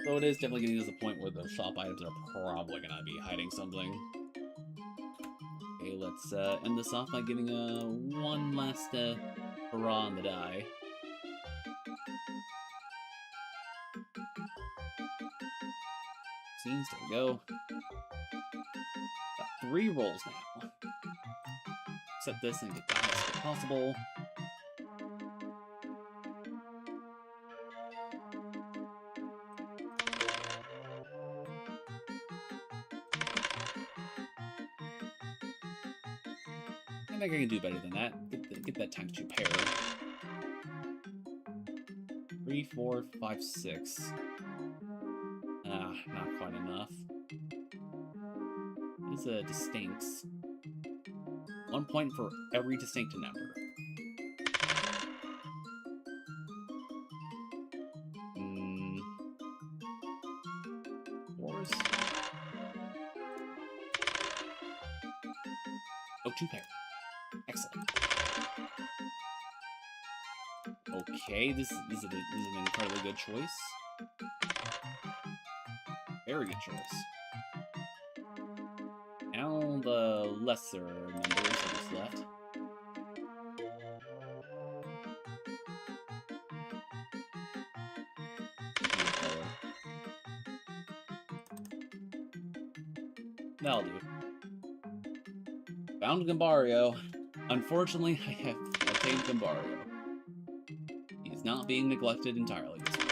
So it is definitely getting to the point where the shop items are probably gonna be hiding something. Okay, let's end this off by giving one last hurrah on the die. Scenes, there we go. Got 3 rolls now. Set this and get the highest score possible. I think I can do better than that. Get that times 2 pair. 3, 4, 5, 6. Ah, not quite enough. These distincts. 1 point for every distinct number. Fours. Oh, 2 pair. Excellent. Okay, this is an incredibly good choice. Very good choice. Now the lesser numbers are just left. That'll do. Found Gambario. Unfortunately, I have obtained Gambario. He's not being neglected entirely this time.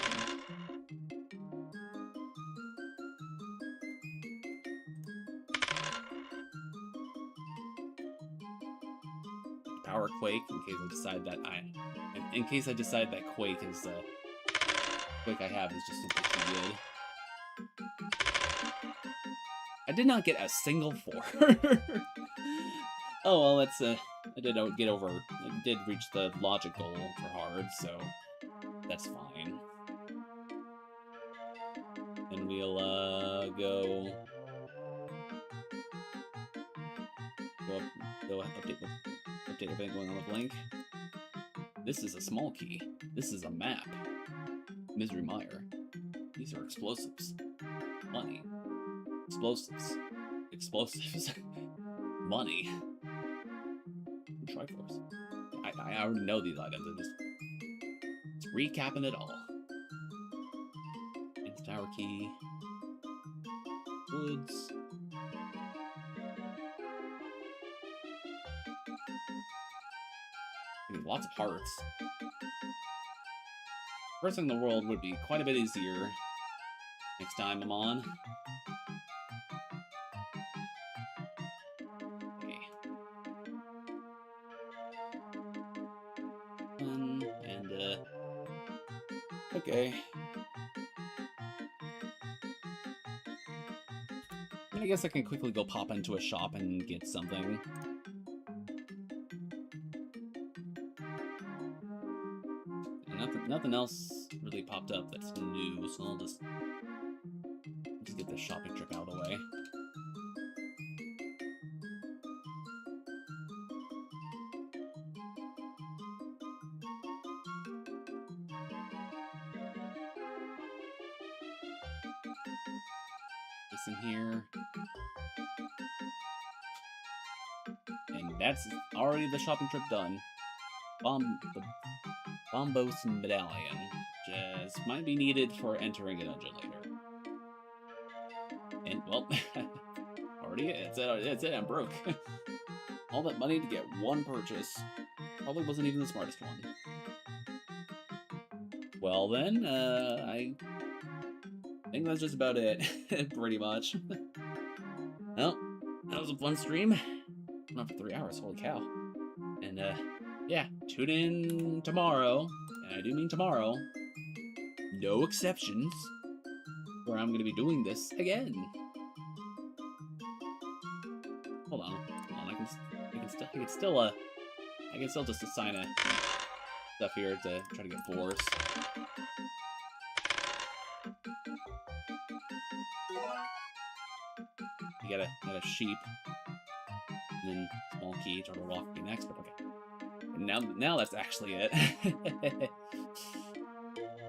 Power Quake, in case I decide that Quake I have is just simply too good. I did not get a single 4. Oh well, that's I did get over. I did reach the logic goal for hard, so that's fine. And we'll go update everything going on with Link. This is a small key. This is a map. Misery Mire. These are explosives. Money. Explosives. Explosives. Money. Triforce. I already know these items. I'm just recapping it all. It's tower key. Woods. Lots of hearts. First thing in the world would be quite a bit easier next time I'm on. Okay. Okay. I guess I can quickly go pop into a shop and get something. Nothing else really popped up that's new, so I'll just get this shopping trip out of the way. This in here. And that's already the shopping trip done. The Bombos Medallion, just might be needed for entering a dungeon later. And, well, already it's it, I'm broke. All that money to get one purchase. Probably wasn't even the smartest one. Well then, I think that's just about it, pretty much. Well, that was a fun stream. Went on for 3 hours, holy cow. And, yeah, tune in tomorrow, and I do mean tomorrow, no exceptions, where I'm going to be doing this again. Hold on, I can still just assign a stuff here to try to get 4s. You got a sheep, and then small key, turtle rock be next, but okay. Now that's actually it.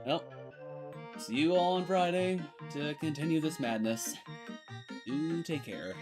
Well, see you all on Friday to continue this madness. Do take care.